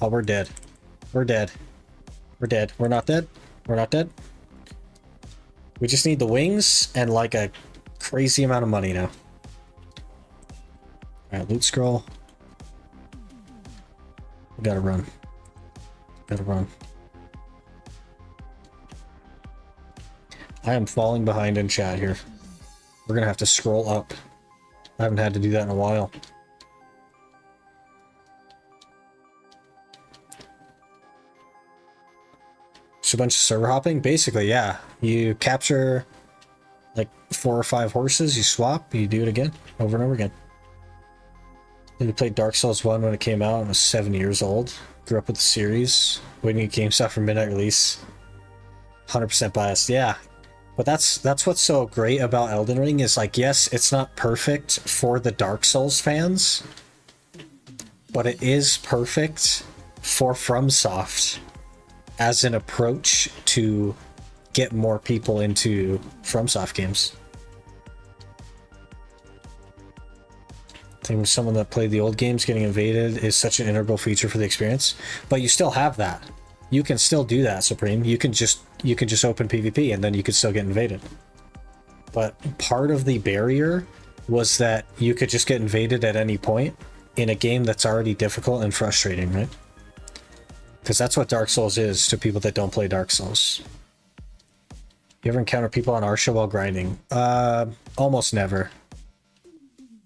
Oh, we're dead. We're dead. We're dead. We're not dead. We're not dead. We just need the wings and like a crazy amount of money now. Alright, loot scroll. We gotta run. Gotta run. I am falling behind in chat here. We're gonna have to scroll up. I haven't had to do that in a while. Just a bunch of server hopping? Basically, yeah. You capture like 4 or 5 horses, you swap, you do it again, over and over again. Then we played Dark Souls 1 when it came out and was 7 years old. Grew up with the series, waiting to GameStop for midnight release. 100% biased, yeah. But that's what's so great about Elden Ring is like, yes, it's not perfect for the Dark Souls fans, but it is perfect for FromSoft as an approach to get more people into FromSoft games. I think someone that played the old games getting invaded is such an integral feature for the experience. But you still have that. You can still do that, Supreme. You can just open PvP and then you could still get invaded. But part of the barrier was that you could just get invaded at any point in a game that's already difficult and frustrating, right? Because that's what Dark Souls is to people that don't play Dark Souls. You ever encounter people on Arsha while grinding? Almost never.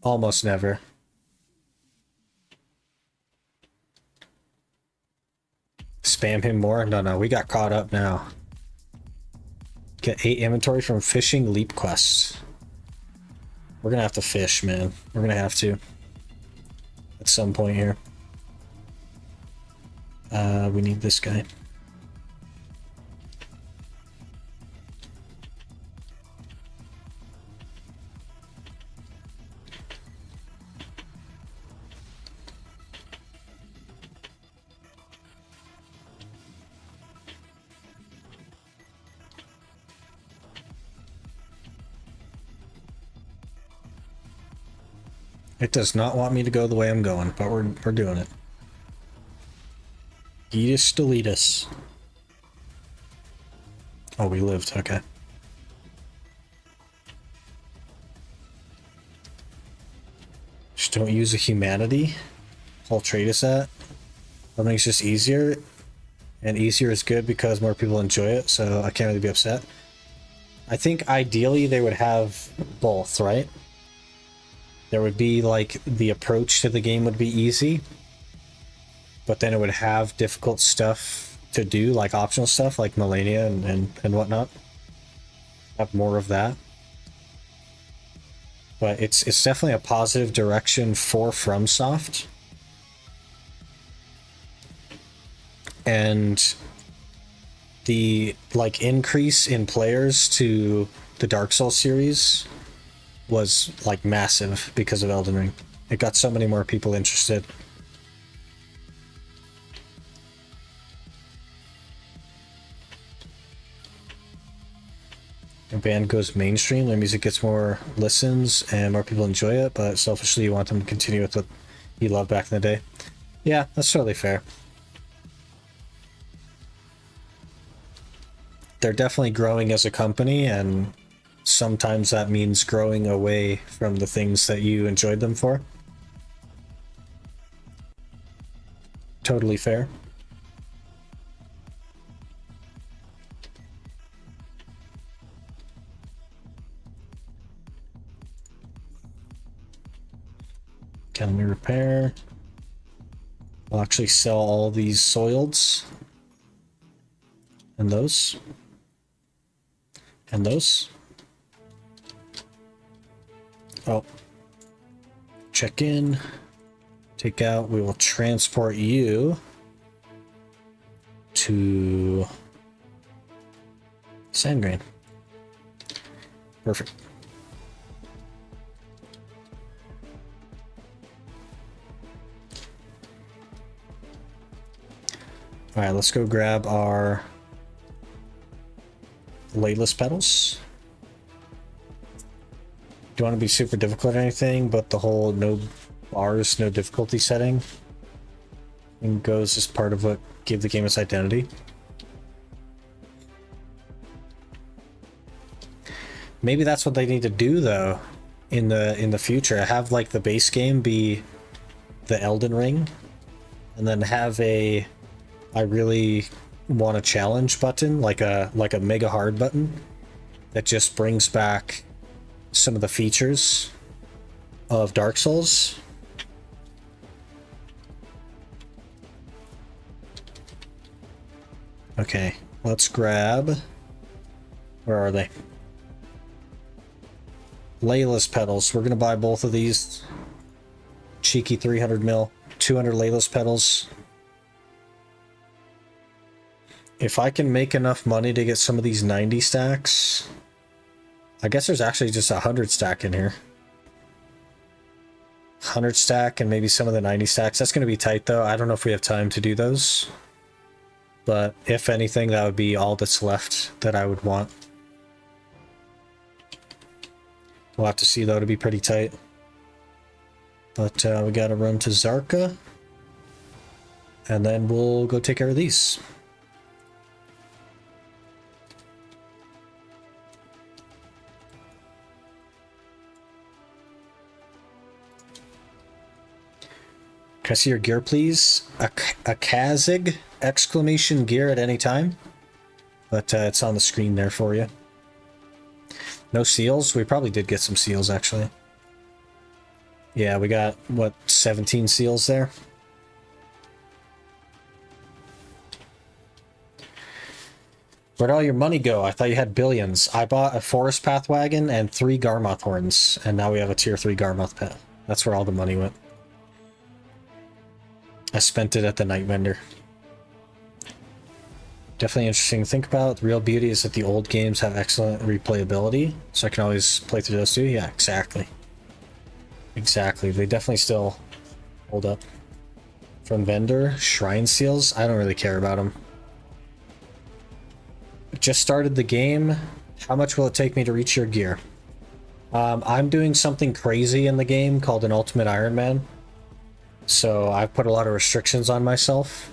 Almost never. Spam him more? No, we got caught up now. Get 8 inventory from fishing leap quests. We're gonna have to fish, man. We're gonna have to. At some point here. We need this guy. It does not want me to go the way I'm going, but we're doing it. Eat us, delete us. Oh, we lived. Okay. Just don't use a humanity. I'll trade us at. Something's just easier, and easier is good because more people enjoy it. So I can't really be upset. I think ideally they would have both, right? There would be like the approach to the game would be easy, but then it would have difficult stuff to do, like optional stuff like Millennia and whatnot. Have more of that. But it's definitely a positive direction for FromSoft. And the like increase in players to the Dark Souls series was like massive because of Elden Ring. It got so many more people interested. A band goes mainstream, their music gets more listens and more people enjoy it, but selfishly you want them to continue with what you loved back in the day. Yeah, that's totally fair. They're definitely growing as a company, and sometimes that means growing away from the things that you enjoyed them for. Totally fair. Can we repair? I'll actually sell all these soileds. And those. And those. Oh. Check in. Take out. We will transport you to Sandgrain. Perfect. All right, let's go grab our Layless Petals. Don't want to be super difficult or anything, but the whole no bars, no difficulty setting and goes as part of what gave the game its identity. Maybe that's what they need to do though in the future. Have like the base game be the Elden Ring, and then have a I really want a challenge button, like a mega hard button that just brings back some of the features of Dark Souls. Okay, let's grab, where are they? Layless Petals. We're gonna buy both of these. Cheeky 300 mil, 200 Layless Petals. If I can make enough money to get some of these 90 stacks, I guess there's actually just 100 stack in here. 100 stack and maybe some of the 90 stacks. That's going to be tight though. I don't know if we have time to do those. but if anything, that would be all that's left that I would want. We'll have to see, though, to be pretty tight. But we gotta run to Zarka. And then we'll go take care of these. Can I see your gear, please? A Kazig exclamation gear at any time. But it's on the screen there for you. No seals? We probably did get some seals, actually. Yeah, we got, what, 17 seals there? Where'd all your money go? I thought you had billions. I bought a forest path wagon and 3 Garmoth horns, and now we have a tier 3 Garmoth pet. That's where all the money went. I spent it at the night vendor. Definitely interesting to think about. The real beauty is that the old games have excellent replayability, so I can always play through those too. Yeah, exactly. Exactly. They definitely still hold up. From vendor, shrine seals. I don't really care about them. Just started the game. How much will it take me to reach your gear? I'm doing something crazy in the game called an Ultimate Iron Man. So I've put a lot of restrictions on myself.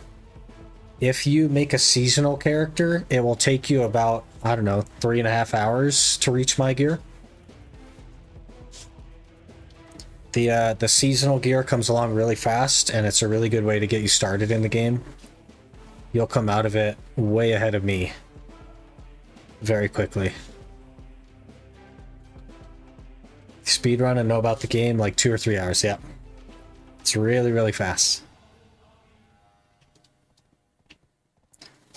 If you make a seasonal character, it will take you about, I don't know, 3.5 hours to reach my gear. The seasonal gear comes along really fast, and it's a really good way to get you started in the game. You'll come out of it way ahead of me very quickly. Speedrun and know about the game like 2 or 3 hours, yeah. It's really, really fast.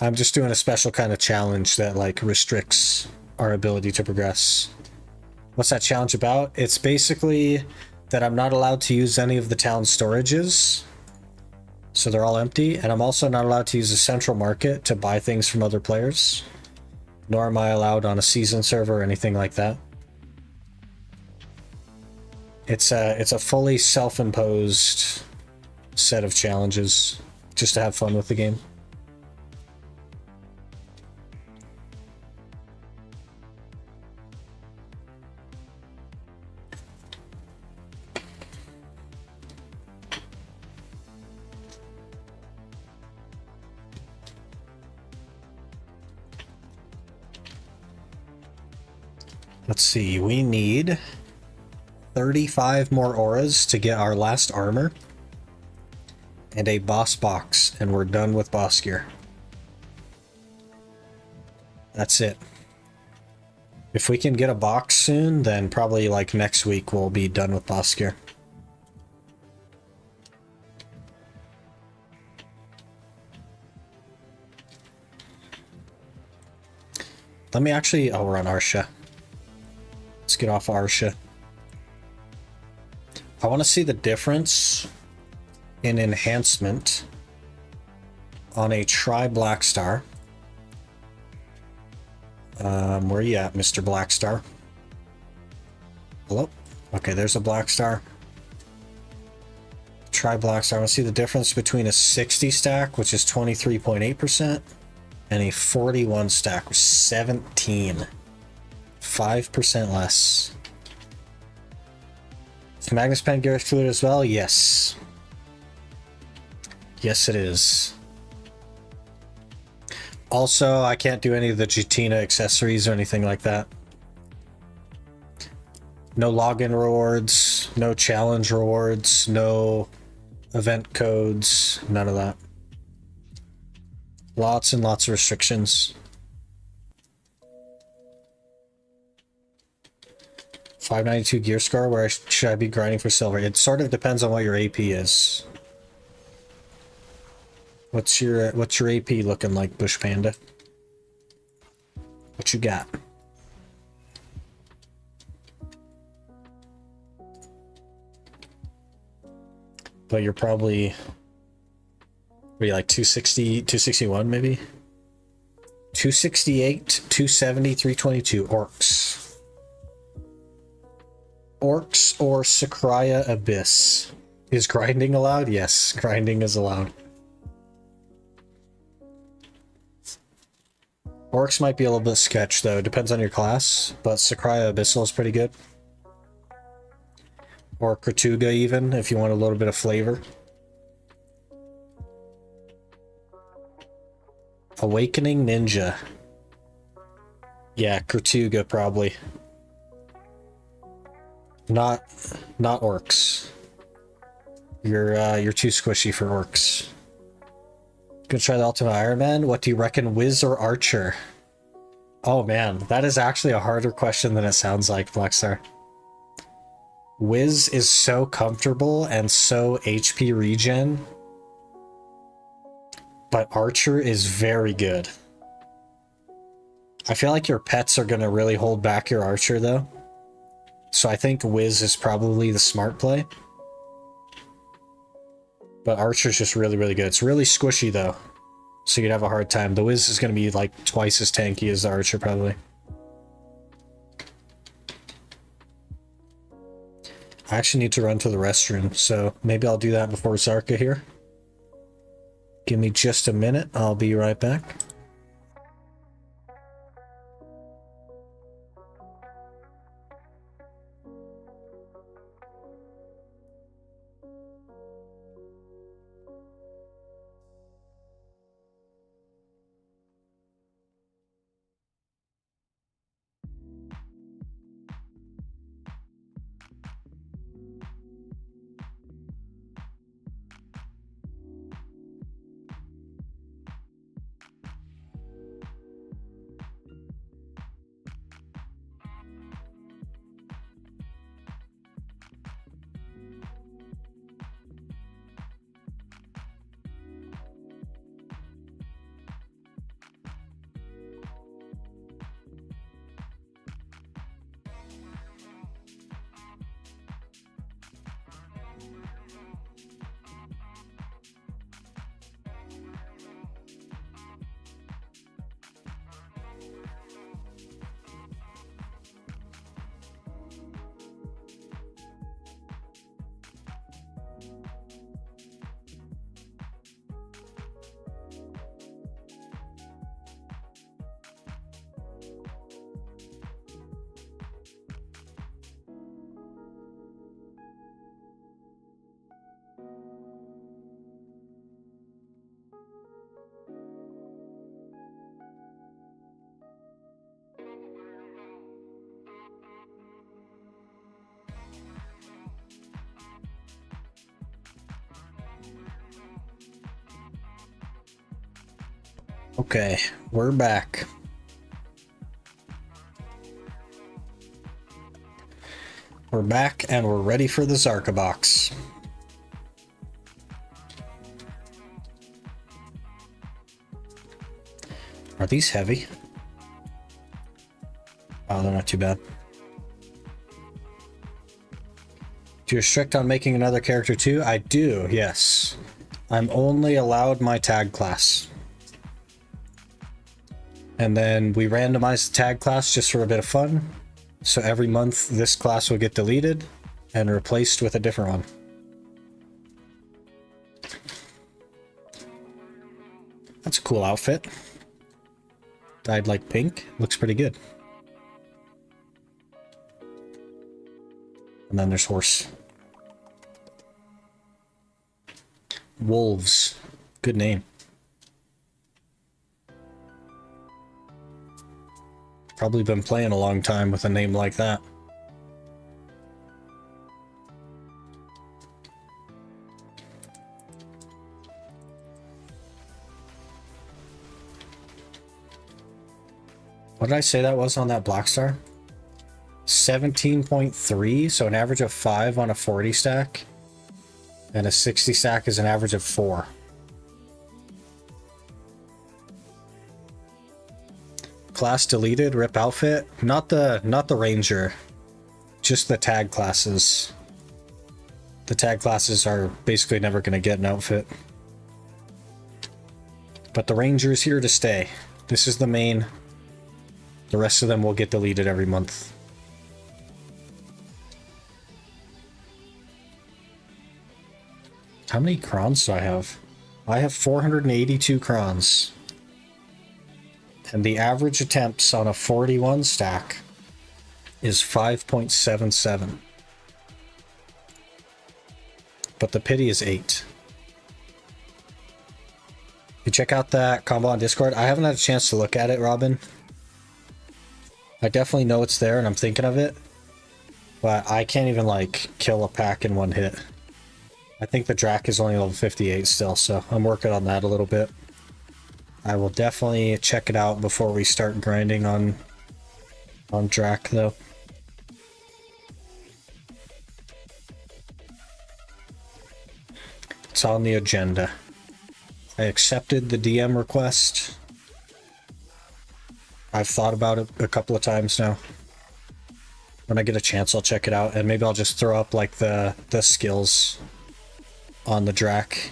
I'm just doing a special kind of challenge that like restricts our ability to progress. What's that challenge about? It's basically that I'm not allowed to use any of the town storages. So they're all empty, and I'm also not allowed to use the central market to buy things from other players. Nor am I allowed on a season server or anything like that. It's a fully self-imposed set of challenges just to have fun with the game. Let's see, we need 35 more auras to get our last armor and a boss box, and we're done with boss gear. That's it. If we can get a box soon, then probably like next week we'll be done with boss gear. Let me actually, oh, we're on Arsha. Let's get off Arsha. I want to see the difference in enhancement on a Blackstar. Where are you at, Mr. Blackstar? Hello? Okay, there's a Blackstar. Blackstar. I want to see the difference between a 60 stack, which is 23.8%, and a 41 stack, which is 17. 5% less. Is Magnus Pen gear excluded as well? Yes. Yes, it is. Also, I can't do any of the Jutina accessories or anything like that. No login rewards, no challenge rewards, no event codes, none of that. Lots and lots of restrictions. 592 gear score, where should I be grinding for silver? It sort of depends on what your AP is. What's your AP looking like, Bush Panda? What you got? But you're probably, what are you, like 260, 261 maybe? 268, 270, 322 orcs. Orcs or Sakraya Abyss. Is grinding allowed? Yes, grinding is allowed. Orcs might be a little bit sketch though, depends on your class, but Sakraya Abyssal is pretty good. Or Kratuga even, if you want a little bit of flavor. Awakening Ninja. Yeah, Kratuga probably. Not orcs. You're too squishy for orcs. Gonna try the Ultimate Iron Man. What do you reckon, Wiz or Archer? Oh man, that is actually a harder question than it sounds like, Blackstar. Wiz is so comfortable and so HP regen, but Archer is very good. I feel like your pets are gonna really hold back your Archer though. So I think Wiz is probably the smart play. But Archer's just really, really good. It's really squishy though, so you'd have a hard time. The Wiz is gonna be like twice as tanky as the Archer probably. I actually need to run to the restroom, so maybe I'll do that before Zarka here. Give me just a minute, I'll be right back. Okay, we're back. We're back and we're ready for the Zarka box. Are these heavy? Oh, they're not too bad. Do you restrict on making another character too? I do, yes. I'm only allowed my tag class. And then we randomize the tag class just for a bit of fun. So every month this class will get deleted and replaced with a different one. That's a cool outfit. Dyed like pink. Looks pretty good. And then there's horse. Wolves. Good name. Probably been playing a long time with a name like that. What did I say that was on that Blackstar? 17.3, so an average of 5 on a 40 stack. And a 60 stack is an average of 4. Class deleted, rip outfit. Not the ranger. Just the tag classes. The tag classes are basically never gonna get an outfit. But the ranger is here to stay. This is the main. The rest of them will get deleted every month. How many crons do I have? I have 482 crons. And the average attempts on a 41 stack is 5.77. But the pity is 8. You check out that combo on Discord. I haven't had a chance to look at it, Robin. I definitely know it's there and I'm thinking of it. But I can't even, like, kill a pack in one hit. I think the Drak is only level 58 still, so I'm working on that a little bit. I will definitely check it out before we start grinding on Drak, though. It's on the agenda. I accepted the DM request. I've thought about it a couple of times now. When I get a chance, I'll check it out, and maybe I'll just throw up like the skills on the Drak,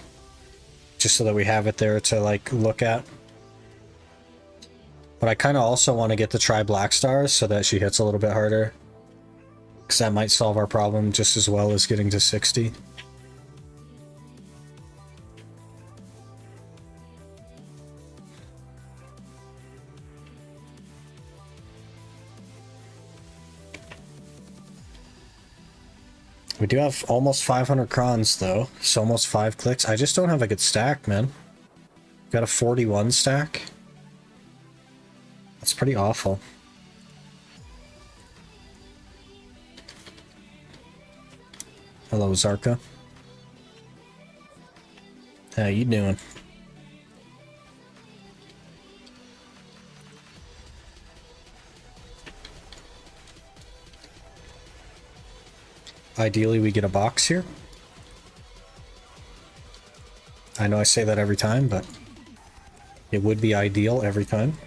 just so that we have it there to like look at. But I kind of also want to get to try Blackstar so that she hits a little bit harder, because that might solve our problem just as well as getting to 60. We do have almost 500 crons though, so almost 5 clicks. I just don't have a good stack, man. Got a 41 stack. That's pretty awful. Hello, Zarka. How you doing? Ideally, we get a box here. I know I say that every time, but it would be ideal every time.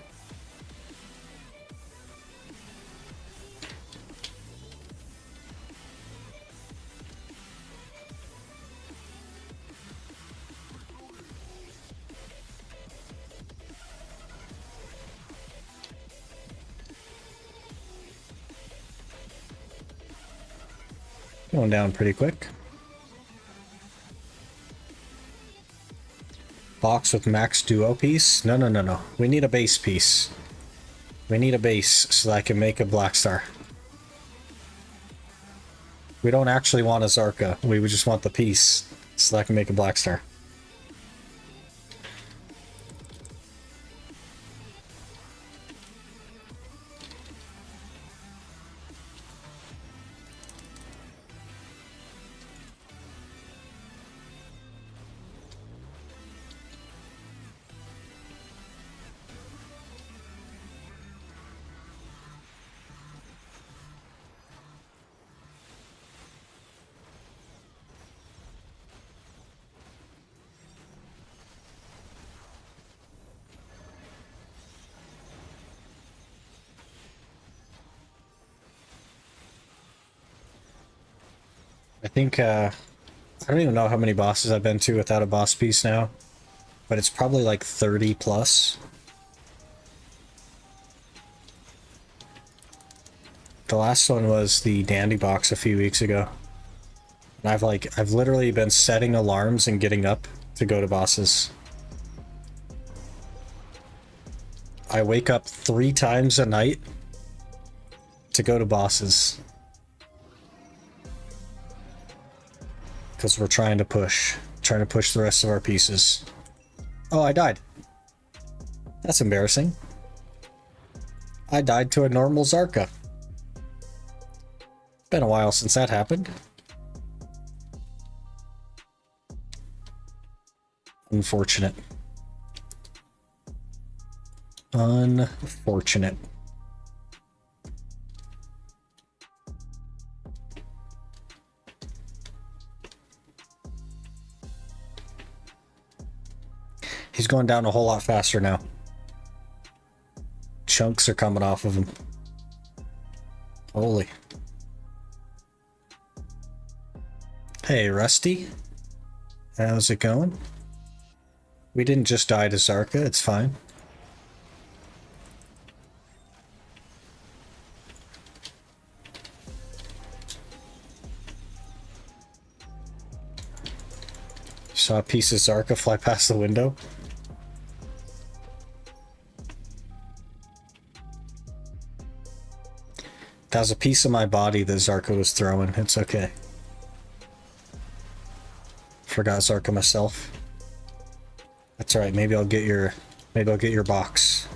Going down pretty quick. Box with max duo piece? No, no, no, no. We need a base piece. We need a base so that I can make a Blackstar. We don't actually want a Zarka. We would just want the piece so that I can make a Blackstar. I think, I don't even know how many bosses I've been to without a boss piece now, but it's probably like 30 plus. The last one was the Dandy box a few weeks ago. And I've literally been setting alarms and getting up to go to bosses. I wake up 3 times a night to go to bosses. Because we're trying to push the rest of our pieces. Oh, I died. That's embarrassing. I died to a normal Zarka. Been a while since that happened. Unfortunate. Unfortunate. He's going down a whole lot faster now. Chunks are coming off of him. Holy. Hey, Rusty. How's it going? We didn't just die to Zarka, it's fine. Saw a piece of Zarka fly past the window. That was a piece of my body that Zarka was throwing. It's okay. Forgot Zarka myself. That's alright, maybe I'll get your box.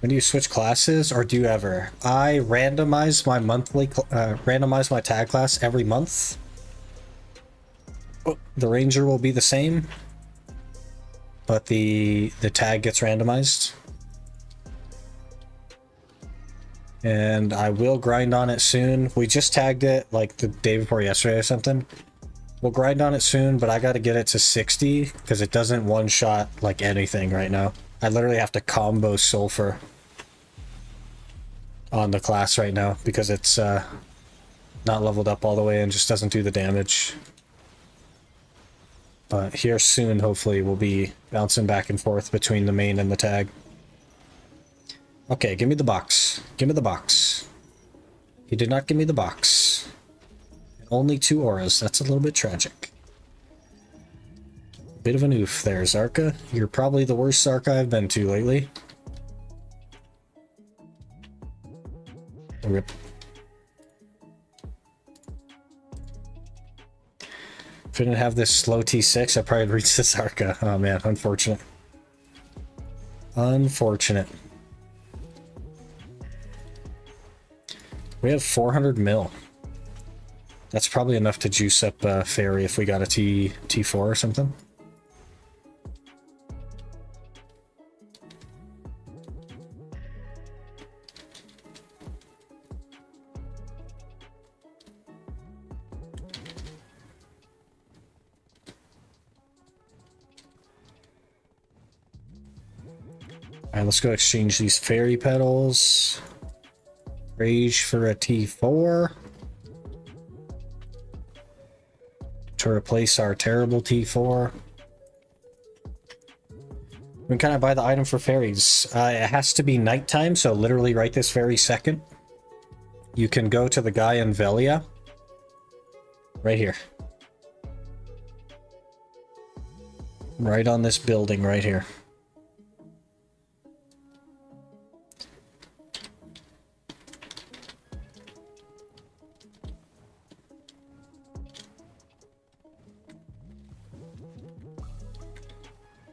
When do you switch classes, or do you ever? I randomize my randomize my tag class every month. The ranger will be the same, but the tag gets randomized. And I will grind on it soon. We just tagged it like the day before yesterday or something. We'll grind on it soon, but I got to get it to 60 because it doesn't one-shot like anything right now. I literally have to combo sulfur on the class right now because it's not leveled up all the way and just doesn't do the damage. But here soon, hopefully, we'll be bouncing back and forth between the main and the tag. Okay, give me the box. Give me the box. He did not give me the box. Only 2 auras. That's a little bit tragic. Bit of an oof there, Zarka. You're probably the worst Zarka I've been to lately. Rip. If I didn't have this slow T6, I'd probably reach the Zarka. Oh man, unfortunate. Unfortunate. We have 400 mil. That's probably enough to juice up Fairy if we got a T4 or something. Alright, let's go exchange these fairy petals. Rage for a T4. To replace our terrible T4. We can kind of buy the item for fairies. It has to be nighttime, so literally right this very second. You can go to the guy in Velia. Right here. Right on this building right here.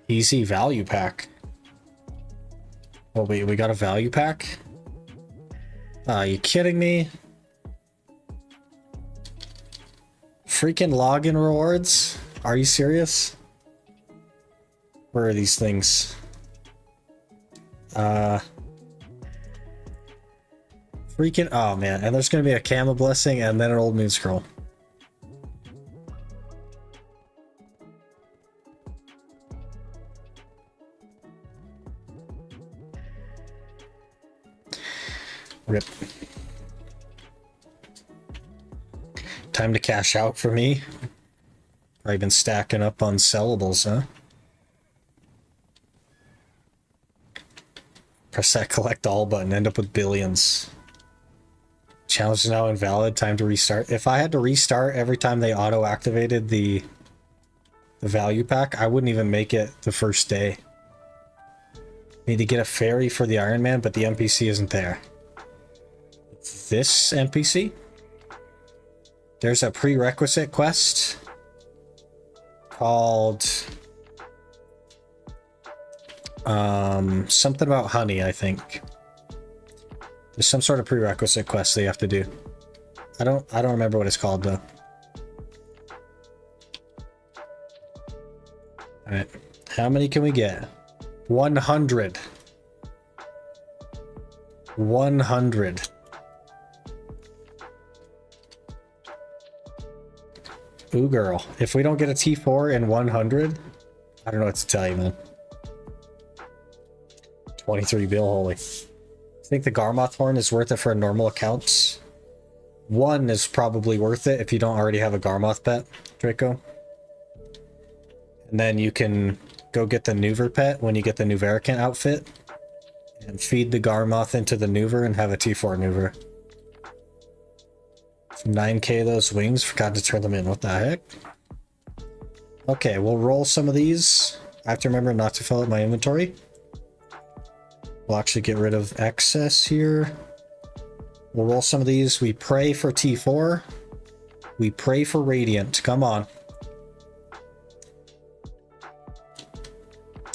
Easy value pack. Oh wait, we got a value pack? Are you kidding me? Freaking login rewards? Are you serious? Where are these things? Freaking, oh man, and there's gonna be a Kama blessing and then an old moon scroll. Rip. Time to cash out for me. I've been stacking up on sellables, huh? Press that collect all button, end up with billions. Challenge is now invalid, time to restart. If I had to restart every time they auto-activated the value pack, I wouldn't even make it the first day. Need to get a fairy for the Iron Man, but the NPC isn't there. This NPC? There's a prerequisite quest called something about honey, I think. There's some sort of prerequisite quest they have to do. I don't remember what it's called though. Alright. How many can we get? 100. 100. Ooh, girl. If we don't get a T4 in 100, I don't know what to tell you, man. 23 bill, holy. I think the Garmoth horn is worth it for normal accounts. 1 is probably worth it if you don't already have a Garmoth pet, Draco. And then you can go get the Nuver pet when you get the Nuvericant outfit. And feed the Garmoth into the Nuver and have a T4 Nuver. 9k those wings, forgot to turn them in, what the heck? Okay, we'll roll some of these. I have to remember not to fill up my inventory. We'll actually get rid of excess here. We'll roll some of these. We pray for T4. We pray for Radiant. Come on.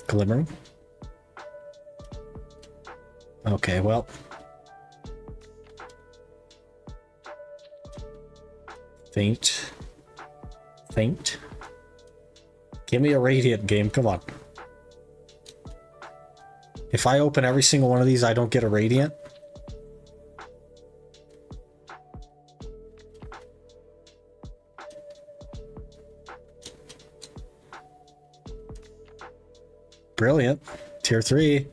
Glimmering. Okay, well. Faint. Faint. Give me a Radiant game, come on. If I open every single one of these, I don't get a Radiant. Brilliant. Tier 3.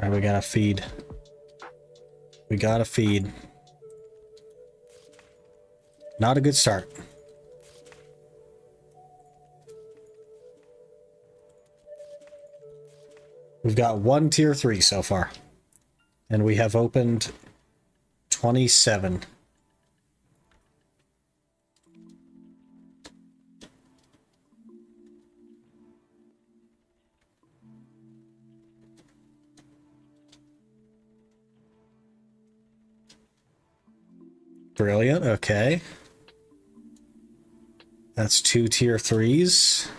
Alright, we gotta feed. We gotta feed. Not a good start. We've got 1 tier 3 so far. And we have opened 27. Brilliant, okay. That's 2 tier 3s.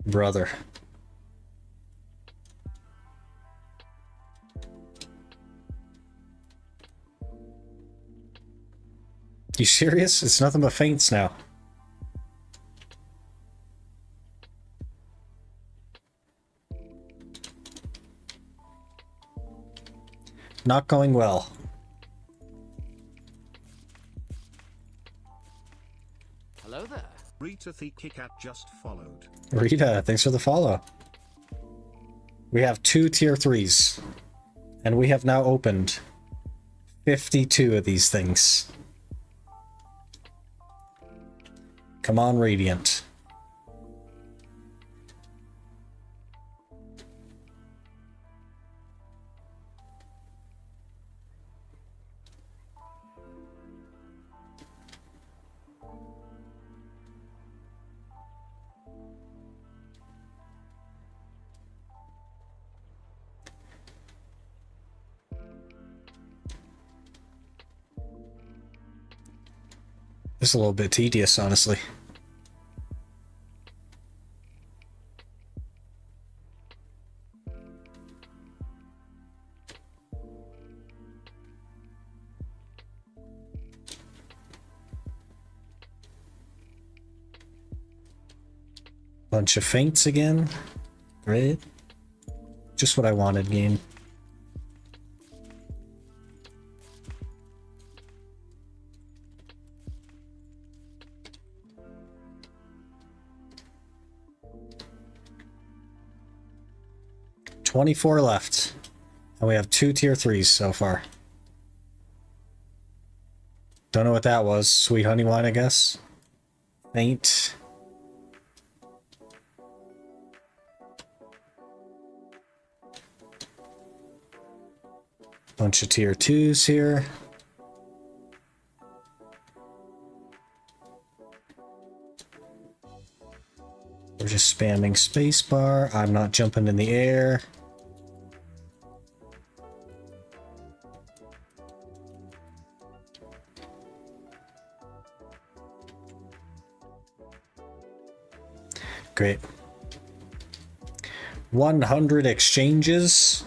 Brother. You serious? It's nothing but feints now. Not going well. Hello there. Rita the Kikat just followed. Rita, thanks for the follow. We have 2 tier 3s. And we have now opened 52 of these things. Come on, Radiant. It's a little bit tedious, honestly. Bunch of feints again. Great. Just what I wanted, game. $24 left. And we have 2 tier 3s so far. Don't know what that was. Sweet honey wine, I guess. Faint. Bunch of tier 2s here. We're just spamming spacebar. I'm not jumping in the air. Great. 100 exchanges.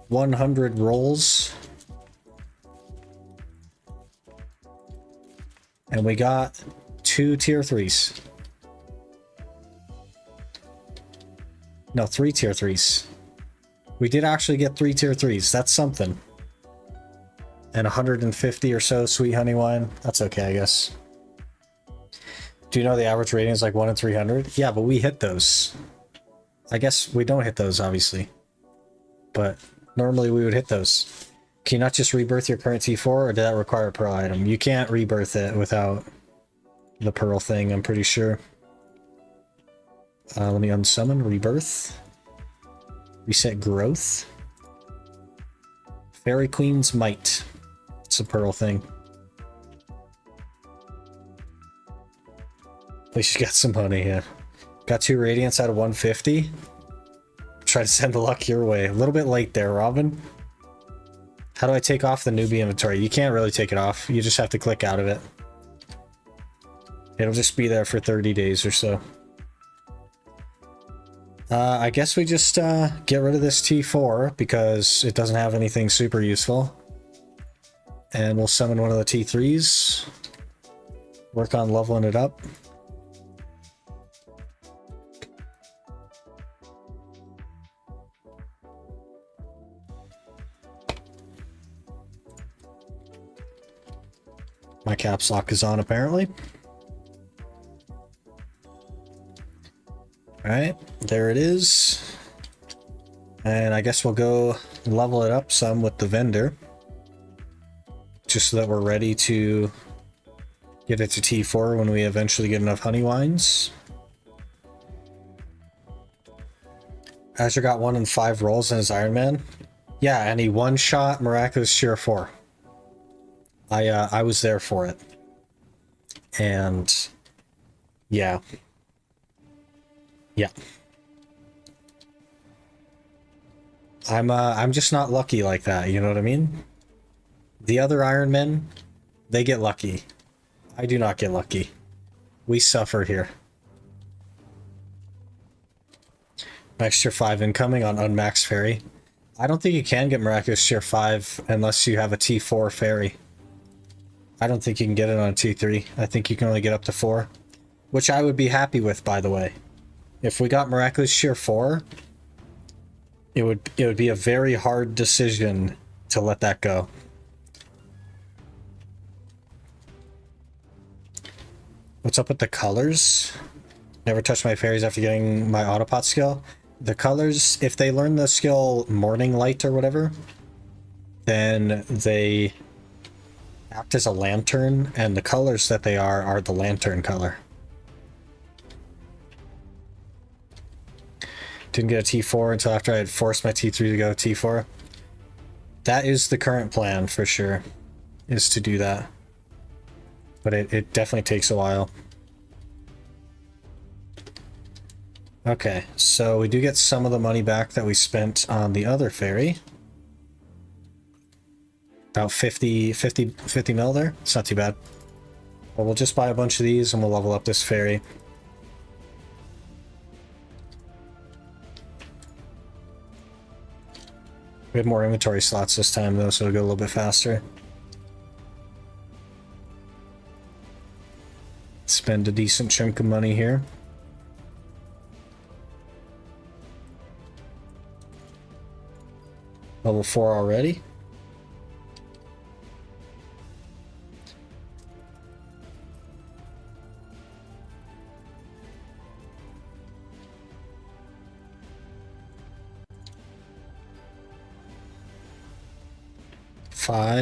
100 rolls. And we got 2 tier 3s. No, 3 tier 3s. We did actually get 3 tier 3s. That's something. And 150 or so sweet honey wine. That's okay, I guess. Do you know the average rating is like 1 in 300? Yeah, but we hit those. I guess we don't hit those, obviously. But normally we would hit those. Can you not just rebirth your current T4, or did that require a pearl item? You can't rebirth it without the pearl thing, I'm pretty sure. Let me unsummon, rebirth. Reset growth. Fairy Queen's Might. It's a pearl thing. At least you got some honey, yeah. Got 2 radiance out of 150. Try to send the luck your way. A little bit late there, Robin. How do I take off the newbie inventory? You can't really take it off. You just have to click out of it. It'll just be there for 30 days or so. I guess we just get rid of this T4 because it doesn't have anything super useful. And we'll summon one of the T3s. Work on leveling it up. My caps lock is on apparently. Alright, there it is. And I guess we'll go level it up some with the vendor. Just so that we're ready to get it to T4 when we eventually get enough honey wines. Azure got 1 in 5 rolls in his Iron Man. Yeah, and he one-shot Miraculous Cheer 4. I was there for it. And yeah. Yeah. I'm just not lucky like that, you know what I mean? The other Iron Men, they get lucky. I do not get lucky. We suffer here. Max Tier 5 incoming on Unmaxed Fairy. I don't think you can get Miraculous Tier 5 unless you have a T4 Fairy. I don't think you can get it on a T3. I think you can only get up to 4. Which I would be happy with, by the way. If we got Miraculous Tier 4, it would be a very hard decision to let that go. What's up with the colors? Never touched my fairies after getting my Autopot skill. The colors, if they learn the skill Morning Light or whatever, then they act as a lantern, and the colors that they are the lantern color. Didn't get a T4 until after I had forced my T3 to go T4. That is the current plan for sure, is to do that. But it definitely takes a while. Okay, so we do get some of the money back that we spent on the other fairy. About 50 mil there. It's not too bad. Well, we'll just buy a bunch of these and we'll level up this fairy. We have more inventory slots this time though, so it'll go a little bit faster. Spend a decent chunk of money here. Level 4 already.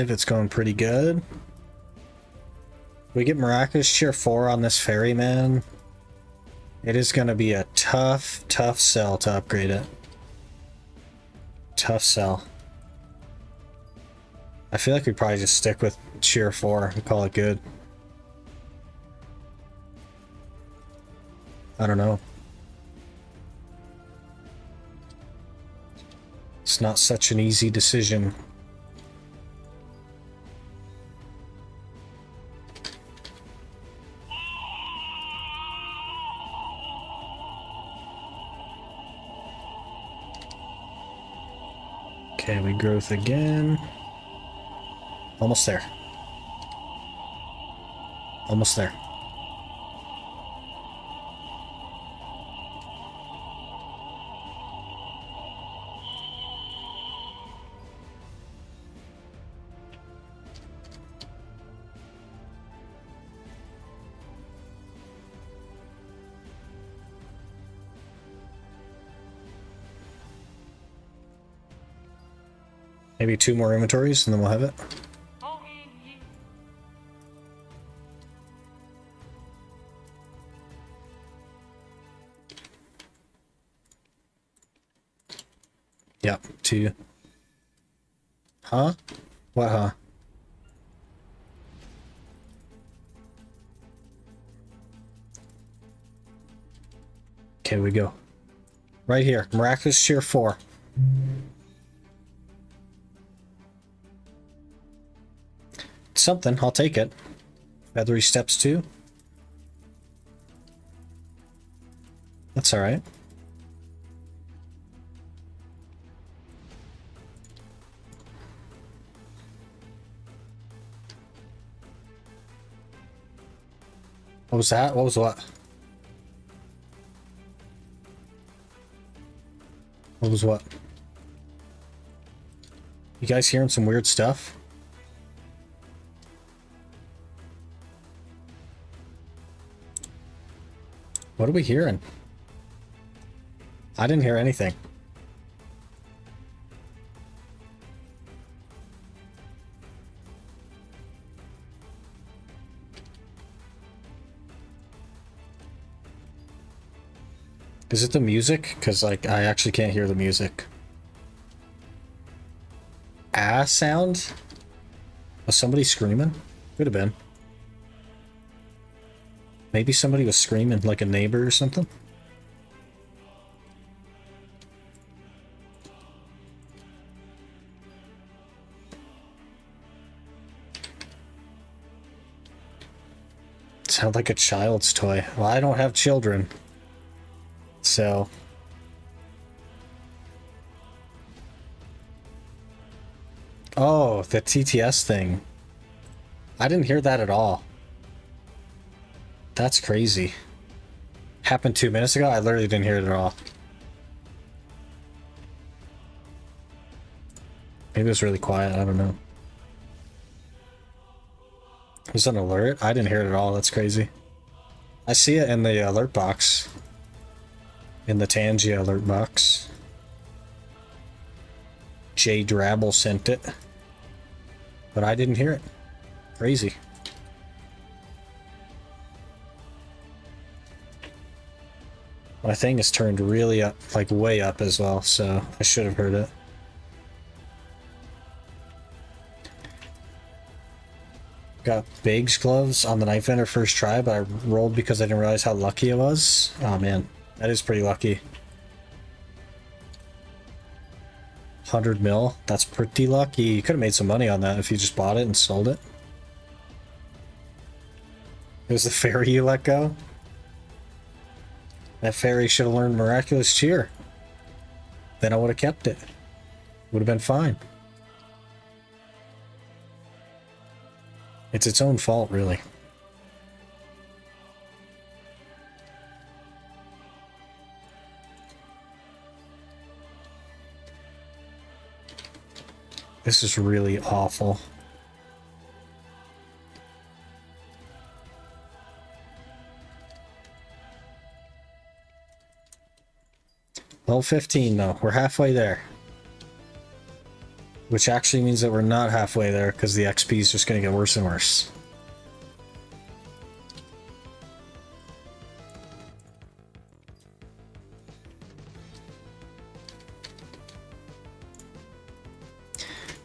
It's going pretty good. We get Miraculous Cheer 4 on this fairy, man. It is going to be a tough sell to upgrade it. Tough sell. I feel like we'd probably just stick with Cheer 4 and call it good. I don't know. It's not such an easy decision. Okay, we growth again. Almost there. Almost there. Maybe 2 more inventories and then we'll have it. Yep, 2. Huh? What, huh? Okay, we go. Right here. Miraculous Cheer 4. Something, I'll take it. Feathery Steps 2. That's alright. What was that? What was what? What was what? You guys hearing some weird stuff? What are we hearing? I didn't hear anything. Is it the music? Because, like, I actually can't hear the music. Sound? Was somebody screaming? Could have been. Maybe somebody was screaming, like a neighbor or something? Sound like a child's toy. Well, I don't have children. So... Oh, the TTS thing. I didn't hear that at all. That's crazy. Happened 2 minutes ago? I literally didn't hear it at all. Maybe it was really quiet, I don't know. Was that an alert? I didn't hear it at all, that's crazy. I see it in the alert box. In the Tangia alert box. J Drabble sent it. But I didn't hear it. Crazy. My thing is turned really up, like way up as well, so I should have heard it. Got Biggs gloves on the knife vendor first try, but I rolled because I didn't realize how lucky it was. Oh man, that is pretty lucky. 100 mil, that's pretty lucky. You could have made some money on that if you just bought it and sold it. It was the fairy you let go? That fairy should have learned Miraculous Cheer. Then I would have kept it. Would have been fine. It's its own fault, really. This is really awful. Level 15 though, we're halfway there. Which actually means that we're not halfway there because the XP is just going to get worse and worse.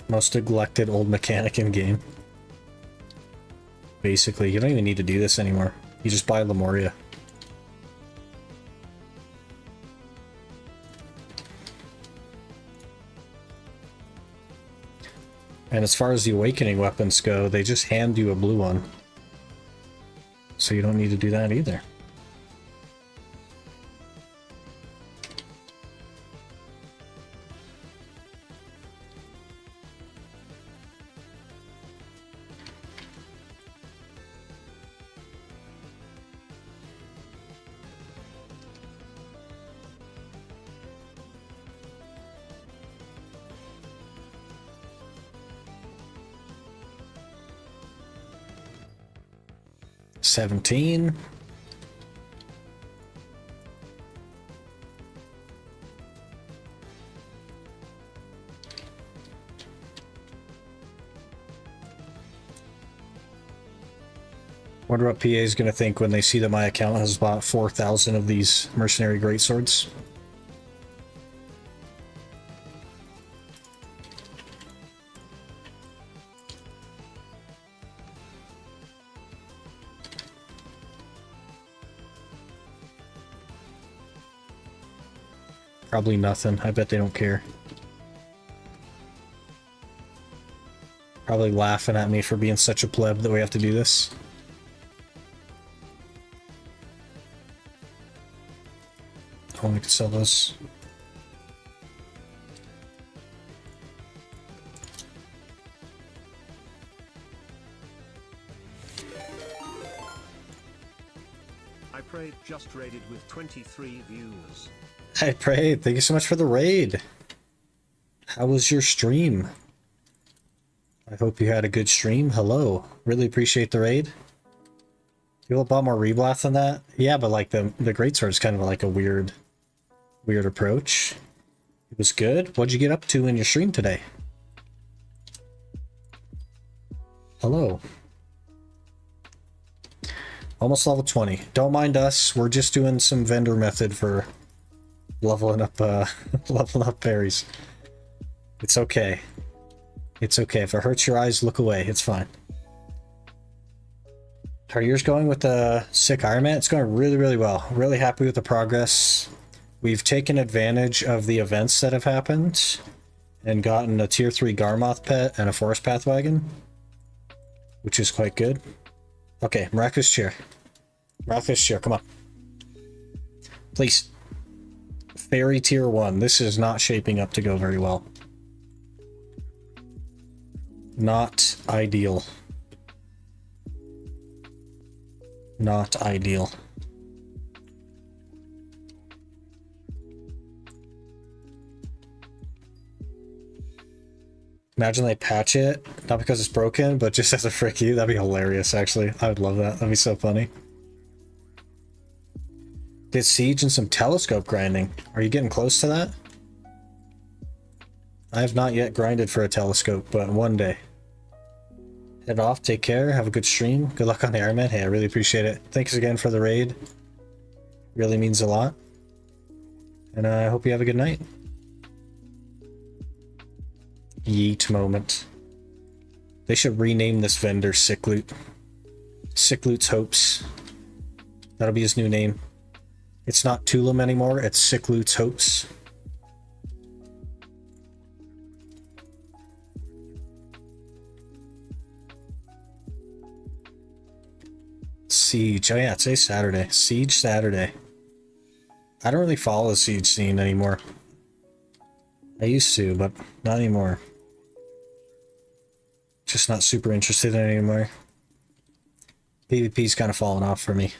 Most neglected old mechanic in game. Basically, you don't even need to do this anymore. You just buy Lemuria. And as far as the awakening weapons go, they just hand you a blue one. So you don't need to do that either. 17. Wonder what PA is going to think when they see that my account has bought 4,000 of these mercenary greatswords. Probably nothing. I bet they don't care. Probably laughing at me for being such a pleb that we have to do this. I want to sell this. I prayed just raided with 23 views. Hey, Pray, thank you so much for the raid. How was your stream? I hope you had a good stream. Hello. Really appreciate the raid. People bought more reblath than that? Yeah, but like the greatsword is kind of like a weird approach. It was good. What'd you get up to in your stream today? Hello. Almost level 20. Don't mind us. We're just doing some vendor method for leveling up fairies. It's okay. It's okay. If it hurts your eyes, look away. It's fine. How are yours going with the sick Iron Man? It's going really, really well. Really happy with the progress. We've taken advantage of the events that have happened and gotten a tier 3 Garmoth pet and a forest path wagon, which is quite good. Okay, miraculous chair. Miraculous chair, come on. Please. Fairy tier 1. This is not shaping up to go very well. Not ideal. Not ideal. Imagine they patch it, not because it's broken, but just as a frick you. That'd be hilarious, actually. I would love that. That'd be so funny. Did Siege and some telescope grinding. Are you getting close to that? I have not yet grinded for a telescope, but one day. Head off, take care, have a good stream. Good luck on the Iron Man. Hey, I really appreciate it. Thanks again for the raid. Really means a lot. And I hope you have a good night. Yeet moment. They should rename this vendor Sick Loot. Sick Loot's Hopes. That'll be his new name. It's not Tulum anymore, it's Sick Loot's Hopes. Siege. Oh yeah, today's Saturday. Siege Saturday. I don't really follow the Siege scene anymore. I used to, but not anymore. Just not super interested in it anymore. PvP's kind of fallen off for me.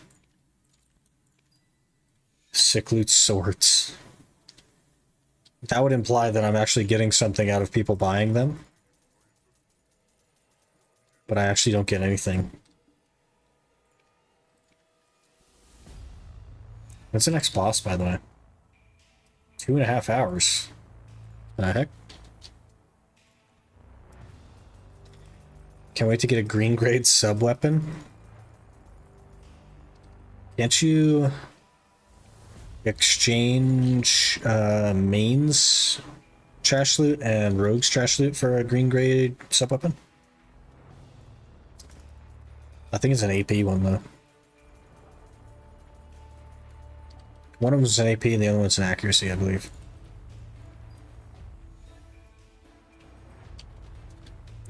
Sick Loot Swords. That would imply that I'm actually getting something out of people buying them. But I actually don't get anything. What's the next boss, by the way? 2.5 hours. The heck? Can't wait to get a green grade sub weapon. Can't you exchange mains trash loot and rogues trash loot for a green grade sub weapon? I think it's an AP one though. One of them is an AP and the other one's an accuracy, I believe.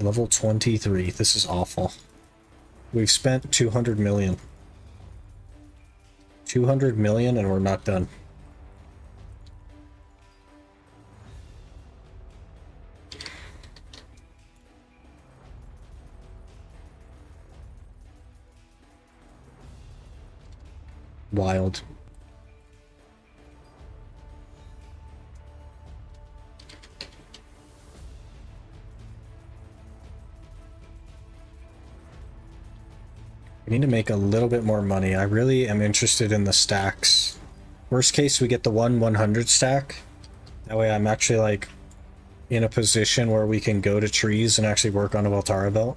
Level 23. This is awful. We've spent 200 million. 200 million and we're not done. Wild. We need to make a little bit more money. I really am interested in the stacks. Worst case, we get the 100 stack. That way I'm actually like in a position where we can go to trees and actually work on a Voltara belt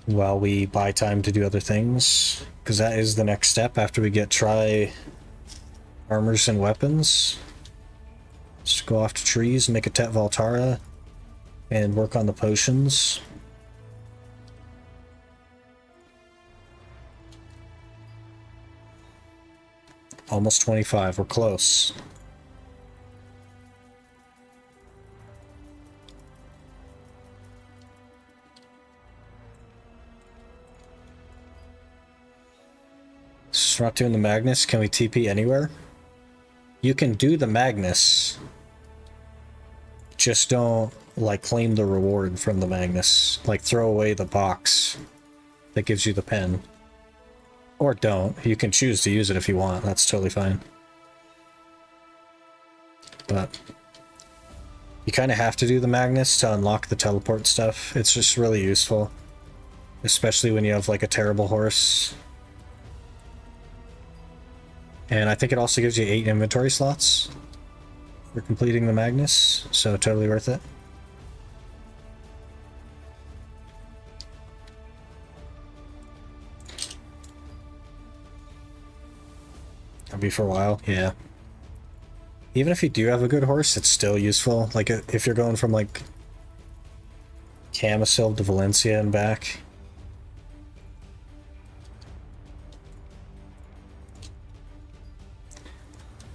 while we buy time to do other things, because that is the next step after we get try armors and weapons. Just go off to trees, make a Tet Voltara, and work on the potions. Almost 25, we're close. So we're not doing the Magnus. Can we TP anywhere? You can do the Magnus. Just don't, like, claim the reward from the Magnus. Like, throw away the box that gives you the pen. Or don't. You can choose to use it if you want. That's totally fine. But you kind of have to do the Magnus to unlock the teleport stuff. It's just really useful. Especially when you have, like, a terrible horse. And I think it also gives you 8 inventory slots for completing the Magnus, so totally worth it. That'll be for a while, yeah. Even if you do have a good horse, it's still useful. Like, if you're going from, like, Camisil to Valencia and back.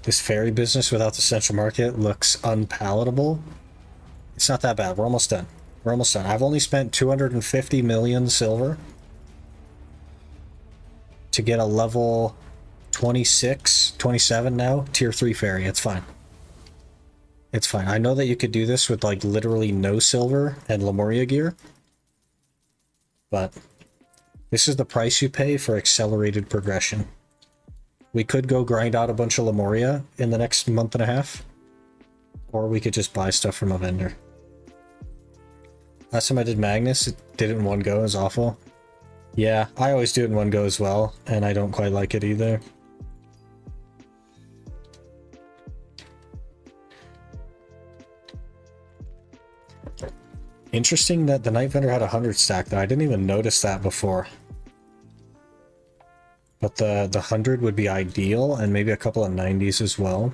This fairy business without the central market looks unpalatable. It's not that bad. We're almost done. We're almost done. I've only spent 250 million silver to get a level 26, 27 now, tier 3 fairy. It's fine. It's fine. I know that you could do this with like literally no silver and Lemuria gear, but this is the price you pay for accelerated progression. We could go grind out a bunch of Lemuria in the next month and a half, or we could just buy stuff from a vendor. Last time I did Magnus, it did it in one go. It was awful. Yeah, I always do it in one go as well, and I don't quite like it either. Interesting that the Night Vendor had 100 stack though. I didn't even notice that before. But the 100 would be ideal, and maybe a couple of 90s as well.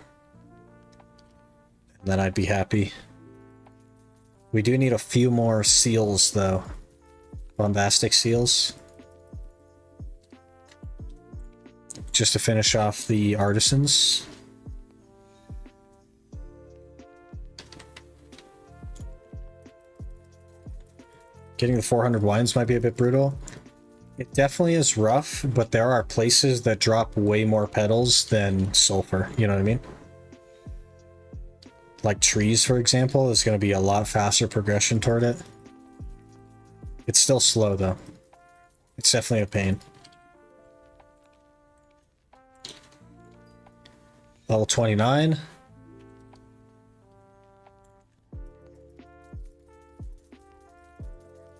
And then I'd be happy. We do need a few more seals though. Bombastic seals. Just to finish off the artisans. Getting the 400 wines might be a bit brutal. It definitely is rough, but there are places that drop way more petals than sulfur, you know what I mean? Like trees, for example, is going to be a lot faster progression toward it. It's still slow, though. It's definitely a pain. Level 29.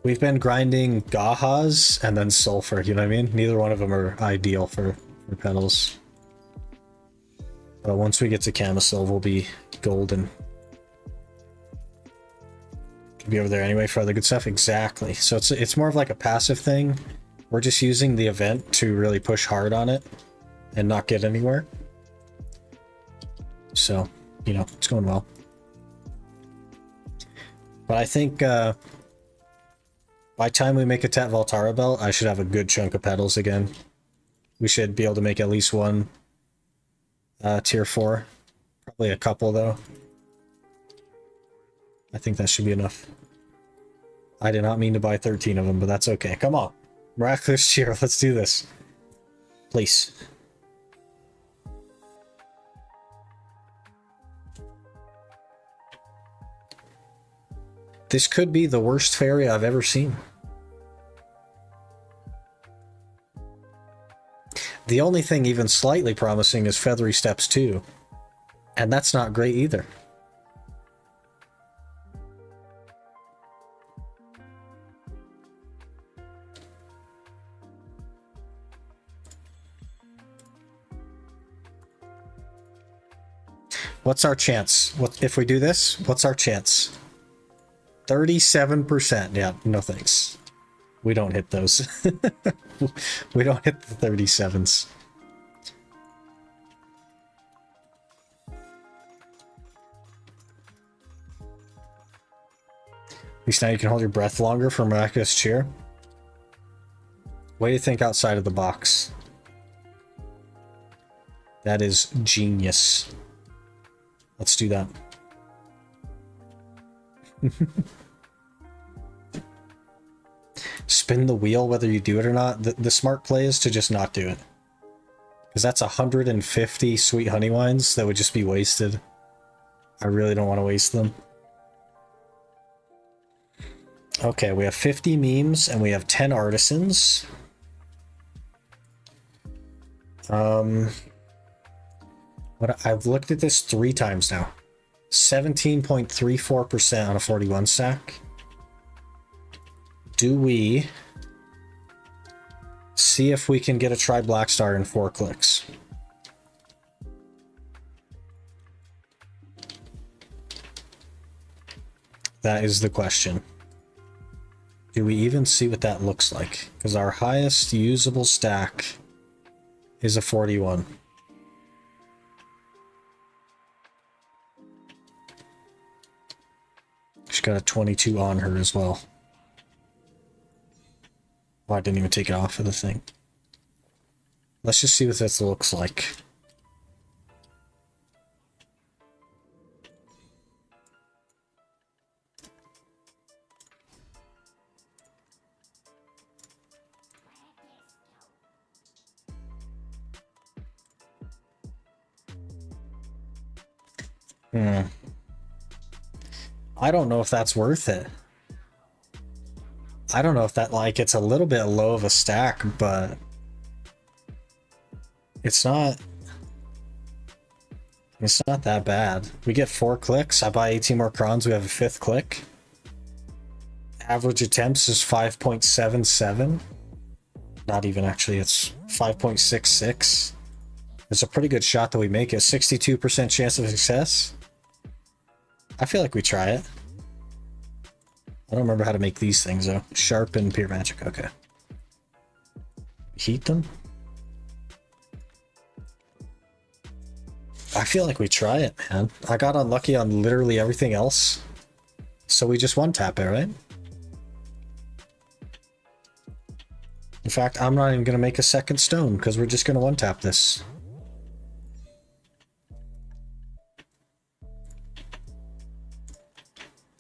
We've been grinding Gahas and then sulfur, you know what I mean? Neither one of them are ideal for petals. But once we get to Camisil, we'll be golden. Could be over there anyway for other good stuff. Exactly. So it's more of like a passive thing. We're just using the event to really push hard on it and not get anywhere. So, you know, it's going well. But I think by the time we make a Tet Voltara belt, I should have a good chunk of petals again. We should be able to make at least one tier 4. Probably a couple, though. I think that should be enough. I did not mean to buy 13 of them, but that's okay. Come on. Miraculous cheer. Let's do this. Please. This could be the worst fairy I've ever seen. The only thing even slightly promising is Feathery Steps 2. And that's not great either. What's our chance? What if we do this? What's our chance? 37%. Yeah, no thanks. We don't hit those. We don't hit the 37s. At least now you can hold your breath longer for Miraculous Cheer. What do you think outside of the box? That is genius. Let's do that. Spin the wheel whether you do it or not. The smart play is to just not do it. Because that's 150 sweet honey wines that would just be wasted. I really don't want to waste them. Okay, we have 50 memes and we have 10 artisans. I've looked at this 3 times now. 17.34% on a 41 stack. Do we see if we can get a try Blackstar in 4 clicks? That is the question. Do we even see what that looks like? Because our highest usable stack is a 41. She's got a 22 on her as well. Oh, I didn't even take it off of the thing. Let's just see what this looks like. I don't know if that's worth it. I don't know if that, like, it's a little bit low of a stack, but it's not that bad. We get 4 clicks. I buy 18 more crons. We have a 5th click. Average attempts is 5.77. Not even, actually. It's 5.66. It's a pretty good shot that we make it. 62% chance of success. I feel like we try it. I don't remember how to make these things though. Sharpen pure magic. Okay. Heat them. I feel like we try it, man. I got unlucky on literally everything else. So we just one tap it, right? In fact, I'm not even going to make a second stone because we're just going to one tap this.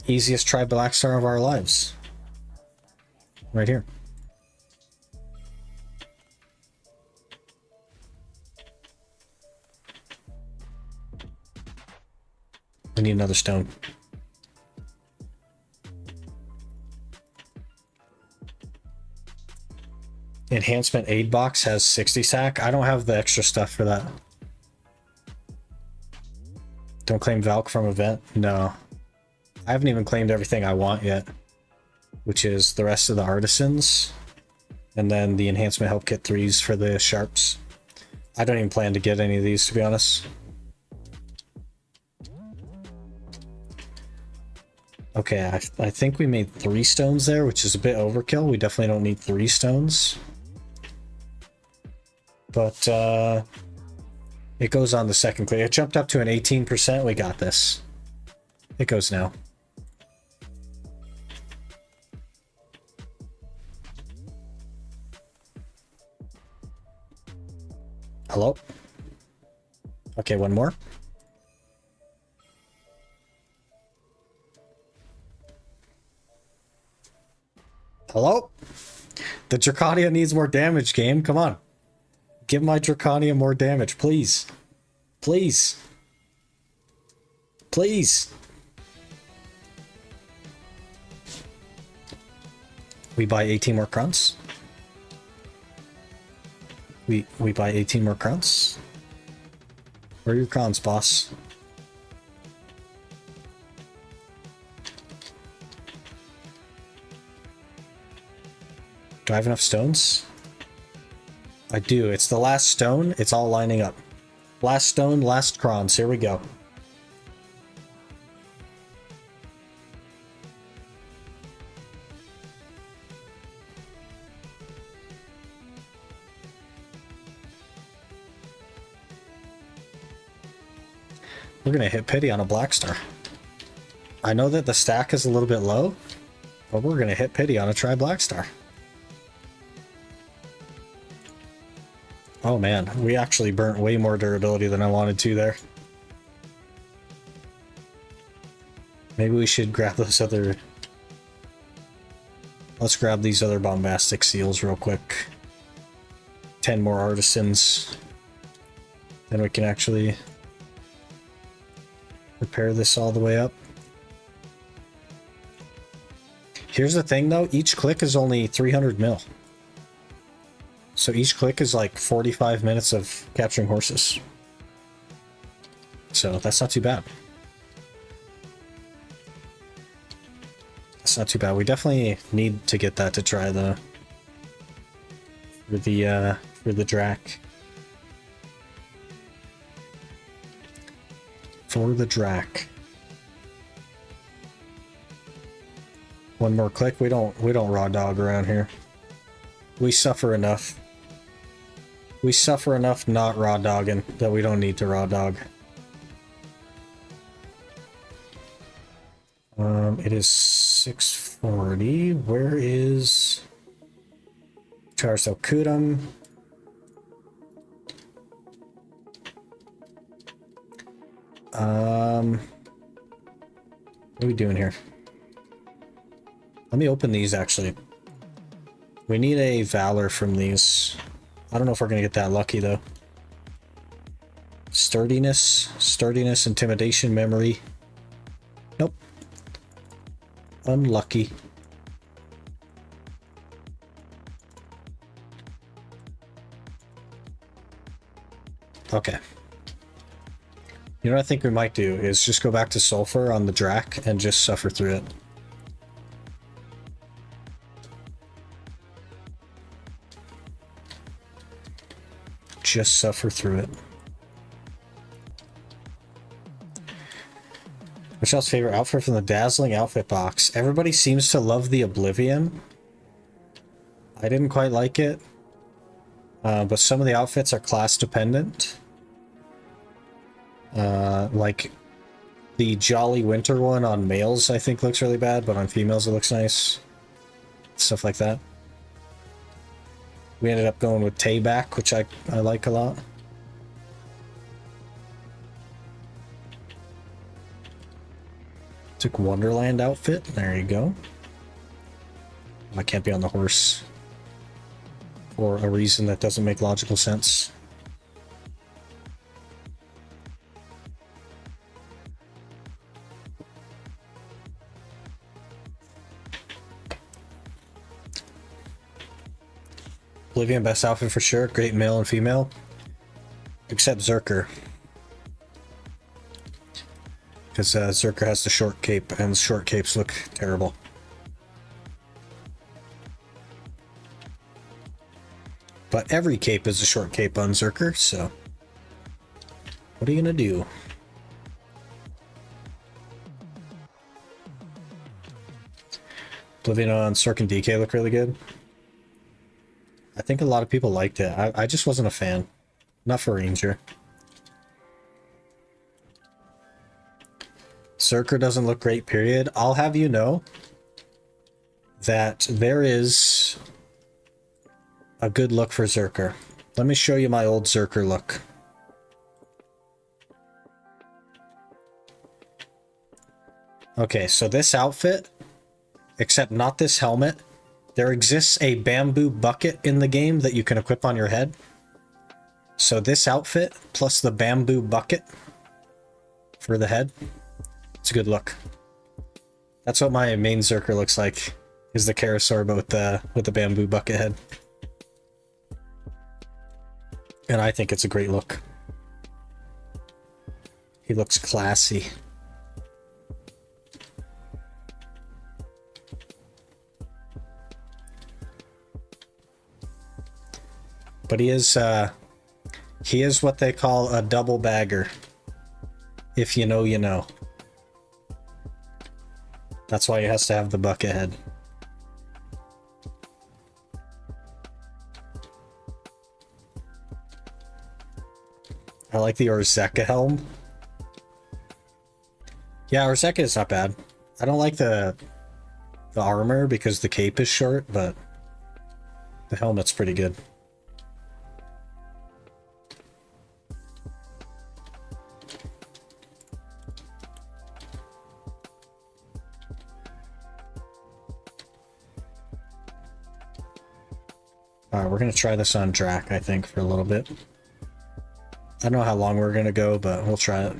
Easiest try Blackstar of our lives. Right here. We need another stone. Enhancement aid box has 60 stack. I don't have the extra stuff for that. Don't claim Valk from event? No. I haven't even claimed everything I want yet, which is the rest of the artisans, and then the enhancement help kit 3s for the sharps. I don't even plan to get any of these, to be honest. Okay, I think we made 3 stones there, which is a bit overkill. We definitely don't need 3 stones. But it goes on the second click. It jumped up to an 18%. We got this. It goes now. Hello? Okay, one more. Hello? The Drakania needs more damage, game. Come on. Give my Drakania more damage, please. Please. Please. We buy 18 more crowns. We buy 18 more crowns. Where are your crowns, boss? Do I have enough stones? I do. It's the last stone. It's all lining up. Last stone, last crowns. Here we go. We're gonna hit pity on a Blackstar. I know that the stack is a little bit low, but we're gonna hit pity on a Tri Blackstar. Oh man, we actually burnt way more durability than I wanted to there. Maybe we should grab those other... Let's grab these other bombastic seals real quick. 10 more artisans. Then we can actually repair this all the way up. Here's the thing though, each click is only 300 mil. So each click is like 45 minutes of capturing horses. So that's not too bad. That's not too bad. We definitely need to get that to try the for the Drak. For the Drak. One more click. We don't raw dog around here. We suffer enough. We suffer enough not raw dogging that we don't need to raw dog. It is 6:40. Where is Charles Kudum? What are we doing here? Let me open these actually. We need a Valor from these. I don't know if we're gonna get that lucky though. Sturdiness, intimidation, memory. Nope. Unlucky. Okay. You know what I think we might do is just go back to Sulfur on the Drak and just suffer through it. Just suffer through it. Michelle's favorite outfit from the Dazzling Outfit box. Everybody seems to love the Oblivion. I didn't quite like it. But some of the outfits are class dependent. Like the Jolly Winter one on males I think looks really bad, but on females it looks nice. Stuff like that. We ended up going with Tayback, which I like a lot. Took Wonderland outfit. There you go. I can't be on the horse for a reason that doesn't make logical sense. Oblivion, best outfit for sure. Great male and female. Except Zerker. Because Zerker has the short cape, and the short capes look terrible. But every cape is a short cape on Zerker, so... What are you gonna do? Oblivion on Cirque and DK look really good. I think a lot of people liked it. I just wasn't a fan. Not for Ranger. Zerker doesn't look great, period. I'll have you know that there is a good look for Zerker. Let me show you my old Zerker look. Okay, so this outfit, except not this helmet, there exists a bamboo bucket in the game that you can equip on your head. So this outfit plus the bamboo bucket for the head, it's a good look. That's what my main Zerker looks like, is the Karasorba with the bamboo bucket head. And I think it's a great look. He looks classy. But he is what they call a double bagger. If you know, you know. That's why he has to have the bucket head. I like the Orzeka helm. Yeah, Orzeka is not bad. I don't like the armor because the cape is short, but the helmet's pretty good. Alright, we're gonna try this on Drak, I think, for a little bit. I don't know how long we're gonna go, but we'll try it.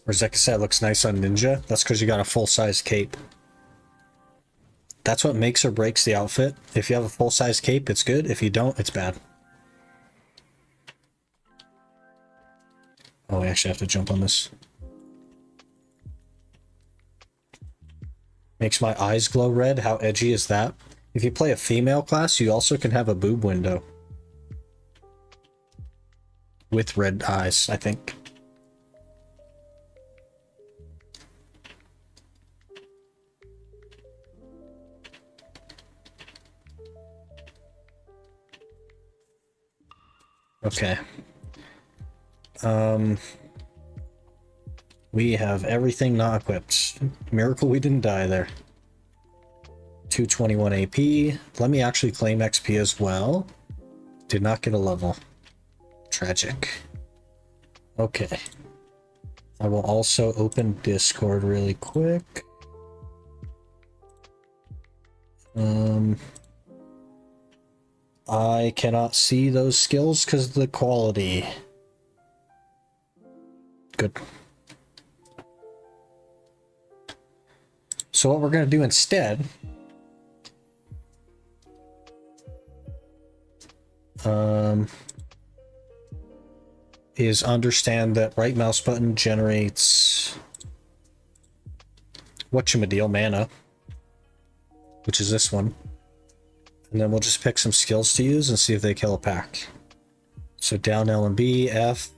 Orzeka said looks nice on Ninja. That's because you got a full-size cape. That's what makes or breaks the outfit. If you have a full-size cape, it's good. If you don't, it's bad. Oh, we actually have to jump on this. Makes my eyes glow red. How edgy is that? If you play a female class, you also can have a boob window. With red eyes, I think. Okay. We have everything not equipped. Miracle we didn't die there. 221 AP. Let me actually claim XP as well. Did not get a level. Tragic. Okay. I will also open Discord really quick. I cannot see those skills because of the quality. Good. So what we're going to do instead is understand that right mouse button generates whatchamadeal mana, which is this one. And then we'll just pick some skills to use and see if they kill a pack. So down L and B, F.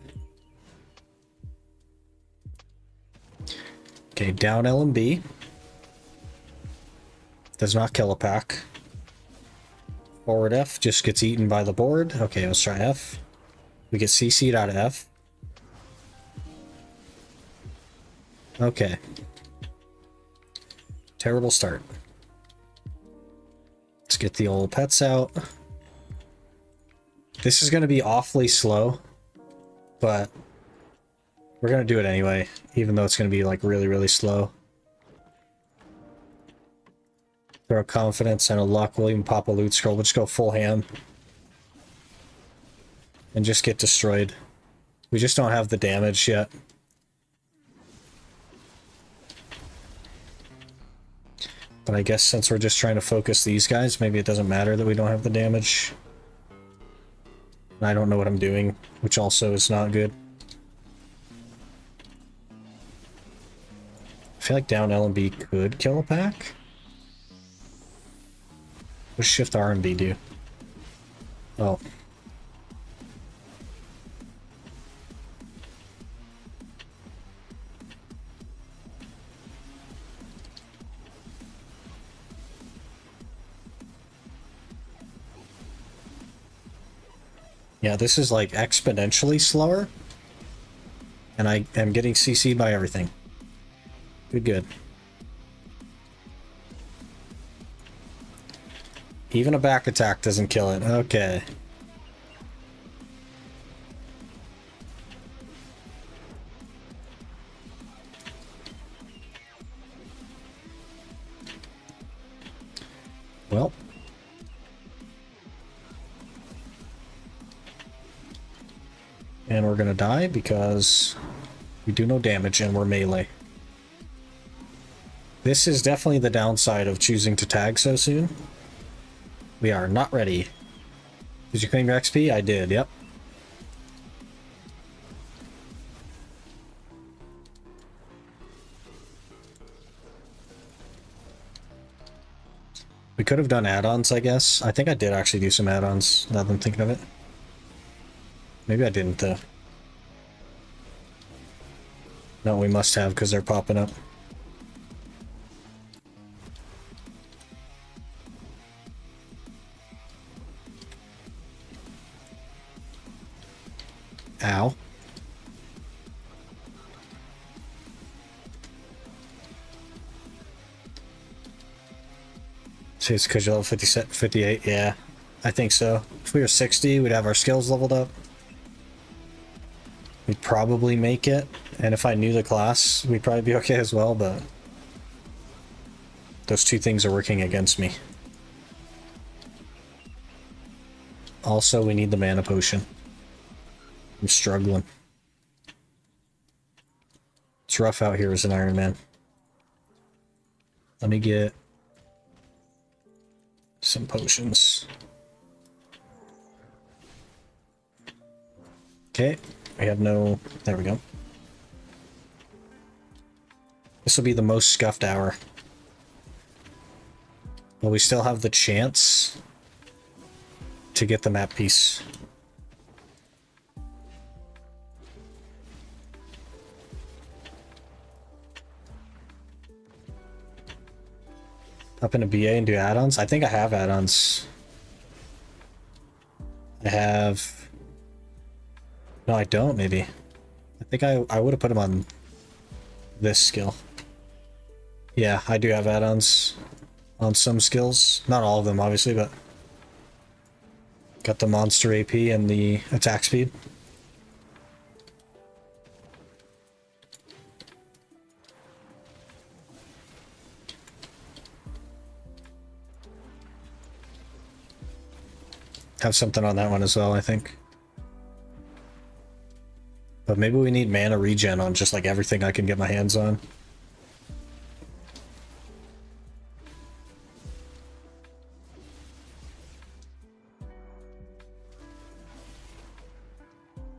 Okay, down L and B. Does not kill a pack. Forward F just gets eaten by the board. Okay, let's try F. We get CC'd out of F. Okay. Terrible start. Let's get the old pets out. This is going to be awfully slow, but we're going to do it anyway, even though it's going to be like really, really slow. Throw a confidence and a luck. We'll even pop a loot scroll. We'll just go full hand. And just get destroyed. We just don't have the damage yet. But I guess since we're just trying to focus these guys, maybe it doesn't matter that we don't have the damage. I don't know what I'm doing, which also is not good. I feel like down L and B could kill a pack. What does shift R and B do? Oh. Yeah, this is like exponentially slower. And I am getting CC'd by everything. Good, good. Even a back attack doesn't kill it. Okay. Well. And we're gonna die because we do no damage and we're melee. This is definitely the downside of choosing to tag so soon. We are not ready. Did you claim your XP? I did, yep. We could have done add-ons, I guess. I think I did actually do some add-ons, now that I'm thinking of it. Maybe I didn't, though. No, we must have, because they're popping up. Ow. So it's because you're level 58, yeah. I think so. If we were 60, we'd have our skills leveled up. We'd probably make it. And if I knew the class, we'd probably be okay as well, but those two things are working against me. Also, we need the mana potion. I'm struggling. It's rough out here as an Iron Man. Let me get some potions. Okay, we have no... There we go. This will be the most scuffed hour. But we still have the chance to get the map piece. Up into BA and do add-ons? I think I have add-ons. I have... No, I don't, maybe. I think I would have put them on this skill. Yeah, I do have add-ons on some skills. Not all of them, obviously, but... Got the monster AP and the attack speed. Have something on that one as well, I think. But maybe we need mana regen on just like everything I can get my hands on.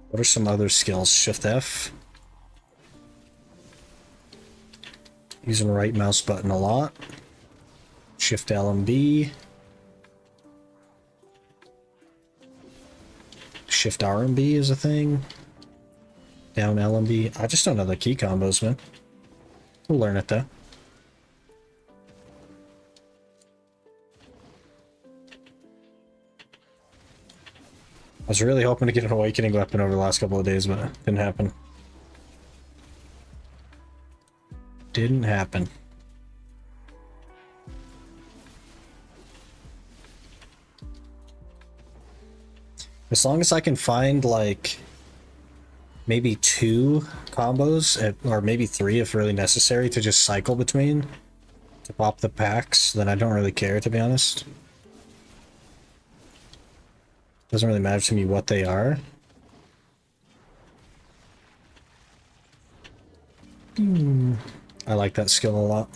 What are some other skills? Shift F. Using right mouse button a lot. Shift L and B. Shift R and B is a thing. Down L and B. I just don't know the key combos, man. We'll learn it though. I was really hoping to get an awakening weapon over the last couple of days, but it didn't happen. Didn't happen. As long as I can find like maybe 2 combos, or maybe 3 if really necessary, to just cycle between to pop the packs, then I don't really care, to be honest. Doesn't really matter to me what they are. I like that skill a lot.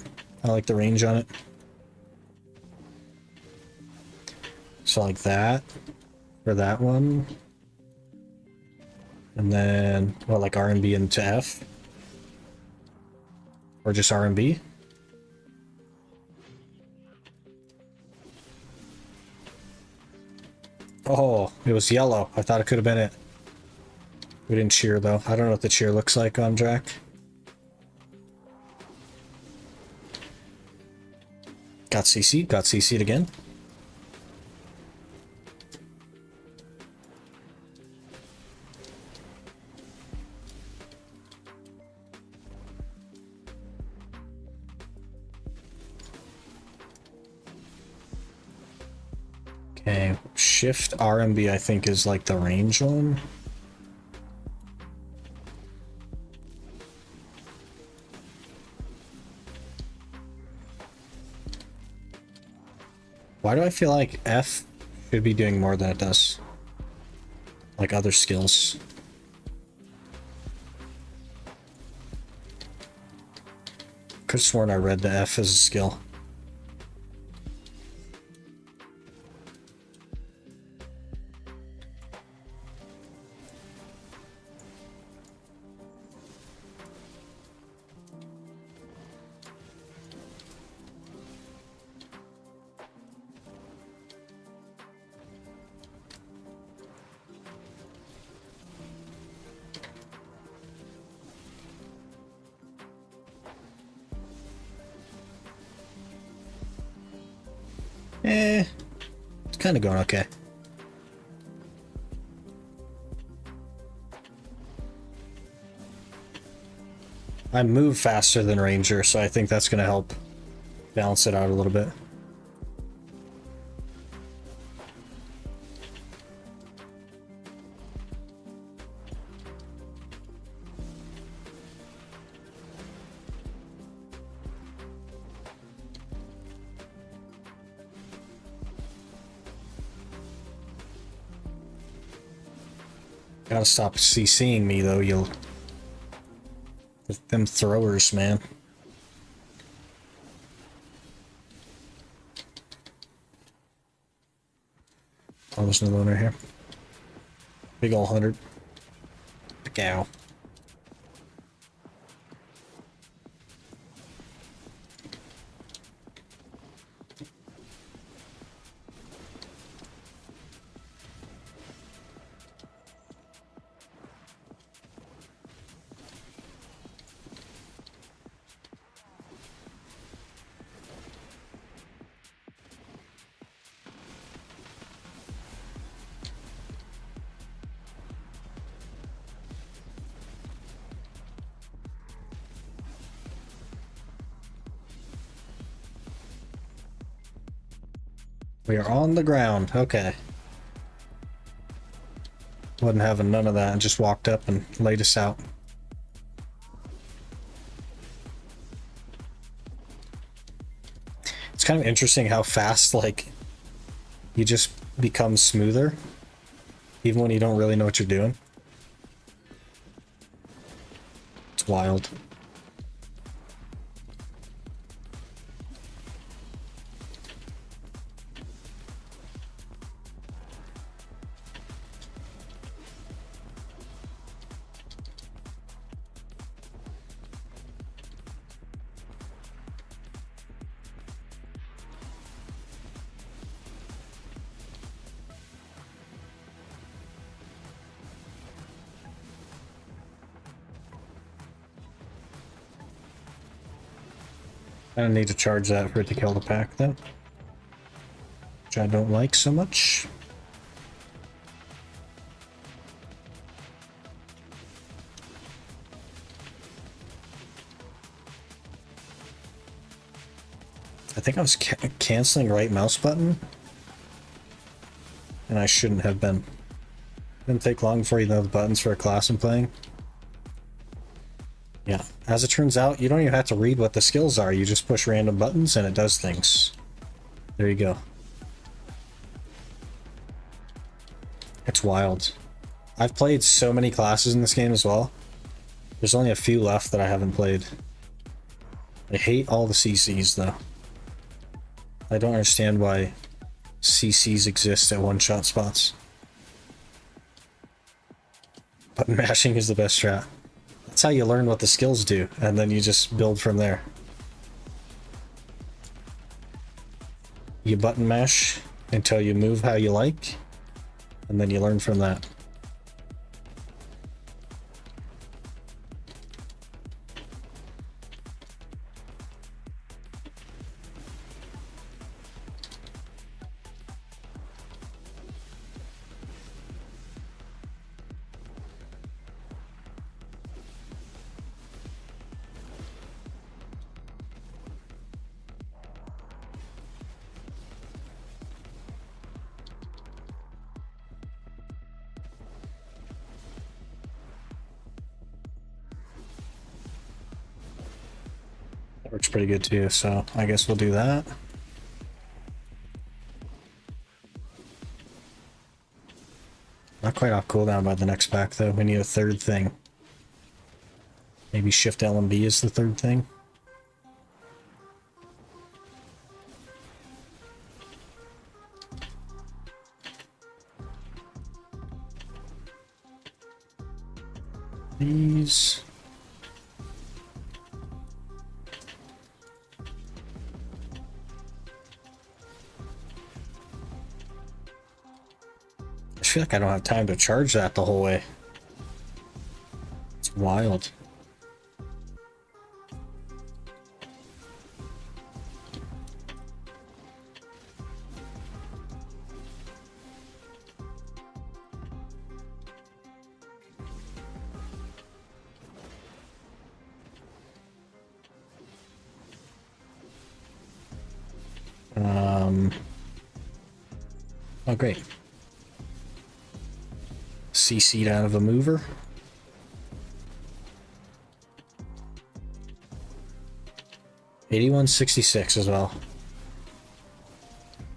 I like the range on it. So like that for that one. And then, well, like R&B into F? Or just R&B? Oh, it was yellow. I thought it could have been it. We didn't cheer, though. I don't know what the cheer looks like on Drak. Got CC'd again. Okay, Shift R and B I think is like the range one. Why do I feel like F should be doing more than it does? Like other skills. Could have sworn I read the F as a skill. It's kind of going okay. I move faster than Ranger, so I think that's going to help balance it out a little bit. Gotta stop CCing me though, you'll... With them throwers, man. Oh, there's another one right here. Big ol' 100. Cow. We are on the ground. Okay. Wasn't having none of that and just walked up and laid us out. It's kind of interesting how fast, like, you just become smoother, even when you don't really know what you're doing. It's wild. I don't need to charge that for it to kill the pack, though. Which I don't like so much. I think I was canceling right mouse button. And I shouldn't have been. It didn't take long before you know the buttons for a class I'm playing. Yeah, as it turns out, you don't even have to read what the skills are. You just push random buttons and it does things. There you go. It's wild. I've played so many classes in this game as well. There's only a few left that I haven't played. I hate all the CCs though. I don't understand why CCs exist at one-shot spots. Button mashing is the best strat. That's how you learn what the skills do, and then you just build from there. You button mash until you move how you like, and then you learn from that. Works pretty good too, so I guess we'll do that. Not quite off cooldown by the next pack though. We need a third thing. Maybe Shift LMB is the third thing. These. I feel like I don't have time to charge that the whole way. It's wild. Oh great. CC'd out of a mover. $81.66 as well.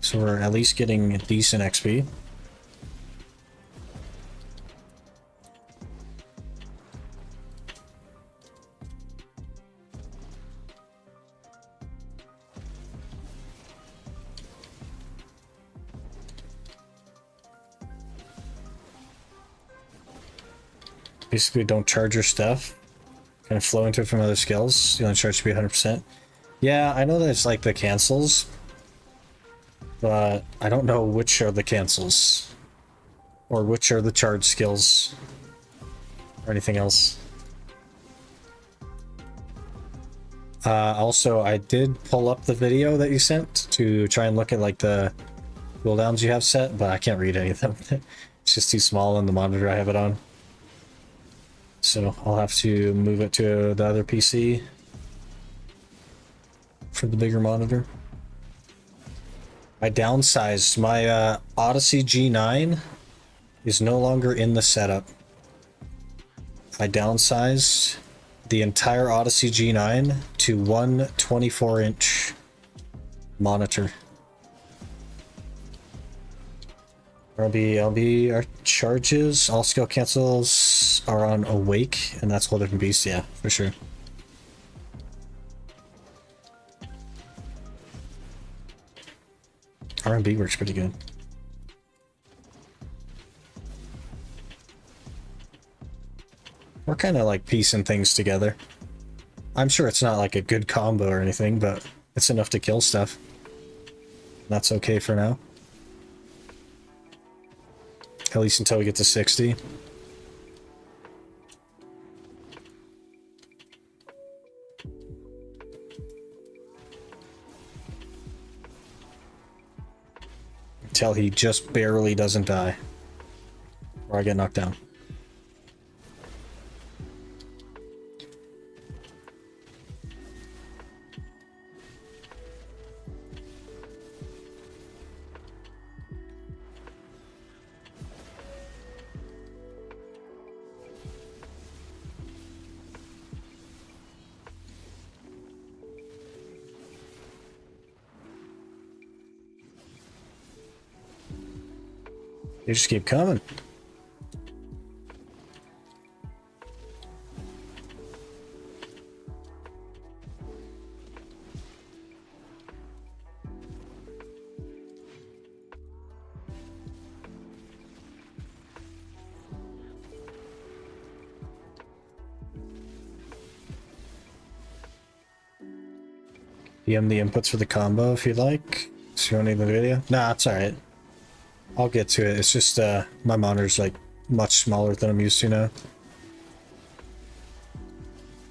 So we're at least getting a decent XP. Basically, don't charge your stuff. Kind of flow into it from other skills. You only charge to be 100%. Yeah, I know that it's like the cancels, but I don't know which are the cancels. Or which are the charge skills. Or anything else. Also, I did pull up the video that you sent to try and look at like the cooldowns you have set, but I can't read any of them. It's just too small on the monitor I have it on. So I'll have to move it to the other PC for the bigger monitor. I downsized. My Odyssey G9 is no longer in the setup. I downsized the entire Odyssey G9 to one 24-inch monitor. Our charges, all skill cancels are on Awake, and that's a whole different beast, yeah, for sure. R&B works pretty good. We're kind of like piecing things together. I'm sure it's not like a good combo or anything, but it's enough to kill stuff. That's okay for now. At least until we get to 60. Until he just barely doesn't die. Or I get knocked down. You just keep coming. DM the inputs for the combo if you'd like. So you don't need the video? Nah, it's alright. I'll get to it. It's just my monitor's like much smaller than I'm used to now.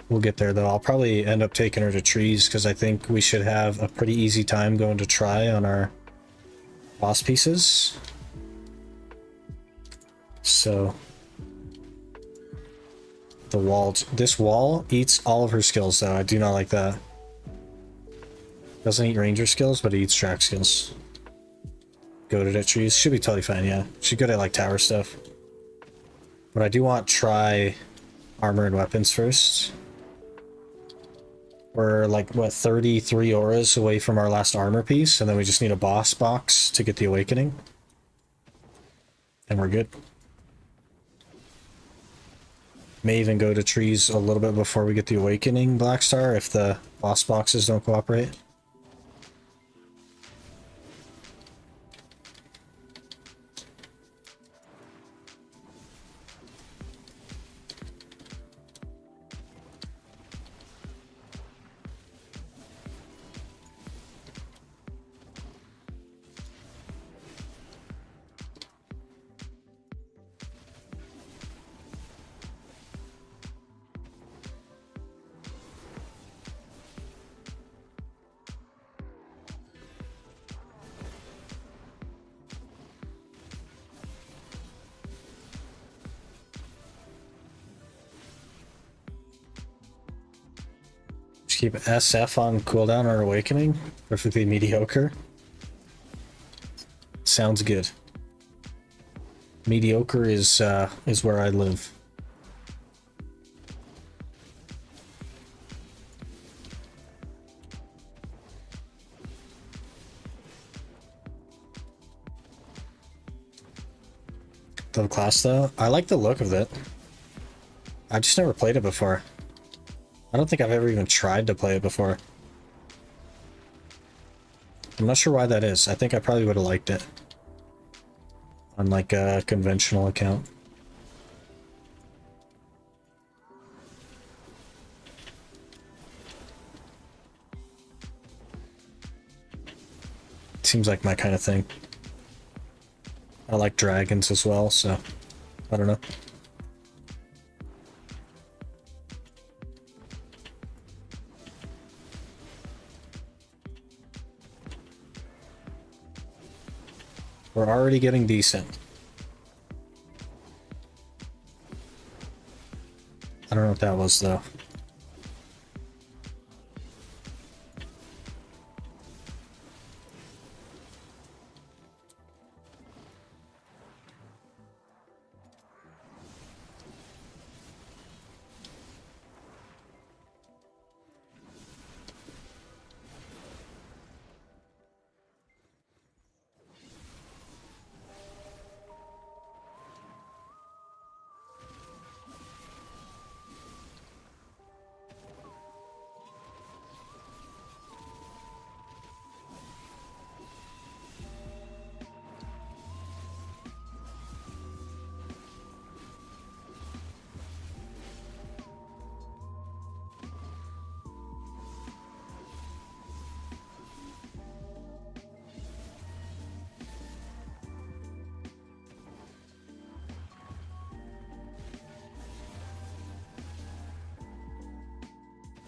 We'll get there though. I'll probably end up taking her to trees because I think we should have a pretty easy time going to try on our boss pieces. So the wall, this wall eats all of her skills though. I do not like that. Doesn't eat ranger skills, but it eats track skills. Goated at trees. Should be totally fine, yeah. She's good at like tower stuff. But I do want to try armor and weapons first. We're like, what, 33 auras away from our last armor piece, and then we just need a boss box to get the awakening. And we're good. May even go to trees a little bit before we get the awakening, Blackstar, if the boss boxes don't cooperate. Keep SF on cooldown or awakening. Perfectly mediocre. Sounds good. Mediocre is where I live. The class though, I like the look of it. I just never played it before. I don't think I've ever even tried to play it before. I'm not sure why that is. I think I probably would have liked it on like a conventional account. Seems like my kind of thing. I like dragons as well, so I don't know. We're already getting decent. I don't know what that was, though.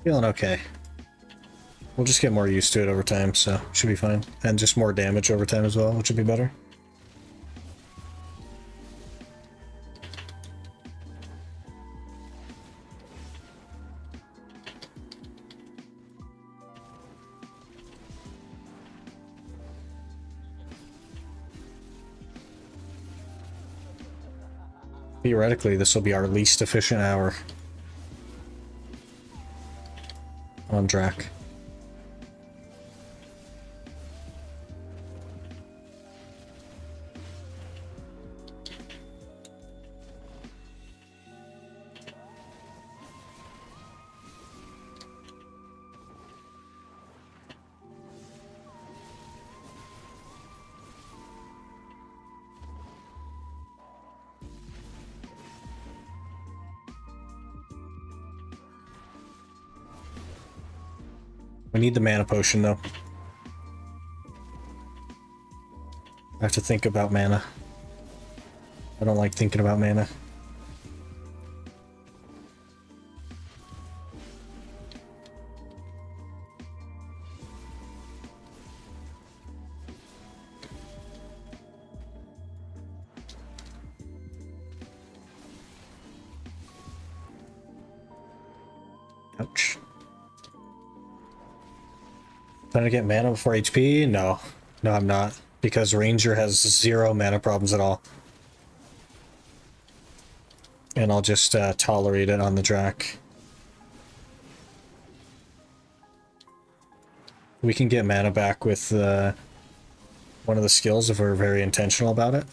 Feeling okay. We'll just get more used to it over time, so should be fine. And just more damage over time as well, which would be better. Theoretically, this will be our least efficient hour on Drak. We need the mana potion, though. I have to think about mana. I don't like thinking about mana. Ouch. Trying to get mana before HP? No. No, I'm not. Because Ranger has 0 mana problems at all. And I'll just tolerate it on the Drak. We can get mana back with one of the skills if we're very intentional about it.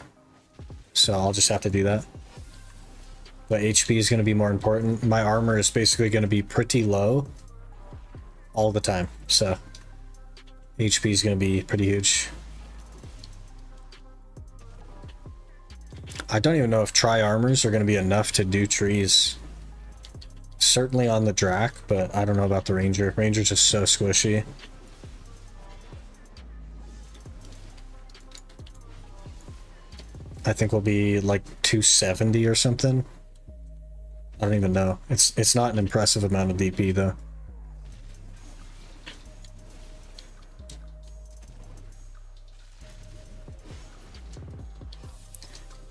So I'll just have to do that. But HP is going to be more important. My armor is basically going to be pretty low all the time. So HP is going to be pretty huge. I don't even know if tri-armors are going to be enough to do trees. Certainly on the Drak, but I don't know about the Ranger. Ranger's just so squishy. I think we'll be like 270 or something. I don't even know. It's not an impressive amount of DP though.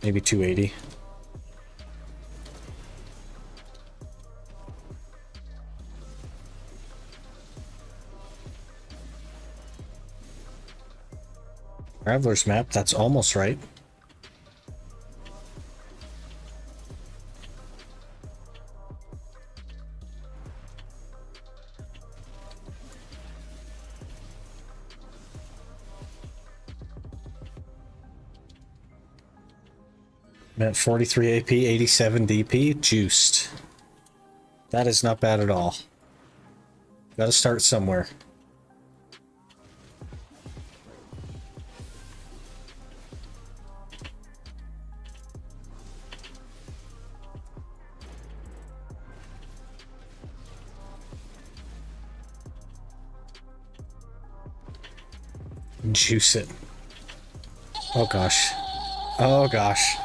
Maybe 280. Traveler's map, that's almost right. At 43 AP, 87 DP, juiced. That is not bad at all. Gotta start somewhere. Juice it. Oh gosh. Oh gosh.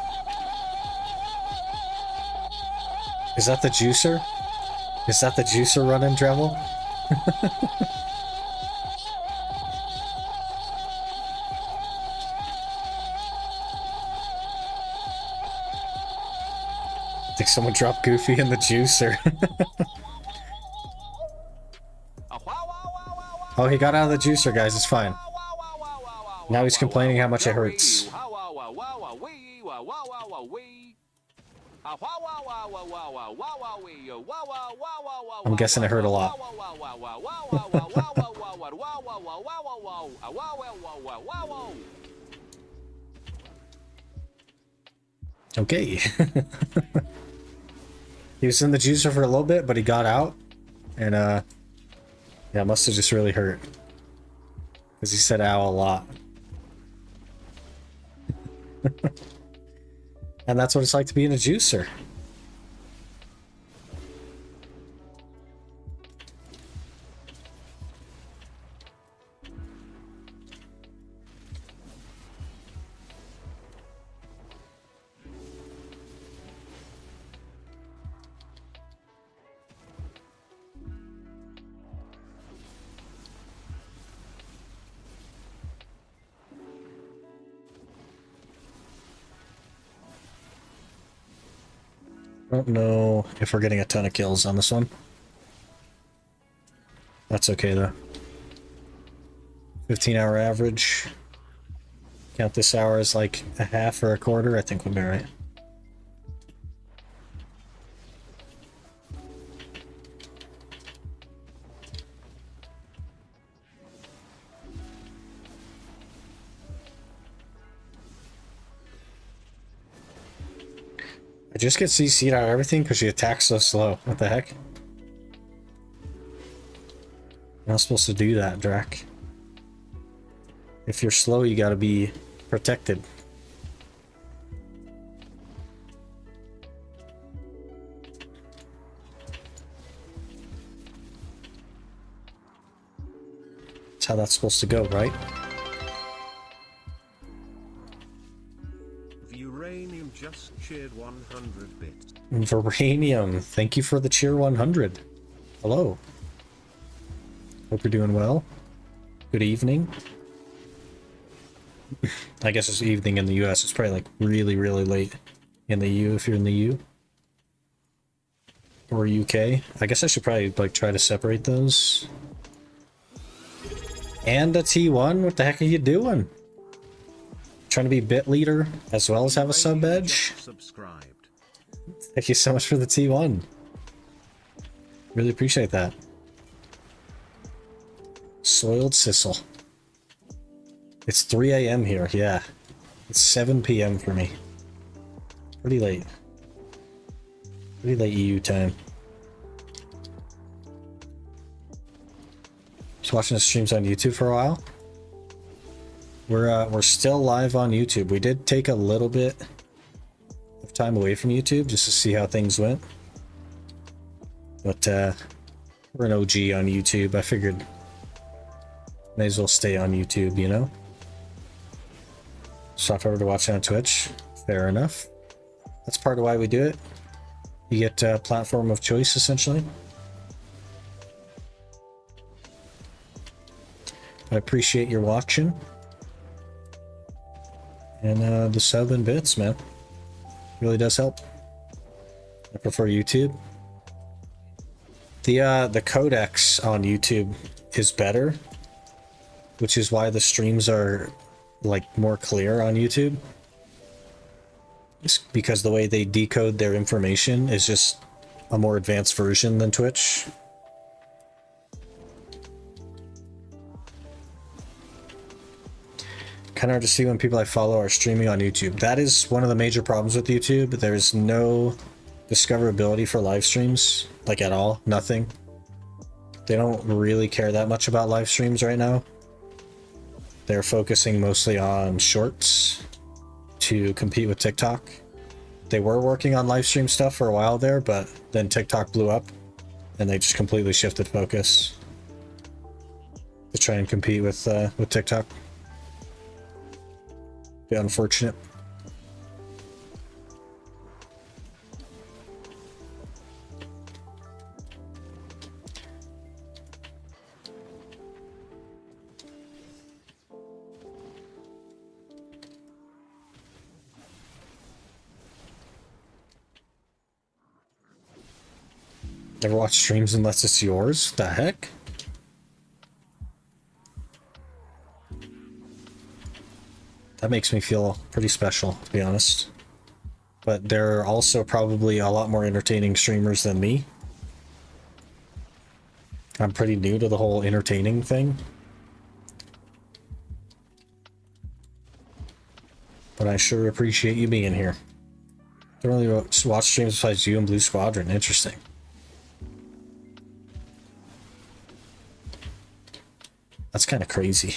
Is that the juicer? Is that the juicer running, Dremel? I think someone dropped Goofy in the juicer. Oh, he got out of the juicer, guys. It's fine. Now he's complaining how much it hurts. I'm guessing it hurt a lot. Okay. He was in the juicer for a little bit, but he got out. And, yeah, it must have just really hurt. Because he said ow a lot. And that's what it's like to be in a juicer. I don't know if we're getting a ton of kills on this one. That's okay though. 15-hour average. Count this hour as like a half or a quarter, I think we'll be right. I just get CC'd out of everything because she attacks so slow. What the heck? You're not supposed to do that, Drak. If you're slow, you gotta be protected. That's how that's supposed to go, right? Uranium just cheered 100 bits. Veranium, thank you for the cheer 100. Hello. Hope you're doing well. Good evening. I guess it's evening in the US. It's probably like really, really late in the U if you're in the U. Or UK. I guess I should probably like try to separate those. And a T1? What the heck are you doing? Trying to be bit leader as well as have a sub edge. Thank you so much for the T1. Really appreciate that. Soiled Sissel. It's 3 AM here, yeah. It's 7 PM for me. Pretty late. Pretty late EU time. Just watching the streams on YouTube for a while. We're still live on YouTube. We did take a little bit of time away from YouTube just to see how things went. But we're an OG on YouTube. I figured may as well stay on YouTube, you know? Swap over to watching on Twitch. Fair enough. That's part of why we do it. You get a platform of choice, essentially. I appreciate your watching. And the sub and bits, man. Really does help. I prefer YouTube. The codecs on YouTube is better, which is why the streams are like more clear on YouTube. It's because the way they decode their information is just a more advanced version than Twitch. Kind of hard to see when people I follow are streaming on YouTube. That is one of the major problems with YouTube. There's no discoverability for live streams, like at all, nothing. They don't really care that much about live streams right now. They're focusing mostly on shorts to compete with TikTok. They were working on live stream stuff for a while there, but then TikTok blew up and they just completely shifted focus to try and compete with TikTok. Bit unfortunate. Never watch streams unless it's yours? The heck? That makes me feel pretty special, to be honest. But there are also probably a lot more entertaining streamers than me. I'm pretty new to the whole entertaining thing. But I sure appreciate you being here. Don't really watch streams besides you and Blue Squadron. Interesting. That's kind of crazy.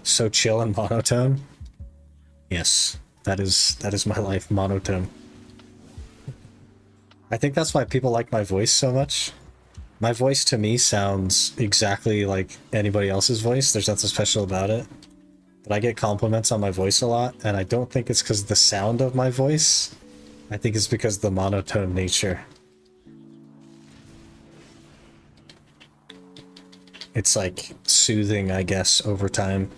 So chill and monotone. Yes, that is my life, monotone. I think that's why people like my voice so much. My voice to me sounds exactly like anybody else's voice. There's nothing special about it. But I get compliments on my voice a lot, and I don't think it's because of the sound of my voice. I think it's because of the monotone nature. It's like soothing, I guess, over time.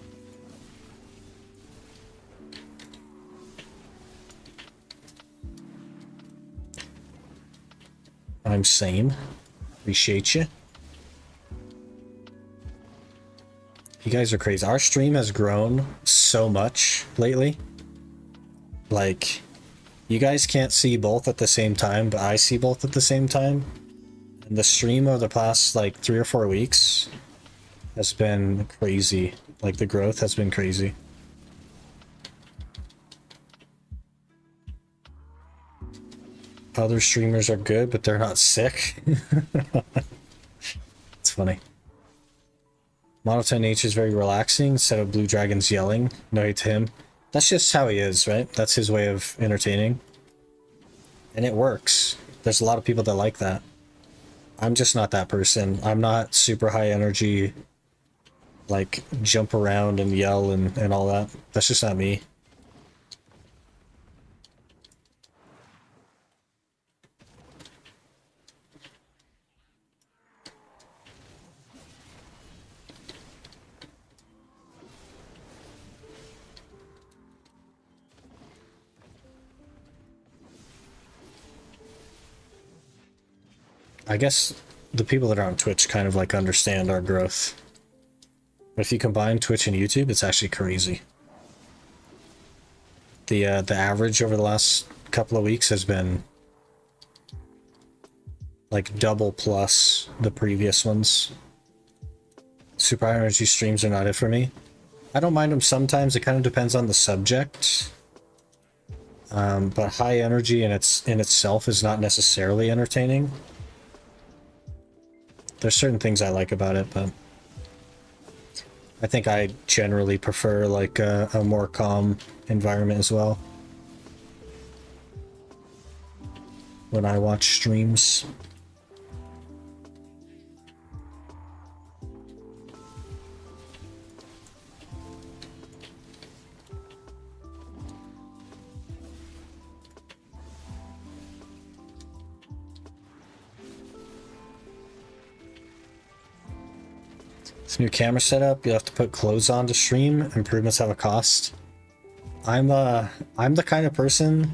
I'm sane. Appreciate you. You guys are crazy. Our stream has grown so much lately. Like, you guys can't see both at the same time, but I see both at the same time. And the stream of the past, like, 3 or 4 weeks has been crazy. Like, the growth has been crazy. Other streamers are good, but they're not sick. It's funny. Monotone nature is very relaxing instead of Blue Dragon's yelling. No hate to him. That's just how he is, right? That's his way of entertaining. And it works. There's a lot of people that like that. I'm just not that person. I'm not super high energy, like jump around and yell and all that. That's just not me. I guess the people that are on Twitch kind of like understand our growth. But if you combine Twitch and YouTube, it's actually crazy. The average over the last couple of weeks has been like double plus the previous ones. Super high energy streams are not it for me. I don't mind them sometimes. It kind of depends on the subject. But high energy in itself is not necessarily entertaining. There's certain things I like about it, but I think I generally prefer like a more calm environment as well when I watch streams. This new camera setup, you have to put clothes on to stream. Improvements have a cost. I'm the kind of person,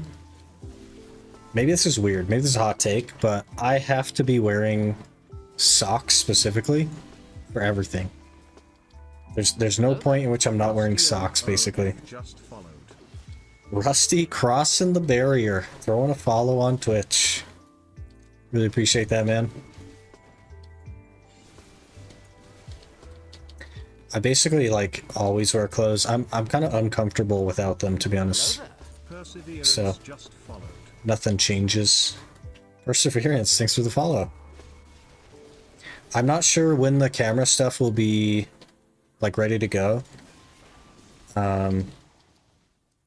maybe this is weird, maybe this is a hot take, but I have to be wearing socks specifically for everything. There's no point in which I'm not wearing socks, basically. Rusty crossing the barrier, throwing a follow on Twitch. Really appreciate that, man. I basically like always wear clothes. I'm kind of uncomfortable without them, to be honest. So nothing changes. Perseverance, thanks for the follow. I'm not sure when the camera stuff will be like ready to go. I'm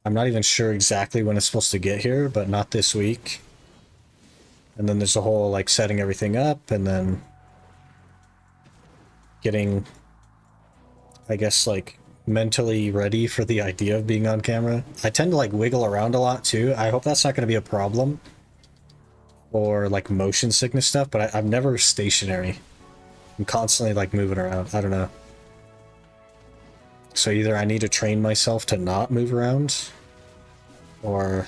not even sure exactly when it's supposed to get here, but not this week. And then there's a whole like setting everything up and then getting, I guess, like mentally ready for the idea of being on camera. I tend to like wiggle around a lot too. I hope that's not going to be a problem or like motion sickness stuff, but I'm never stationary. I'm constantly like moving around. I don't know. So either I need to train myself to not move around, or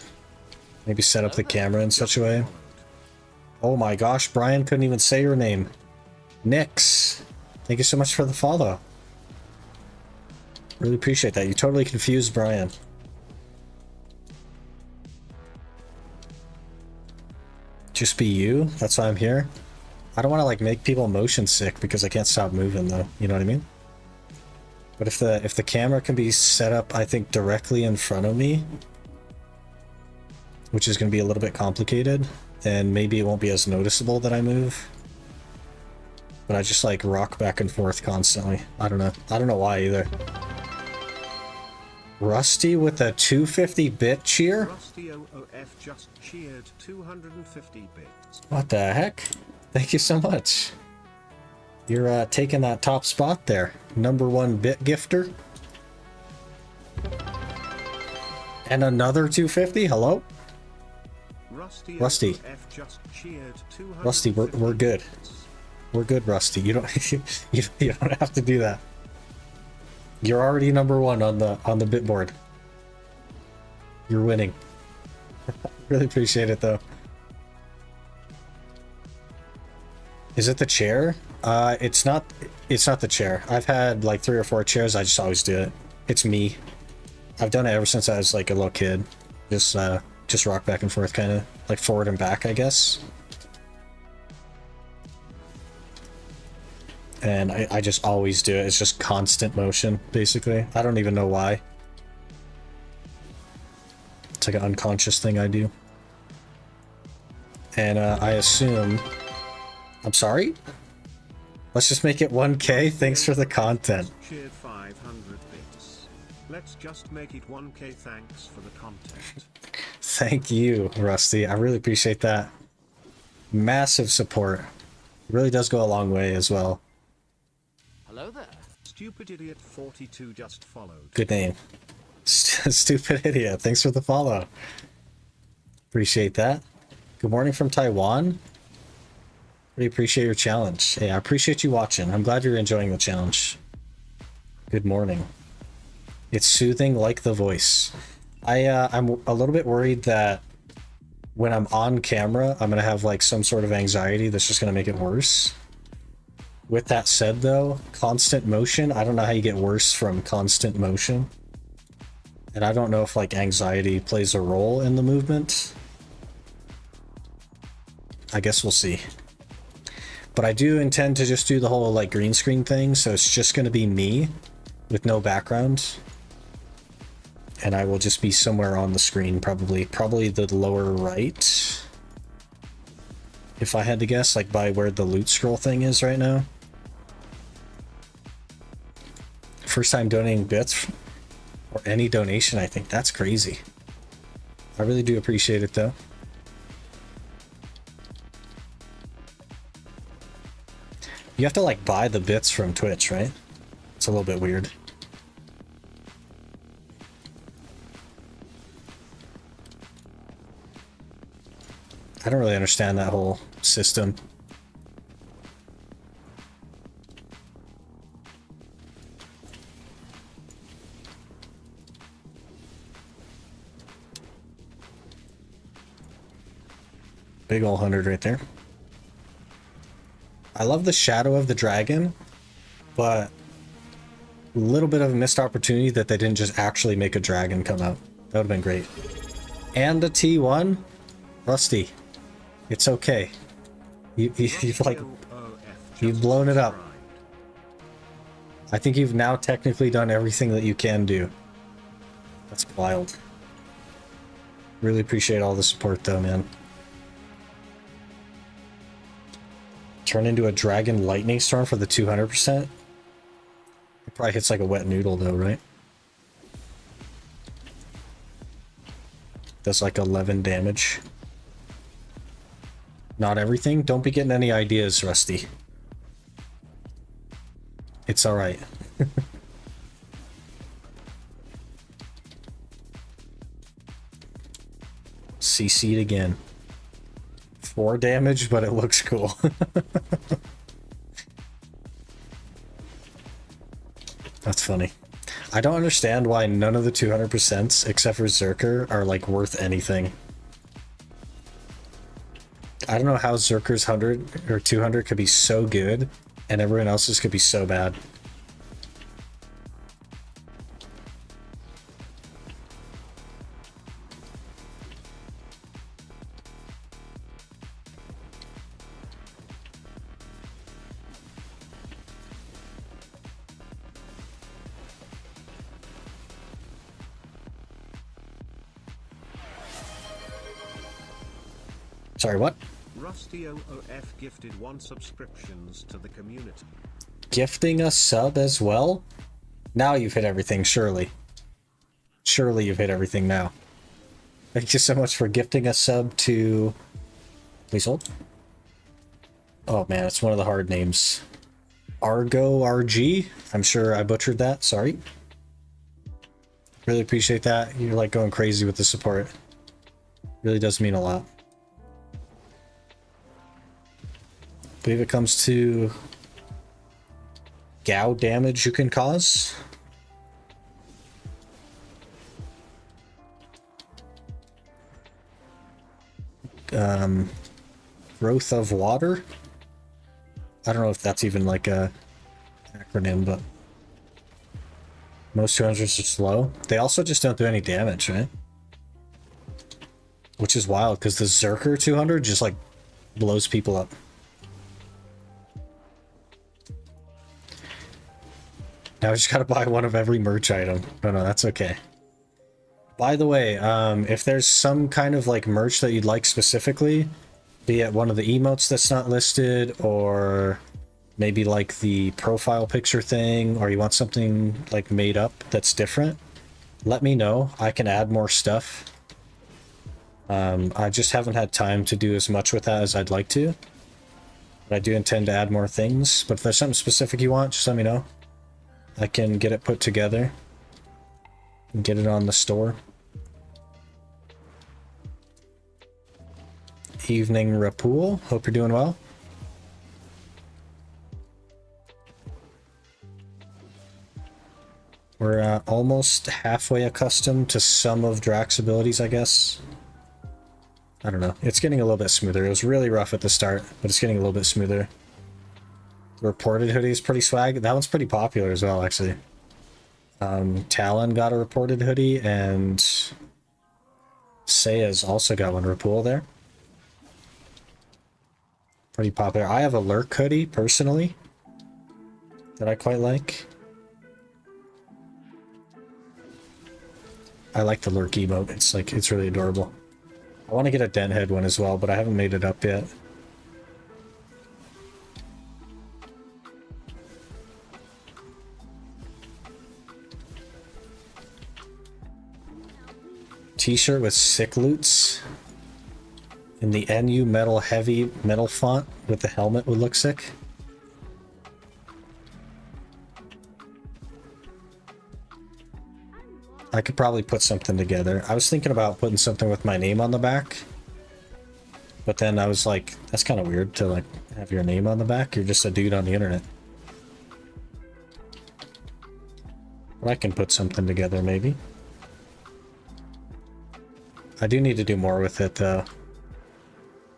maybe set up the camera in such a way. Oh my gosh, Brian couldn't even say your name. Nix, thank you so much for the follow. Really appreciate that. You totally confused Brian. Just be you? That's why I'm here? I don't want to like make people motion sick because I can't stop moving though. You know what I mean? But if the camera can be set up, I think, directly in front of me, which is going to be a little bit complicated, then maybe it won't be as noticeable that I move. But I just like rock back and forth constantly. I don't know. I don't know why either. Rusty with a 250-bit cheer? Rusty OOF just cheered 250 bits. What the heck? Thank you so much. You're taking that top spot there. #1 bit gifter. And another 250? Hello? Rusty. Rusty. OOF just cheered 250 Rusty, we're good. We're good, Rusty. You don't you don't have to do that. You're already #1 on the bit board. You're winning. Really appreciate it though. Is it the chair? It's not the chair. I've had like 3 or 4 chairs. I just always do it. It's me. I've done it ever since I was like a little kid. Just rock back and forth, kind of like forward and back, I guess. And I just always do it. It's just constant motion, basically. I don't even know why. It's like an unconscious thing I do. And I assume... I'm sorry? Let's just make it 1K. Thanks for the content. Cheered 500 bits. Let's just make it 1K. Thanks for the content. Thank you, Rusty. I really appreciate that. Massive support. It really does go a long way as well. Hello there. Stupid Idiot 42 just followed. Good name. Stupid Idiot. Thanks for the follow. Appreciate that. Good morning from Taiwan. Really appreciate your challenge. Hey, I appreciate you watching. I'm glad you're enjoying the challenge. Good morning. It's soothing like the voice. I'm a little bit worried that when I'm on camera, I'm gonna have like some sort of anxiety that's just gonna make it worse. With that said though, constant motion, I don't know how you get worse from constant motion. And I don't know if like anxiety plays a role in the movement. I guess we'll see. But I do intend to just do the whole like green screen thing, so it's just going to be me with no background. And I will just be somewhere on the screen, probably the lower right. If I had to guess, like by where the loot scroll thing is right now. First time donating bits or any donation, I think that's crazy. I really do appreciate it though. You have to like buy the bits from Twitch, right? It's a little bit weird. I don't really understand that whole system. Big ol' 100 right there. I love the shadow of the dragon, but a little bit of a missed opportunity that they didn't just actually make a dragon come out. That would have been great. And a T1? Rusty, it's okay. You've like, you've blown it up. I think you've now technically done everything that you can do. That's wild. Really appreciate all the support though, man. Turn into a dragon lightning storm for the 200%. It probably hits like a wet noodle though, right? Does like 11 damage. Not everything. Don't be getting any ideas, Rusty. It's alright. CC'd again. 4 damage, but it looks cool. That's funny. I don't understand why none of the 200% except for Zerker are like worth anything. I don't know how Zerker's 100 or 200 could be so good and everyone else's could be so bad. Sorry, what? Rusty OOF gifted 1 subscriptions to the community. Gifting a sub as well? Now you've hit everything, surely. Surely you've hit everything now. Thank you so much for gifting a sub to... Please hold. Oh man, it's one of the hard names. Argo RG? I'm sure I butchered that, sorry. Really appreciate that. You're like going crazy with the support. Really does mean a lot. I believe it comes to Gao damage you can cause. Growth of water. I don't know if that's even like a acronym, but most 200s are slow. They also just don't do any damage, right? Which is wild because the Zerker 200 just like blows people up. Now I just gotta buy one of every merch item. No, that's okay. By the way, if there's some kind of like merch that you'd like specifically, be it one of the emotes that's not listed, or maybe like the profile picture thing, or you want something like made up that's different, let me know. I can add more stuff. I just haven't had time to do as much with that as I'd like to. But I do intend to add more things. But if there's something specific you want, just let me know. I can get it put together and get it on the store. Evening Rapool, hope you're doing well. We're almost halfway accustomed to some of Drak's abilities, I guess. I don't know. It's getting a little bit smoother. It was really rough at the start, but it's getting a little bit smoother. Reported hoodie is pretty swag. That one's pretty popular as well, actually. Talon got a reported hoodie, and Saya's also got one. Rapool there. Pretty popular. I have a lurk hoodie, personally, that I quite like. I like the lurk emote. It's like, it's really adorable. I want to get a dent head one as well, but I haven't made it up yet. T-shirt with sick loots in the NU metal heavy metal font with the helmet would look sick. I could probably put something together. I was thinking about putting something with my name on the back, but then I was like, that's kind of weird to like have your name on the back. You're just a dude on the internet. But I can put something together maybe. I do need to do more with it though.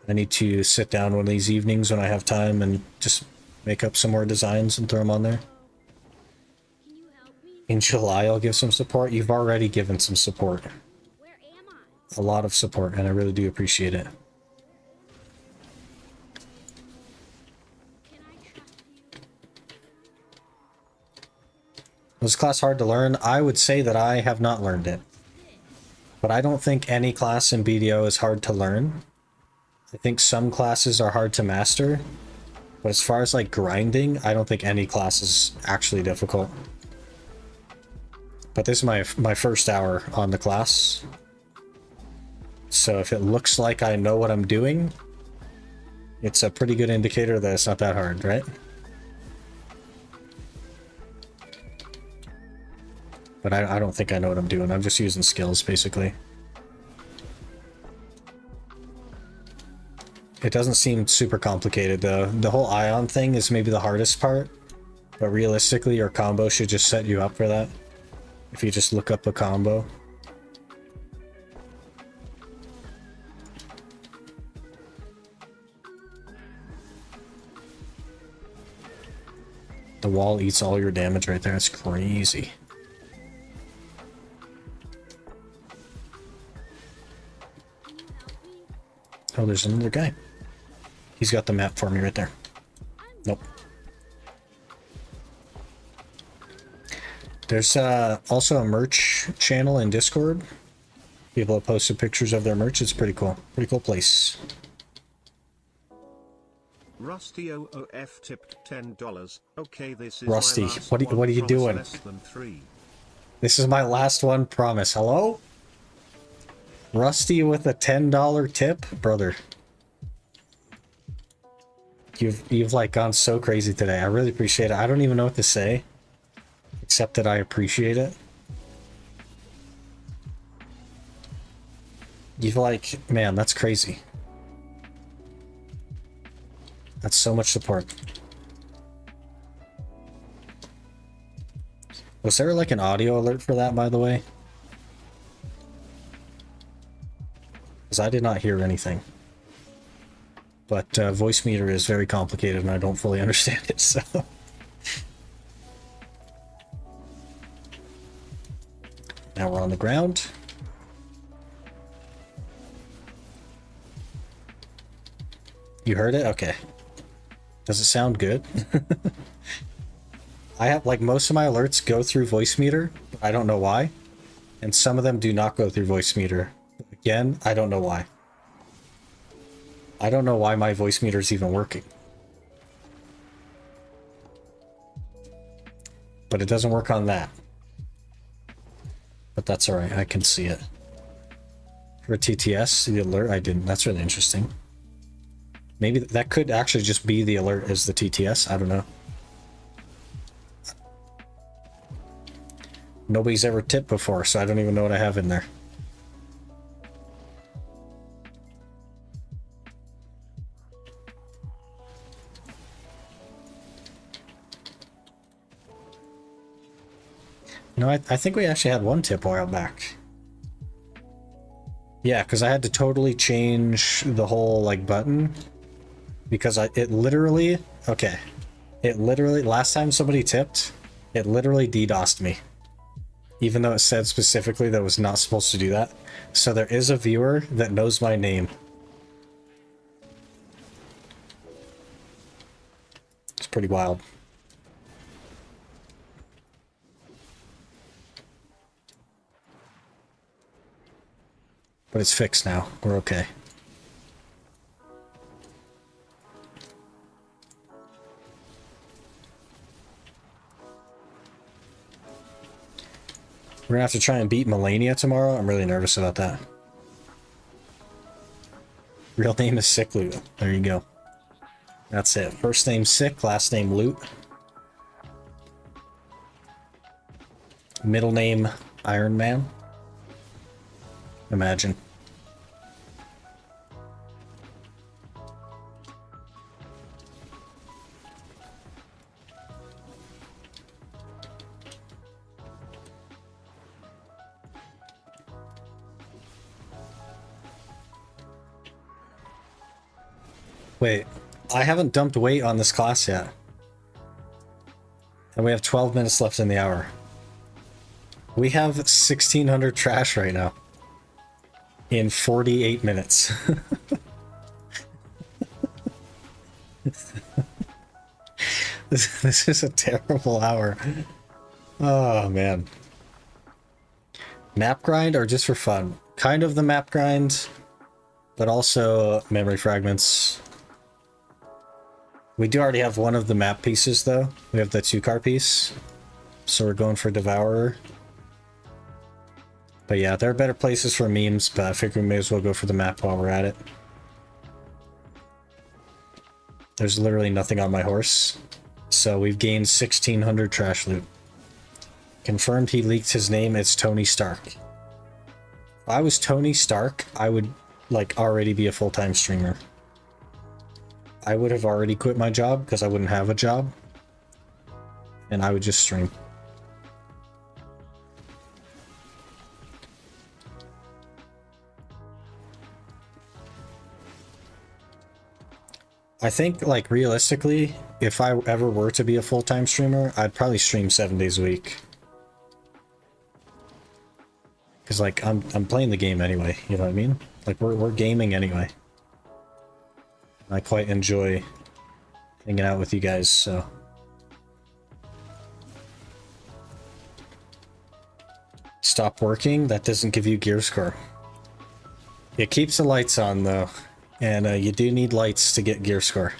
I need to sit down one of these evenings when I have time and just make up some more designs and throw them on there. In July I'll give some support. You've already given some support. Where am I? A lot of support, and I really do appreciate it. Can I trust you? Was class hard to learn? I would say that I have not learned it. But I don't think any class in BDO is hard to learn. I think some classes are hard to master. But as far as like grinding, I don't think any class is actually difficult. But this is my first hour on the class. So if it looks like I know what I'm doing, it's a pretty good indicator that it's not that hard, right? But I don't think I know what I'm doing. I'm just using skills, basically. It doesn't seem super complicated though. The whole ion thing is maybe the hardest part, but realistically your combo should just set you up for that. If you just look up a combo. The wall eats all your damage right there. That's crazy. Oh, there's another guy. He's got the map for me right there. Nope. There's also a merch channel in Discord. People have posted pictures of their merch. It's pretty cool. Pretty cool place. Rusty OOF tipped $10. Okay, this is Rusty, my last what are you one, doing? less than 3. This is my last one, promise. Hello? Rusty with a $10 tip? Brother. You've like gone so crazy today. I really appreciate it. I don't even know what to say. Except that I appreciate it. You've like, man, that's crazy. That's so much support. Was there like an audio alert for that, by the way? Because I did not hear anything. But voice meter is very complicated and I don't fully understand it, so... Now we're on the ground. You heard it? Okay. Does it sound good? I have, like, most of my alerts go through voice meter. I don't know why. And some of them do not go through voice meter. Again, I don't know why. I don't know why my voice meter is even working. But it doesn't work on that. But that's alright, I can see it. For TTS, the alert, I didn't. That's really interesting. Maybe that could actually just be the alert as the TTS, I don't know. Nobody's ever tipped before, so I don't even know what I have in there. No, I think we actually had one tip a while back. Yeah, because I had to totally change the whole, like, button. Because it literally... Okay. It literally... Last time somebody tipped, it literally DDoSed me. Even though it said specifically that it was not supposed to do that. So there is a viewer that knows my name. It's pretty wild. But it's fixed now. We're okay. We're gonna have to try and beat Melania tomorrow. I'm really nervous about that. Real name is Sick Loot. There you go. That's it. First name Sick, last name Loot. Middle name Iron Man. Imagine. Wait, I haven't dumped weight on this class yet. And we have 12 minutes left in the hour. We have 1,600 trash right now. In 48 minutes. This is a terrible hour. Oh, man. Map grind or just for fun? Kind of the map grind, but also memory fragments. We do already have one of the map pieces, though. We have the 2-car piece. So we're going for Devourer. But yeah, there are better places for memes, but I figure we may as well go for the map while we're at it. There's literally nothing on my horse. So we've gained 1,600 trash loot. Confirmed he leaked his name, it's Tony Stark. If I was Tony Stark, I would, like, already be a full-time streamer. I would have already quit my job because I wouldn't have a job. And I would just stream. I think, like, realistically, if I ever were to be a full-time streamer, I'd probably stream 7 days a week. Because, like, I'm playing the game anyway, you know what I mean? Like, we're gaming anyway. I quite enjoy hanging out with you guys, so... Stop working? That doesn't give you gear score. It keeps the lights on, though. And you do need lights to get gear score.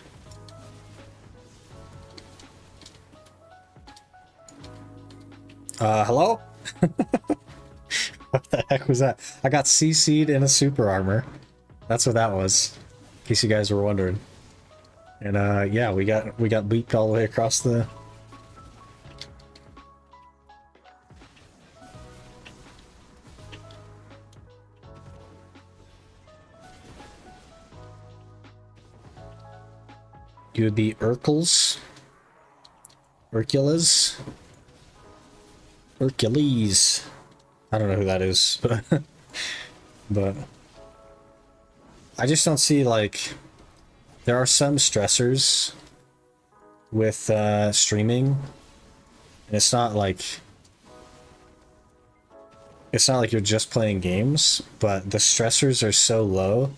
Hello? What the heck was that? I got CC'd in a super armor. That's what that was. In case you guys were wondering. And yeah, we got beeped all the way across the... You would be Urkels. Hercules. Hercules. I don't know who that is, but but I just don't see, like, there are some stressors with streaming, and it's not like you're just playing games, but the stressors are so low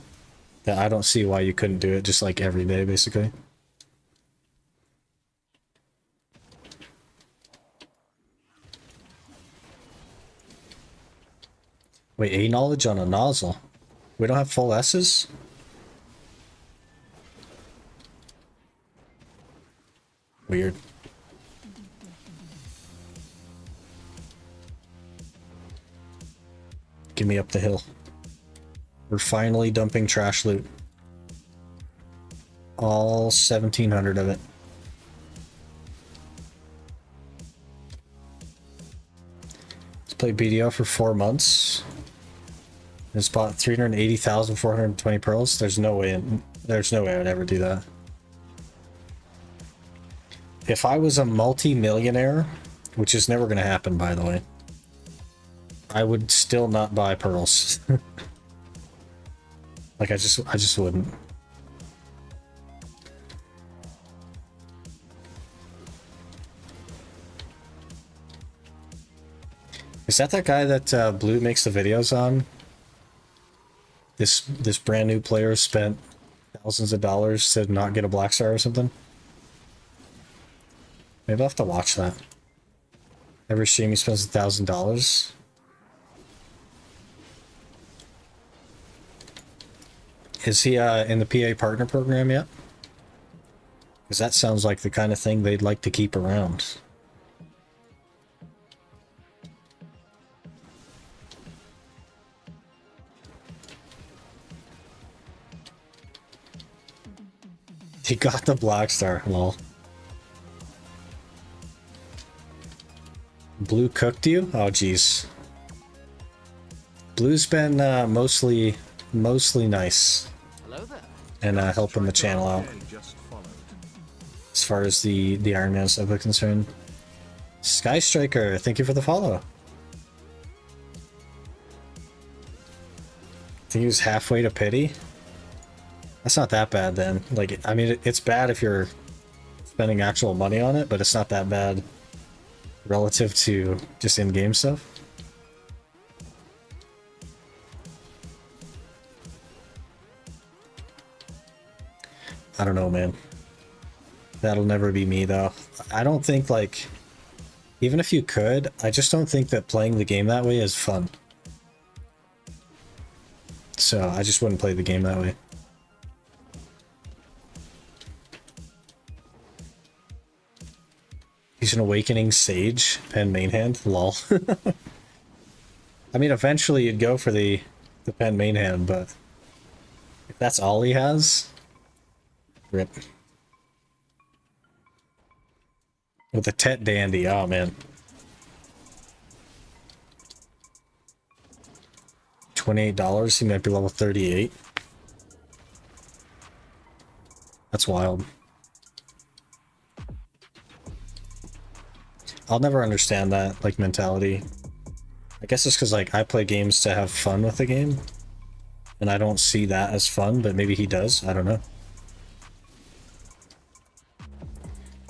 that I don't see why you couldn't do it just like every day, basically. Wait, A knowledge on a nozzle? We don't have full S's? Weird. Get me up the hill. We're finally dumping trash loot. All 1,700 of it. Let's play BDO for 4 months. It's bought 380,420 pearls. There's no way I'd ever do that. If I was a multi-millionaire, which is never going to happen, by the way, I would still not buy pearls. Like, I just wouldn't. Is that guy that Blue makes the videos on? This brand new player spent thousands of dollars to not get a Blackstar or something? Maybe I'll have to watch that. Every stream he spends $1,000. Is he in the PA partner program yet? Because that sounds like the kind of thing they'd like to keep around. He got the Blackstar, lol. Blue cooked you? Oh, jeez. Blue's been mostly nice. Hello there. And helping the channel out. As far as the Iron Man stuff is concerned. Sky Striker, thank you for the follow. I think he was halfway to pity. That's not that bad then. Like, I mean, it's bad if you're spending actual money on it, but it's not that bad relative to just in-game stuff. I don't know, man. That'll never be me, though. I don't think, like, even if you could, I just don't think that playing the game that way is fun. So I just wouldn't play the game that way. He's an awakening sage pen main hand. Lol. I mean, eventually you'd go for the pen main hand, but if that's all he has, rip. With a Tet Dandy, oh man. $28, he might be level 38. That's wild. I'll never understand that, like, mentality. I guess it's because, like, I play games to have fun with the game. And I don't see that as fun, but maybe he does. I don't know.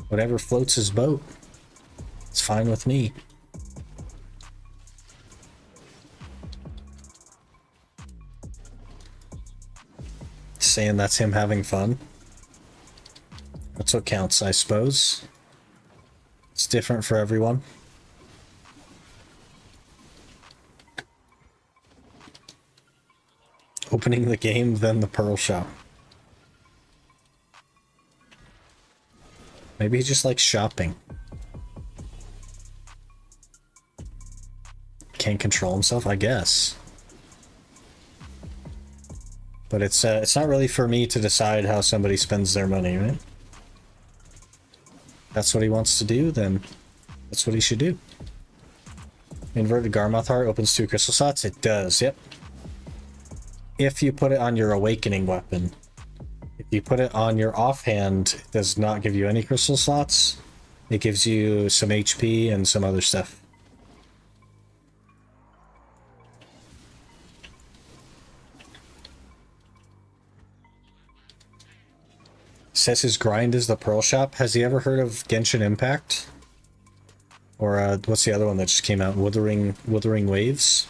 Whatever floats his boat. It's fine with me. Saying that's him having fun. That's what counts, I suppose. It's different for everyone. Opening the game, then the pearl shop. Maybe he just likes shopping. Can't control himself, I guess. But it's not really for me to decide how somebody spends their money, right? That's what he wants to do, then that's what he should do. Inverted Garmoth Heart opens 2 crystal slots? It does, yep. If you put it on your awakening weapon. If you put it on your offhand, it does not give you any crystal slots. It gives you some HP and some other stuff. Says his grind is the pearl shop. Has he ever heard of Genshin Impact? Or what's the other one that just came out? Withering Waves?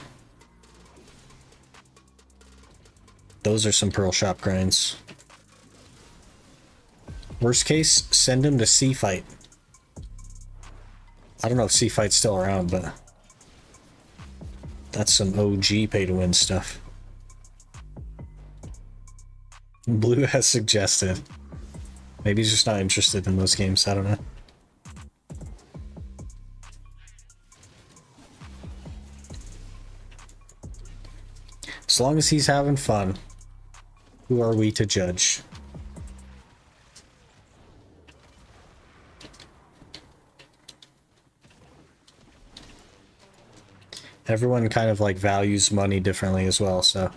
Those are some pearl shop grinds. Worst case, send him to Sea Fight. I don't know if Sea Fight's still around, but that's some OG pay to win stuff. Blue has suggested. Maybe he's just not interested in those games, I don't know. As long as he's having fun, who are we to judge? Everyone kind of like values money differently as well, so.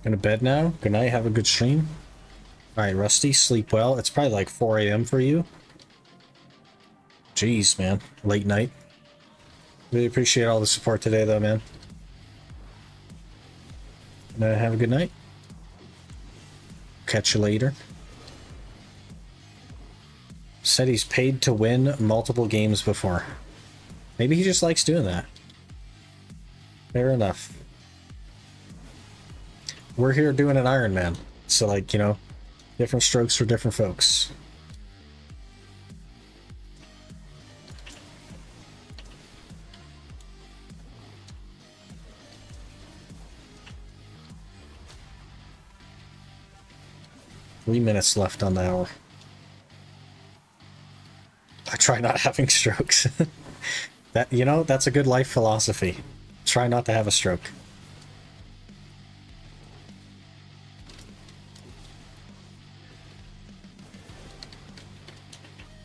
Going to bed now. Good night. Have a good stream. Alright, Rusty. Sleep well. It's probably like 4 a.m. for you. Jeez, man. Late night. Really appreciate all the support today, though, man. Have a good night. Catch you later. Said he's paid to win multiple games before. Maybe he just likes doing that. Fair enough. We're here doing an Iron Man, so like, you know, different strokes for different folks. Three minutes left on the hour. I try not having strokes. That, you know, that's a good life philosophy. Try not to have a stroke.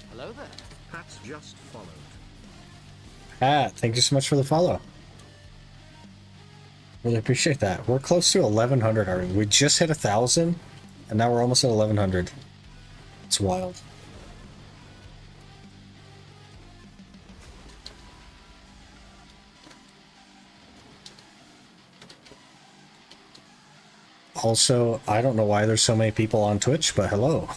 Hello there. Pat's just followed. Pat, thank you so much for the follow. Really appreciate that. We're close to 1100 already. We just hit 1000, and now we're almost at 1100. It's wild. Also, I don't know why there's so many people on Twitch, but hello.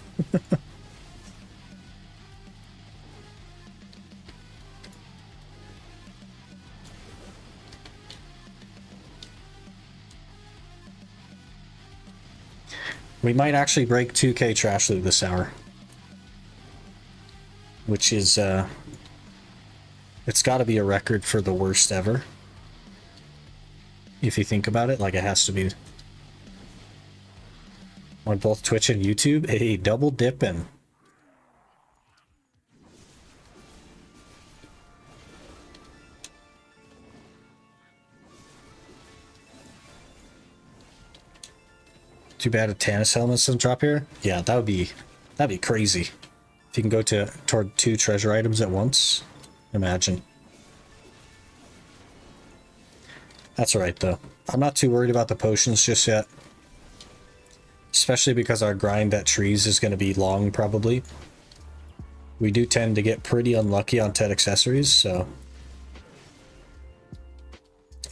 We might actually break 2K trash loot this hour. Which is, it's gotta be a record for the worst ever. If you think about it, like it has to be. On both Twitch and YouTube, a double dippin'. Too bad a Tannis helmet doesn't drop here. Yeah, that'd be crazy. If you can go toward 2 treasure items at once, imagine. That's alright though. I'm not too worried about the potions just yet. Especially because our grind at trees is going to be long probably. We do tend to get pretty unlucky on Ted accessories, so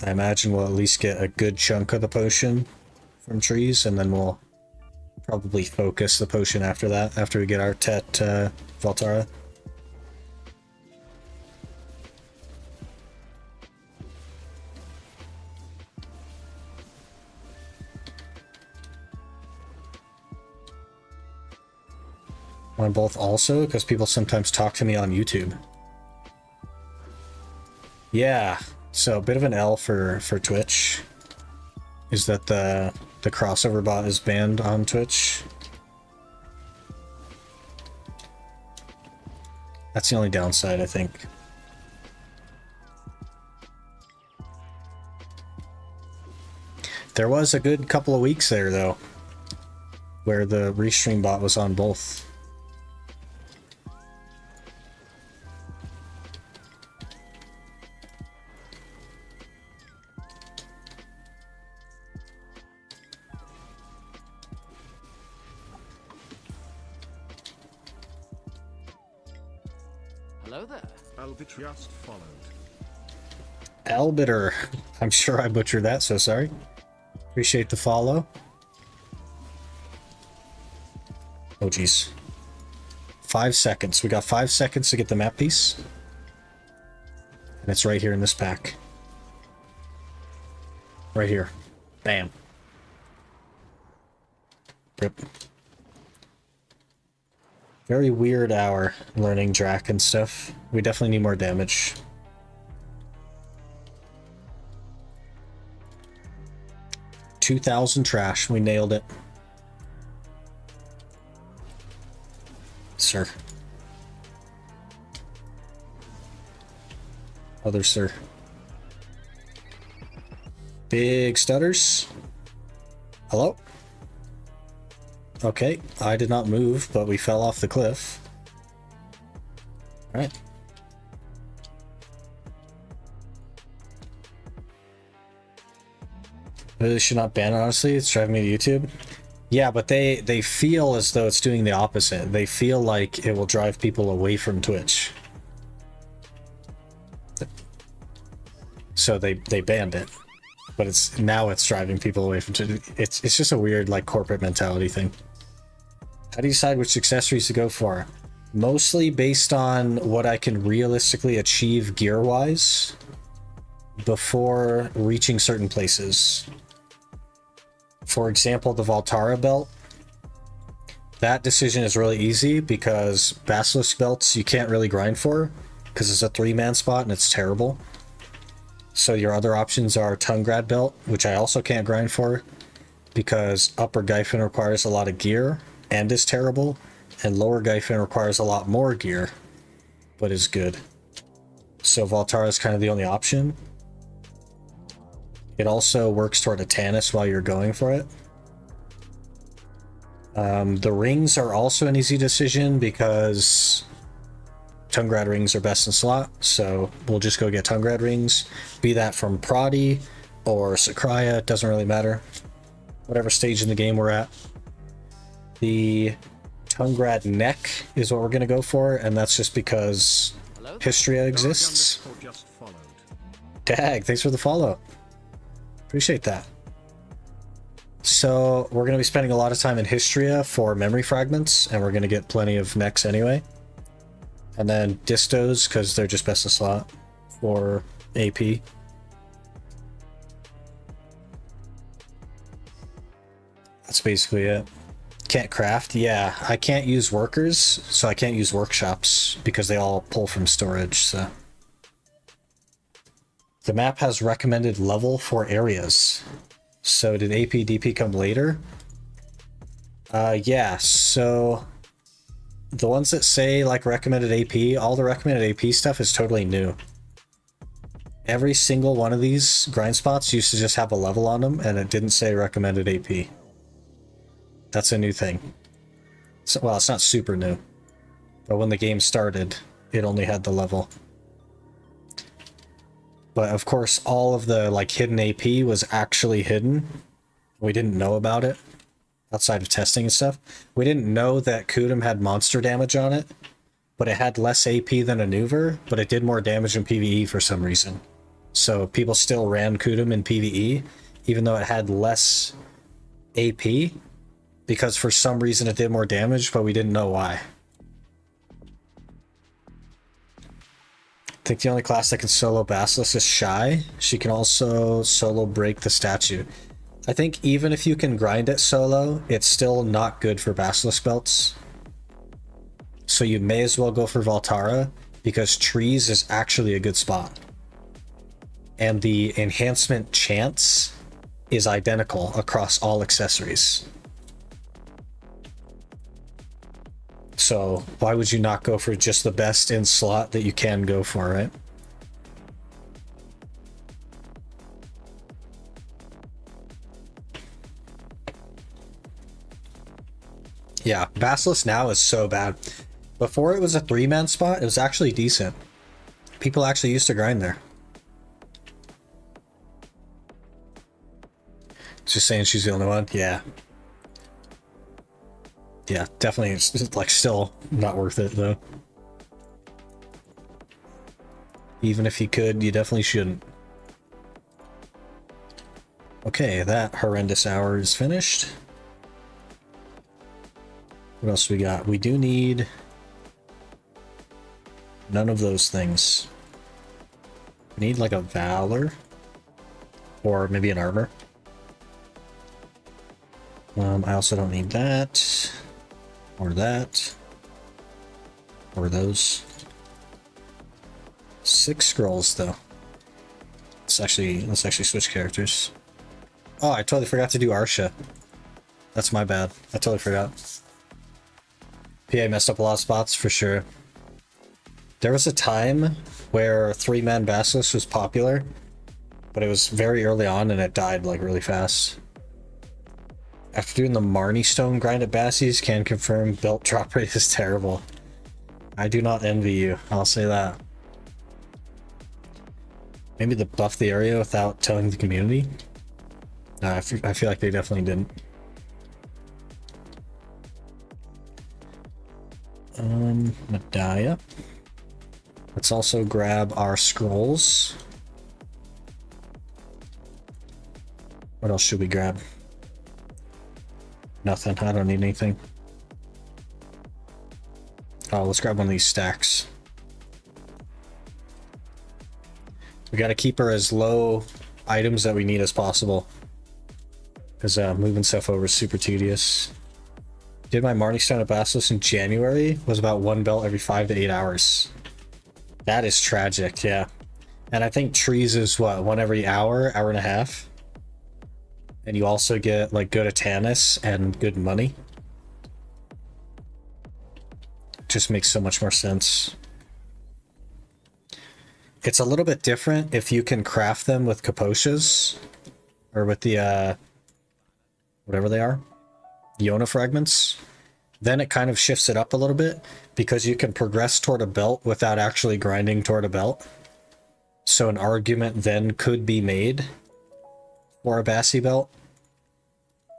I imagine we'll at least get a good chunk of the potion from trees, and then we'll probably focus the potion after that, after we get our Tet Valtara. On both also, because people sometimes talk to me on YouTube. Yeah, so a bit of an L for Twitch is that the crossover bot is banned on Twitch. That's the only downside, I think. There was a good couple of weeks there, though, where the restream bot was on both. Hello there. Albit just followed. Albiter. I'm sure I butchered that, so sorry. Appreciate the follow. Oh, geez. 5 seconds. We got 5 seconds to get the map piece. And it's right here in this pack. Right here. Bam. Rip. Very weird hour learning Drak and stuff. We definitely need more damage. $2,000 trash. We nailed it. Sir. Other sir. Big stutters. Hello? Okay, I did not move, but we fell off the cliff. Alright. Really should not ban it, honestly. It's driving me to YouTube. Yeah, but they feel as though it's doing the opposite. They feel like it will drive people away from Twitch. So they banned it. But now it's driving people away from Twitch. It's just a weird like corporate mentality thing. How do you decide which accessories to go for? Mostly based on what I can realistically achieve gear-wise before reaching certain places. For example, the Valtara belt. That decision is really easy because Basilisk belts you can't really grind for because it's a 3-man spot and it's terrible. So your other options are Tungrad belt, which I also can't grind for because Upper Gyfin requires a lot of gear and is terrible, and Lower Gyfin requires a lot more gear, but is good. So Valtara is kind of the only option. It also works toward a Tannis while you're going for it. The rings are also an easy decision because Tungrad rings are best in slot, so we'll just go get Tungrad rings. Be that from Prodi or Sakraya, it doesn't really matter. Whatever stage in the game we're at. The Tungrad neck is what we're going to go for, and that's just because Histria exists. Dag, thanks for the follow. Appreciate that. So we're going to be spending a lot of time in Histria for memory fragments, and we're going to get plenty of necks anyway. And then distos, because they're just best in slot for AP. That's basically it. Can't craft? Yeah, I can't use workers, so I can't use workshops because they all pull from storage, so. The map has recommended level for areas. So did AP DP come later? Yeah, so the ones that say like recommended AP, all the recommended AP stuff is totally new. Every single one of these grind spots used to just have a level on them and it didn't say recommended AP. That's a new thing. So, well, it's not super new. But when the game started, it only had the level. But of course, all of the like hidden AP was actually hidden. We didn't know about it outside of testing and stuff. We didn't know that Kudum had monster damage on it, but it had less AP than a Nuver, but it did more damage in PvE for some reason. So people still ran Kudum in PvE, even though it had less AP, because for some reason it did more damage, but we didn't know why. I think the only class that can solo Basilisk is Shy. She can also solo break the statue. I think even if you can grind it solo, it's still not good for Basilisk belts. So you may as well go for Valtara, because trees is actually a good spot. And the enhancement chance is identical across all accessories. So why would you not go for just the best in slot that you can go for, right? Yeah, Basilisk now is so bad. Before it was a 3-man spot, it was actually decent. People actually used to grind there. Just saying she's the only one? Yeah. Yeah, definitely, it's like still not worth it though. Even if you could, you definitely shouldn't. Okay, that horrendous hour is finished. What else we got? We do need none of those things. We need like a Valor or maybe an armor. I also don't need that. Or that. Or those. 6 scrolls though. Let's actually switch characters. Oh, I totally forgot to do Arsha. That's my bad. I totally forgot. PA messed up a lot of spots for sure. There was a time where 3-man Basilisk was popular, but it was very early on and it died like really fast. After doing the Marnie Stone grind at Bassies, can confirm belt drop rate is terrible. I do not envy you, I'll say that. Maybe they buffed the area without telling the community? I feel like they definitely didn't. Medaya. Let's also grab our scrolls. What else should we grab? Nothing. I don't need anything. Oh, let's grab one of these stacks. We gotta keep her as low items that we need as possible, because moving stuff over is super tedious. Did my Marnie Stone at Basilisk in January, was about 1 belt every 5 to 8 hours. That is tragic, yeah. And I think trees is what, 1 every hour, hour and a half? And you also get like good Atanis and good money. Just makes so much more sense. It's a little bit different if you can craft them with Kaposhas, or with the whatever they are, Yona fragments. Then it kind of shifts it up a little bit, because you can progress toward a belt without actually grinding toward a belt. So an argument then could be made for a Bassi belt.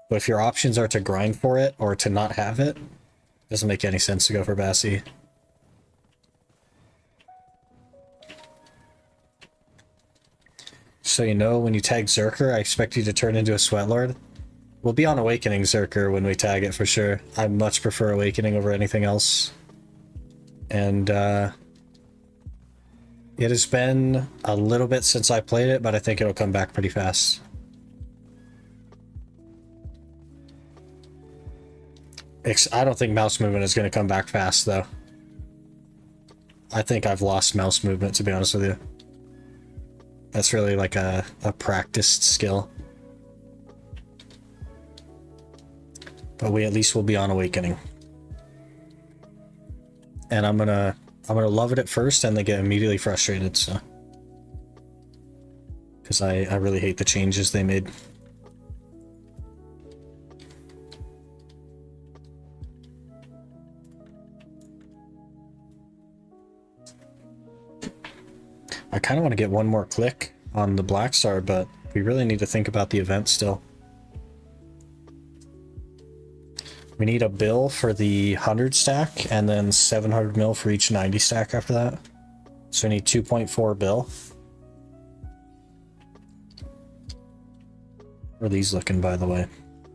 But if your options are to grind for it or to not have it, it doesn't make any sense to go for Bassi. So you know, when you tag Zerker, I expect you to turn into a Sweatlord. We'll be on Awakening Zerker when we tag it for sure. I much prefer Awakening over anything else. And it has been a little bit since I played it, but I think it'll come back pretty fast. I don't think mouse movement is going to come back fast, though. I think I've lost mouse movement, to be honest with you. That's really like a practiced skill. But we at least will be on Awakening. And I'm gonna love it at first and then get immediately frustrated, so. Because I really hate the changes they made. I kind of want to get one more click on the Blackstar, but we really need to think about the event still. We need a bill for the 100 stack and then 700 mil for each 90 stack after that. So we need 2.4 bill. How are these looking, by the way?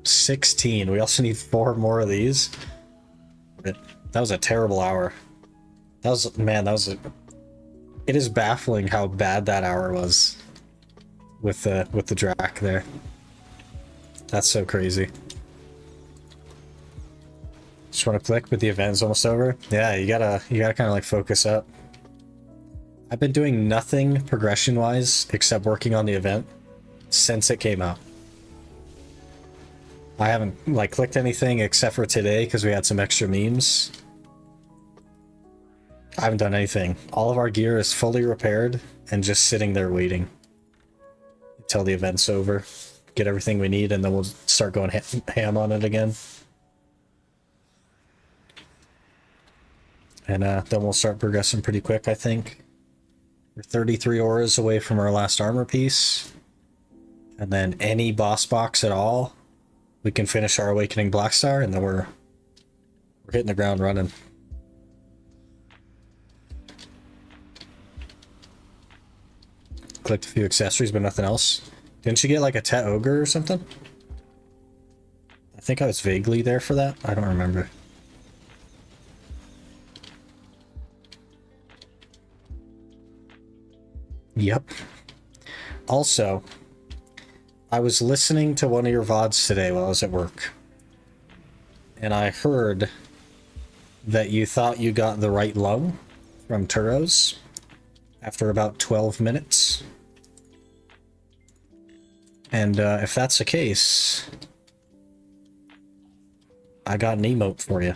16. We also need 4 more of these. That was a terrible hour. That was, man, that was a... It is baffling how bad that hour was with the Drak there. That's so crazy. Just want to click, but the event's almost over. Yeah, you gotta kind of like focus up. I've been doing nothing progression wise except working on the event since it came out. I haven't like clicked anything except for today because we had some extra memes. I haven't done anything. All of our gear is fully repaired and just sitting there waiting until the event's over. Get everything we need and then we'll start going ham on it again. And then we'll start progressing pretty quick, I think. We're 33 auras away from our last armor piece. And then any boss box at all, we can finish our Awakening Blackstar, and then we're hitting the ground running. Clicked a few accessories, but nothing else. Didn't you get like a Tet Ogre or something? I think I was vaguely there for that. I don't remember. Yep. Also, I was listening to one of your VODs today while I was at work. And I heard that you thought you got the right lung from Turos after about 12 minutes. And if that's the case, I got an emote for you.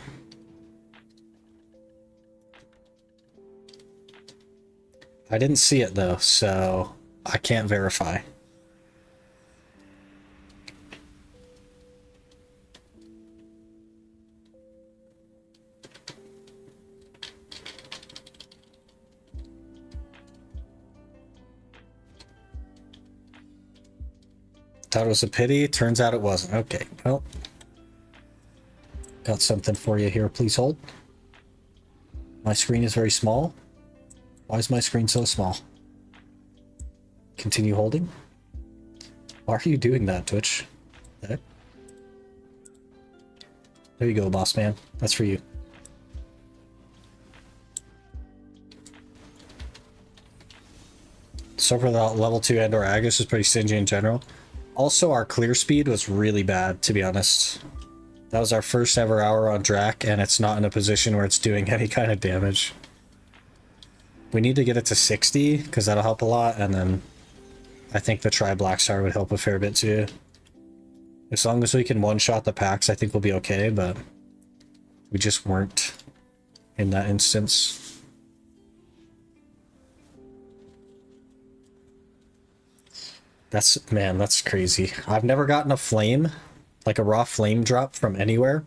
I didn't see it though, so I can't verify. Thought it was a pity, turns out it wasn't. Okay, well. Got something for you here, please hold. My screen is very small. Why is my screen so small? Continue holding. Why are you doing that, Twitch? Okay. There you go, boss man. That's for you. So for the level 2 Andor Agus is pretty stingy in general. Also, our clear speed was really bad, to be honest. That was our first ever hour on Drak, and it's not in a position where it's doing any kind of damage. We need to get it to 60, because that'll help a lot, and then I think the Blackstar would help a fair bit too. As long as we can one-shot the packs, I think we'll be okay, but we just weren't in that instance. Man, that's crazy. I've never gotten a flame, like a raw flame drop from anywhere.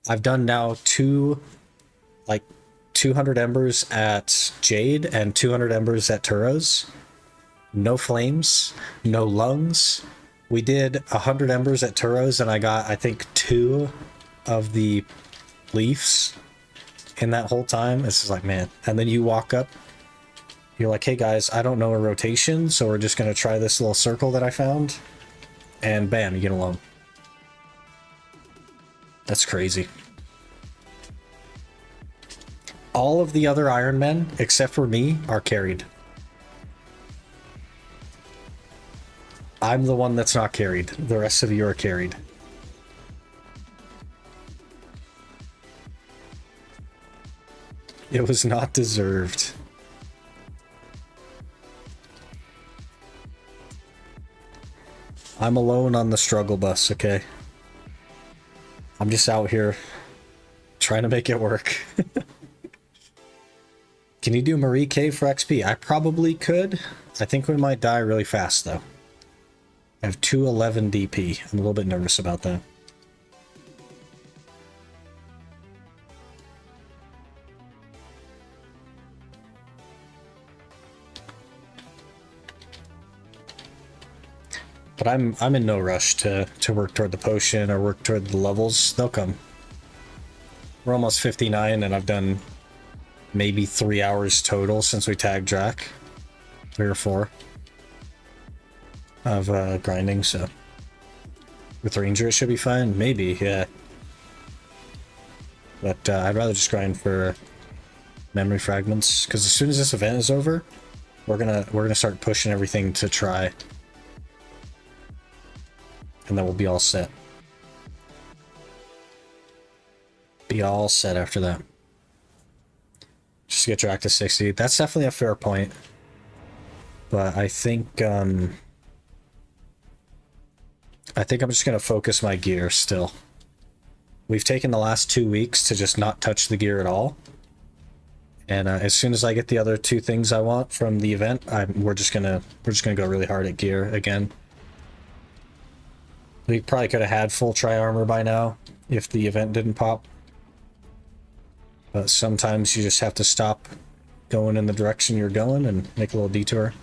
I've done now 200 embers at Jade and 200 embers at Turos. No flames, no lungs. We did 100 embers at Turos and I got, I think, 2 of the leaves in that whole time. It's just like, man. And then you walk up, you're like, hey guys, I don't know a rotation, so we're just gonna try this little circle that I found. And bam, you get a lung. That's crazy. All of the other Iron Men, except for me, are carried. I'm the one that's not carried. The rest of you are carried. It was not deserved. I'm alone on the struggle bus, okay? I'm just out here trying to make it work. Can you do Marie K for XP? I probably could. I think we might die really fast, though. I have 211 DP. I'm a little bit nervous about that. But I'm in no rush to work toward the potion or work toward the levels. They'll come. We're almost 59 and I've done maybe 3 hours total since we tagged Drak. 3 or 4 of grinding, so with Ranger it should be fine. Maybe, yeah. But I'd rather just grind for memory fragments, because as soon as this event is over, we're gonna start pushing everything to try. And then we'll be all set. Be all set after that. Just to get Drak to 60. That's definitely a fair point. But I think I'm just gonna focus my gear still. We've taken the last 2 weeks to just not touch the gear at all. And as soon as I get the other 2 things I want from the event, we're just gonna go really hard at gear again. We probably could have had full tri-armor by now if the event didn't pop. But sometimes you just have to stop going in the direction you're going and make a little detour.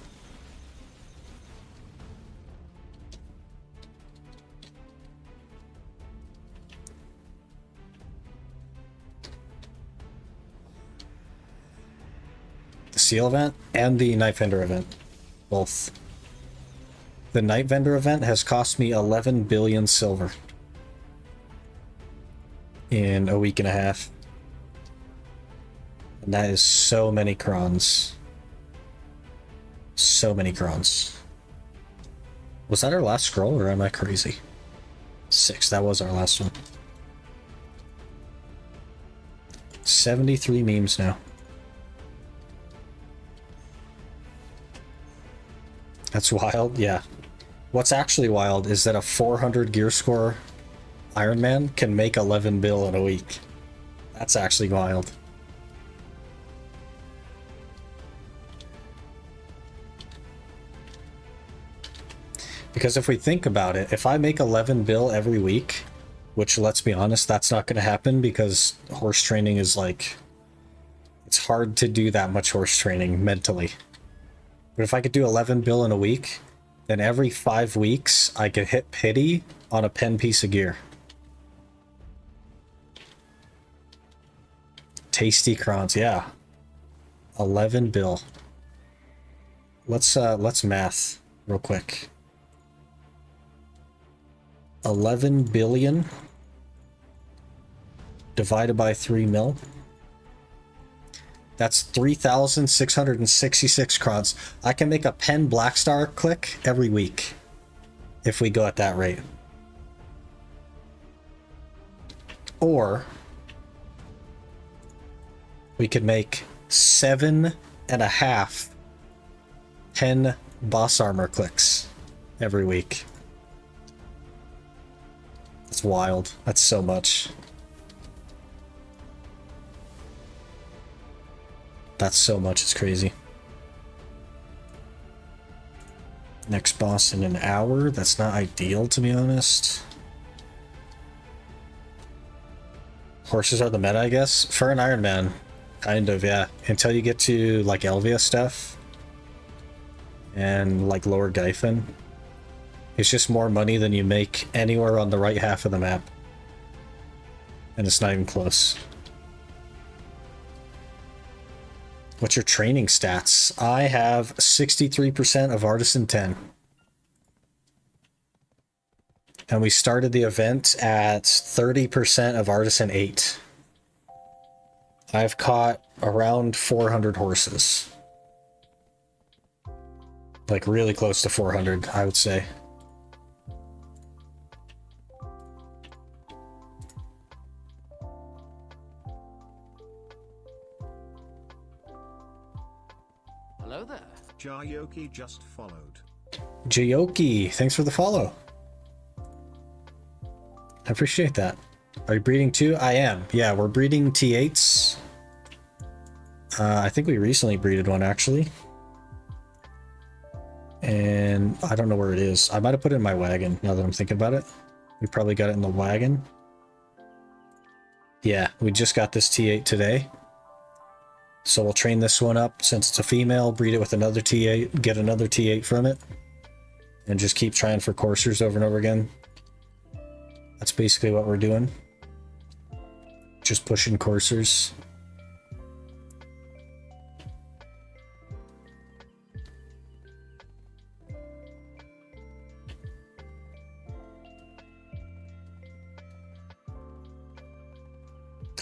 The Seal event and the Night Vendor event. Both. The Night Vendor event has cost me 11 billion silver in a week and a half. And that is so many crons. So many crons. Was that our last scroll, or am I crazy? 6, that was our last one. 73 memes now. That's wild, yeah. What's actually wild is that a 400 gear score Iron Man can make 11 bill in a week. That's actually wild. Because if we think about it, if I make 11 bill every week, which, let's be honest, that's not going to happen because horse training is like... It's hard to do that much horse training mentally. But if I could do 11 bill in a week, then every 5 weeks I could hit pity on a pen piece of gear. Tasty crons, yeah. 11 bill. Let's math real quick. 11 billion divided by 3 mil. That's 3,666 crons. I can make a pen Blackstar click every week if we go at that rate. Or we could make 7.5 pen boss armor clicks every week. That's wild. That's so much. That's so much, it's crazy. Next boss in an hour? That's not ideal, to be honest. Horses are the meta, I guess? For an Iron Man. Kind of, yeah. Until you get to, like, Elvia stuff. And, like, Lower Gyphon. It's just more money than you make anywhere on the right half of the map. And it's not even close. What's your training stats? I have 63% of Artisan 10. And we started the event at 30% of Artisan 8. I've caught around 400 horses. Like really close to 400, I would say. Hello there. Jayoki just followed. Jayoki, thanks for the follow. I appreciate that. Are you breeding too? I am. Yeah, we're breeding T8s. I think we recently breeded one, actually. And I don't know where it is. I might have put it in my wagon, now that I'm thinking about it. We probably got it in the wagon. Yeah, we just got this T8 today. So we'll train this one up since it's a female, breed it with another T8, get another T8 from it. and just keep trying for coursers over and over again. That's basically what we're doing. Just pushing coursers.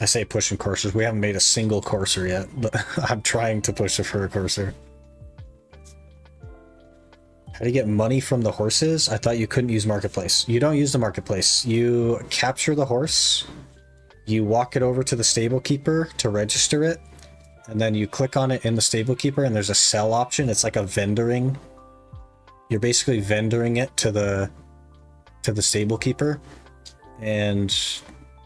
I say pushing coursers. We haven't made a single courser yet, but I'm trying to push it for a courser. How do you get money from the horses? I thought you couldn't use marketplace. You don't use the marketplace. You capture the horse, you walk it over to the stable keeper to register it, and then you click on it in the stable keeper, and there's a sell option. It's like a vendoring. You're basically vendoring it to the stable keeper, and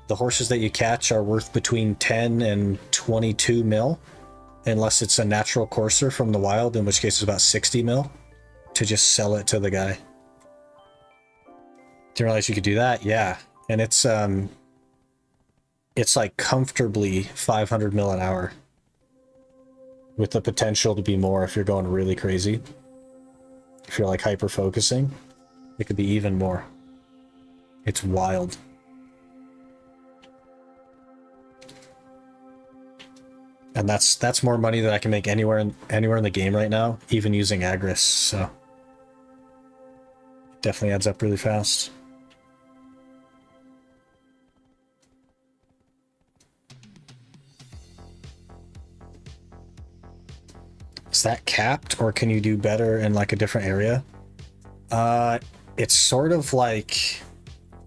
the horses that you catch are worth between 10 and 22 mil, unless it's a natural courser from the wild, in which case it's about 60 mil to just sell it to the guy. Didn't realize you could do that. Yeah, and it's like comfortably 500 mil an hour, with the potential to be more if you're going really crazy. If you're like hyper focusing, it could be even more. It's wild. And that's more money that I can make anywhere in the game right now, even using Agris. So it definitely adds up really fast. Is that capped, or can you do better in like a different area? It's sort of like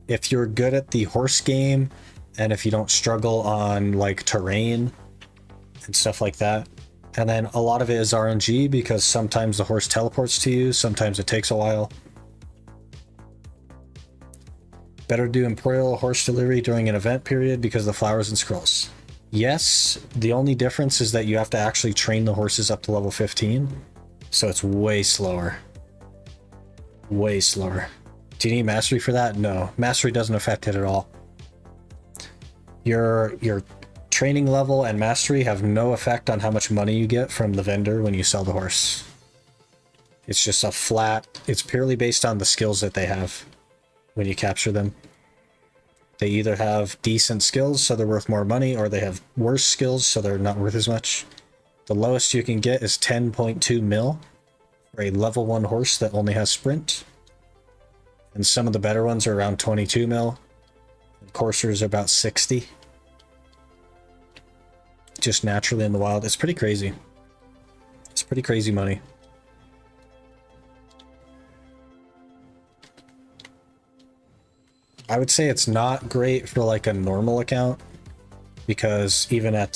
if you're good at the horse game, and if you don't struggle on like terrain and stuff like that. And then a lot of it is RNG, because sometimes the horse teleports to you, sometimes it takes a while. Better do Imperial horse delivery during an event period because of the flowers and scrolls. Yes, the only difference is that you have to actually train the horses up to level 15, so it's way slower. Way slower. Do you need mastery for that? No, mastery doesn't affect it at all. Your training level and mastery have no effect on how much money you get from the vendor when you sell the horse. It's just a flat, it's purely based on the skills that they have when you capture them. They either have decent skills, so they're worth more money, or they have worse skills, so they're not worth as much. The lowest you can get is 10.2 mil for a level 1 horse that only has sprint. And some of the better ones are around 22 mil. And coursers are about 60. Just naturally in the wild. It's pretty crazy. It's pretty crazy money. I would say it's not great for like a normal account, because even at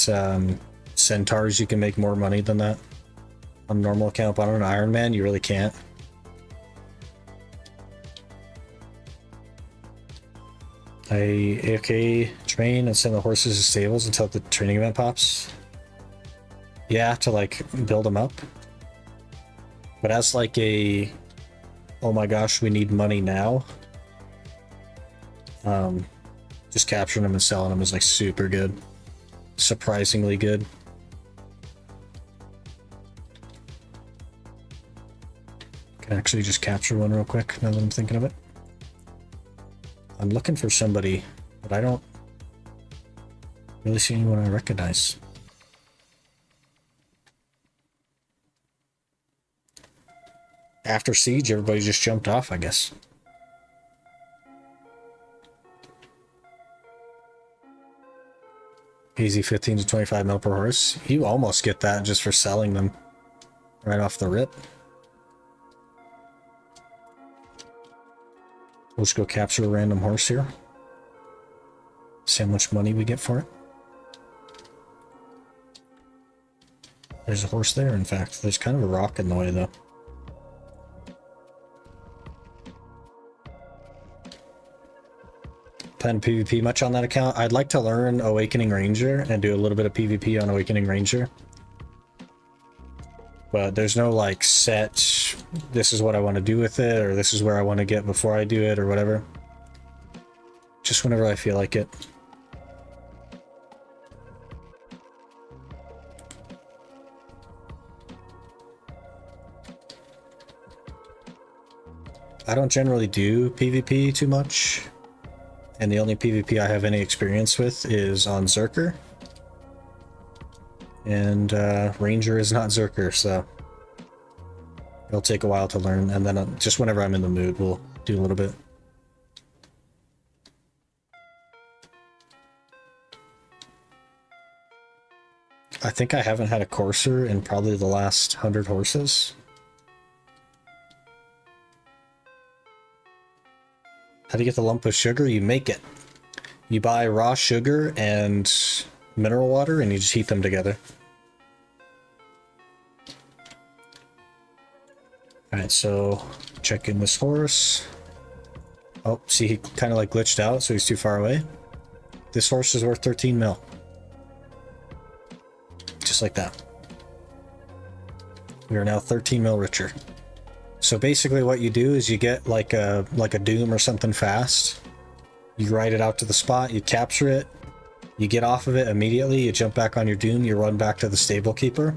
centaurs you can make more money than that on a normal account, but on an Iron Man you really can't. I AFK train and send the horses to stables until the training event pops. Yeah, to like build them up. But as like a, oh my gosh, we need money now. Just capturing them and selling them is like super good. Surprisingly good. Can actually just capture one real quick now that I'm thinking of it. I'm looking for somebody, but I don't really see anyone I recognize. After Siege, everybody just jumped off, I guess. Easy 15 to 25 mil per horse. You almost get that just for selling them right off the rip. We'll just go capture a random horse here. See how much money we get for it. There's a horse there, in fact. There's kind of a rock in the way, though. Plan PvP much on that account? I'd like to learn Awakening Ranger and do a little bit of PvP on Awakening Ranger. But there's no like set, this is what I want to do with it, or this is where I want to get before I do it, or whatever. Just whenever I feel like it. I don't generally do PvP too much, and the only PvP I have any experience with is on Zerker. And Ranger is not Zerker, so it'll take a while to learn, and then just whenever I'm in the mood, we'll do a little bit. I think I haven't had a courser in probably the last 100 horses. How do you get the lump of sugar? You make it. You buy raw sugar and mineral water and you just heat them together. Alright, so check in this horse. Oh, see, he kind of like glitched out, so he's too far away. This horse is worth 13 mil. Just like that. We are now 13 mil richer. So basically what you do is you get like a doom or something fast. You ride it out to the spot, you capture it, you get off of it immediately, you jump back on your doom, you run back to the stable keeper.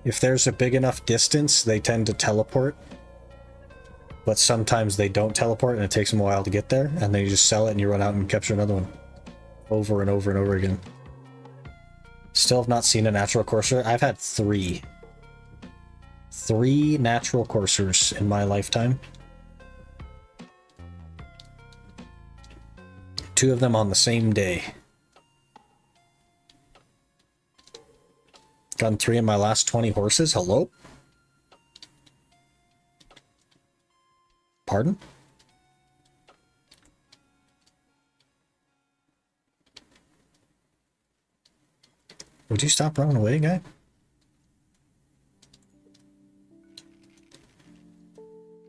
If there's a big enough distance, they tend to teleport. But sometimes they don't teleport and it takes them a while to get there, and then you just sell it and you run out and capture another one. Over and over and over again. Still have not seen a natural courser. I've had three natural coursers in my lifetime. 2 of them on the same day. Gotten 3 in my last 20 horses. Hello? Pardon? Would you stop running away, guy?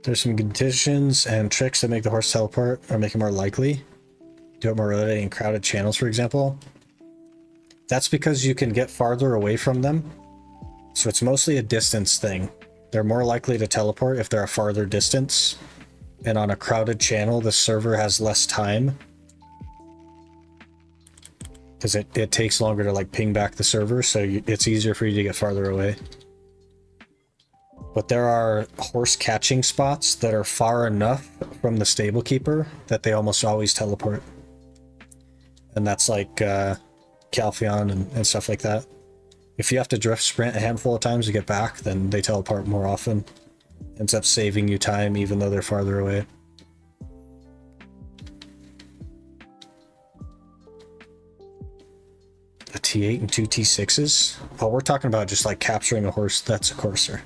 There's some conditions and tricks that make the horse teleport or make it more likely. Do it more readily in crowded channels, for example. That's because you can get farther away from them. So it's mostly a distance thing. They're more likely to teleport if they're a farther distance. And on a crowded channel, the server has less time. Because it takes longer to like ping back the server, so it's easier for you to get farther away. But there are horse catching spots that are far enough from the stable keeper that they almost always teleport. And that's like Calpheon and stuff like that. If you have to drift sprint a handful of times to get back, then they teleport more often. Ends up saving you time even though they're farther away. A T8 and 2 T6s? Oh, we're talking about just like capturing a horse that's a courser,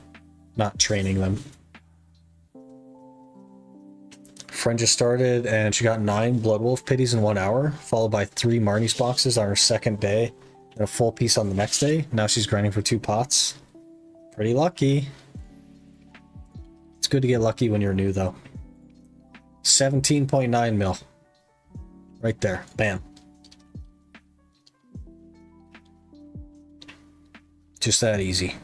not training them. Friend just started and she got 9 Blood Wolf Pities in 1 hour, followed by 3 Marnie's boxes on her second day, and a full piece on the next day. Now she's grinding for 2 pots. Pretty lucky. It's good to get lucky when you're new though. 17.9 mil. Right there. Bam. Just that easy.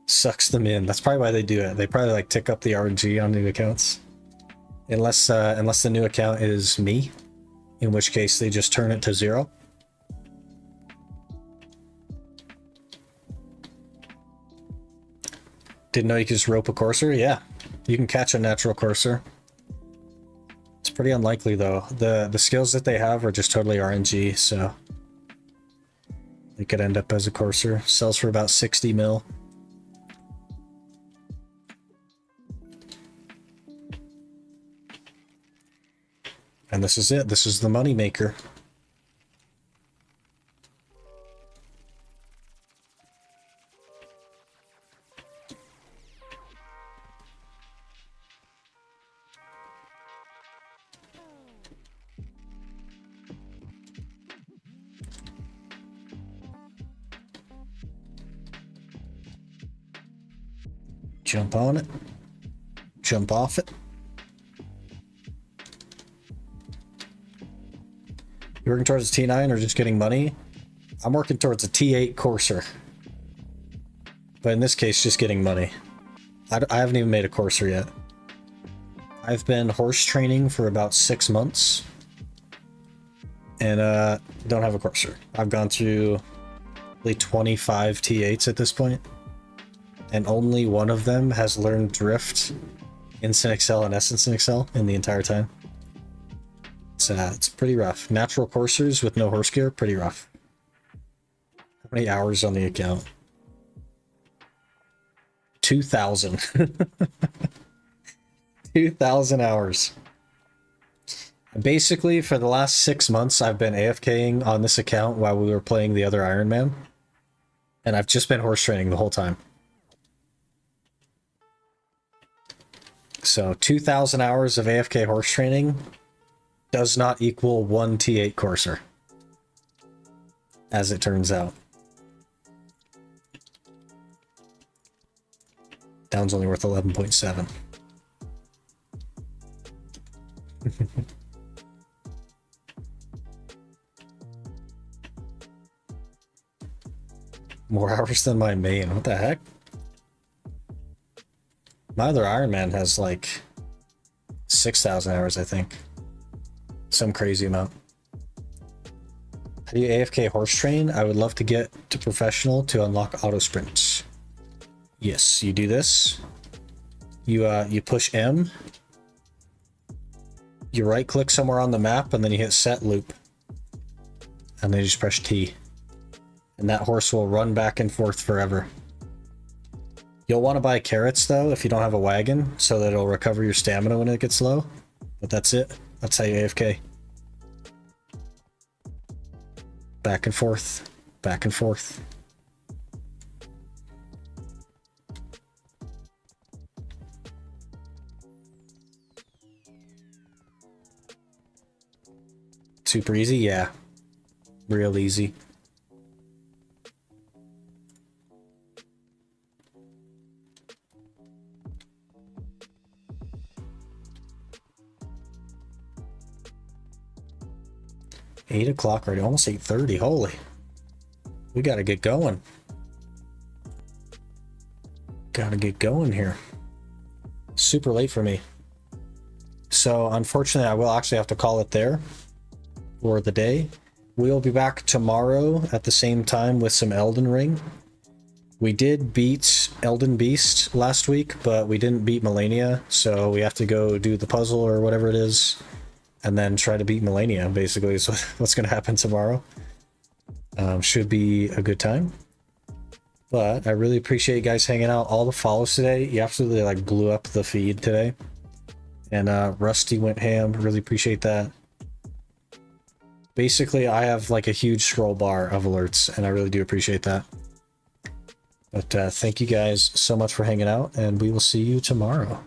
Sucks them in. That's probably why they do it. They probably like tick up the RNG on new accounts. Unless the new account is me, in which case they just turn it to 0. Didn't know you could just rope a courser? Yeah, you can catch a natural courser. It's pretty unlikely though. The skills that they have are just totally RNG, so they could end up as a courser. Sells for about 60 mil. And this is it. This is the money maker. Jump on it. Jump off it. You working towards a T9 or just getting money? I'm working towards a T8 courser. But in this case, just getting money. I haven't even made a courser yet. I've been horse training for about 6 months. And don't have a courser. I've gone through probably 25 T8s at this point. and only one of them has learned Drift, Instant Excel, and Essence in Excel in the entire time. It's pretty rough. Natural coursers with no horse gear, pretty rough. How many hours on the account? 2,000. 2,000 hours. Basically, for the last 6 months, I've been AFKing on this account while we were playing the other Iron Man. And I've just been horse training the whole time. So 2,000 hours of AFK horse training does not equal one T8 courser, as it turns out. Down's only worth 11.7. More hours than my main. What the heck? My other Iron Man has like 6,000 hours, I think. Some crazy amount. How do you AFK horse train? I would love to get to professional to unlock auto sprints. Yes, you do this. You push M. You right click somewhere on the map and then you hit set loop. And then you just press T. And that horse will run back and forth forever. You'll want to buy carrots though if you don't have a wagon, so that it'll recover your stamina when it gets low. But that's it. That's how you AFK. Back and forth. Back and forth. Super easy? Yeah. Real easy. $8 o'clock already, almost 8:30. Holy, we gotta get going. Gotta get going here. Super late for me. So unfortunately, I will actually have to call it there for the day. We'll be back tomorrow at the same time with some Elden Ring. We did beat Elden Beast last week, but we didn't beat Melania, so we have to go do the puzzle or whatever it is. And then try to beat Melania, basically, is what's going to happen tomorrow. Should be a good time. But I really appreciate you guys hanging out. All the follows today. You absolutely like blew up the feed today. And Rusty went ham. Really appreciate that. Basically, I have like a huge scroll bar of alerts, and I really do appreciate that. But thank you guys so much for hanging out, and we will see you tomorrow.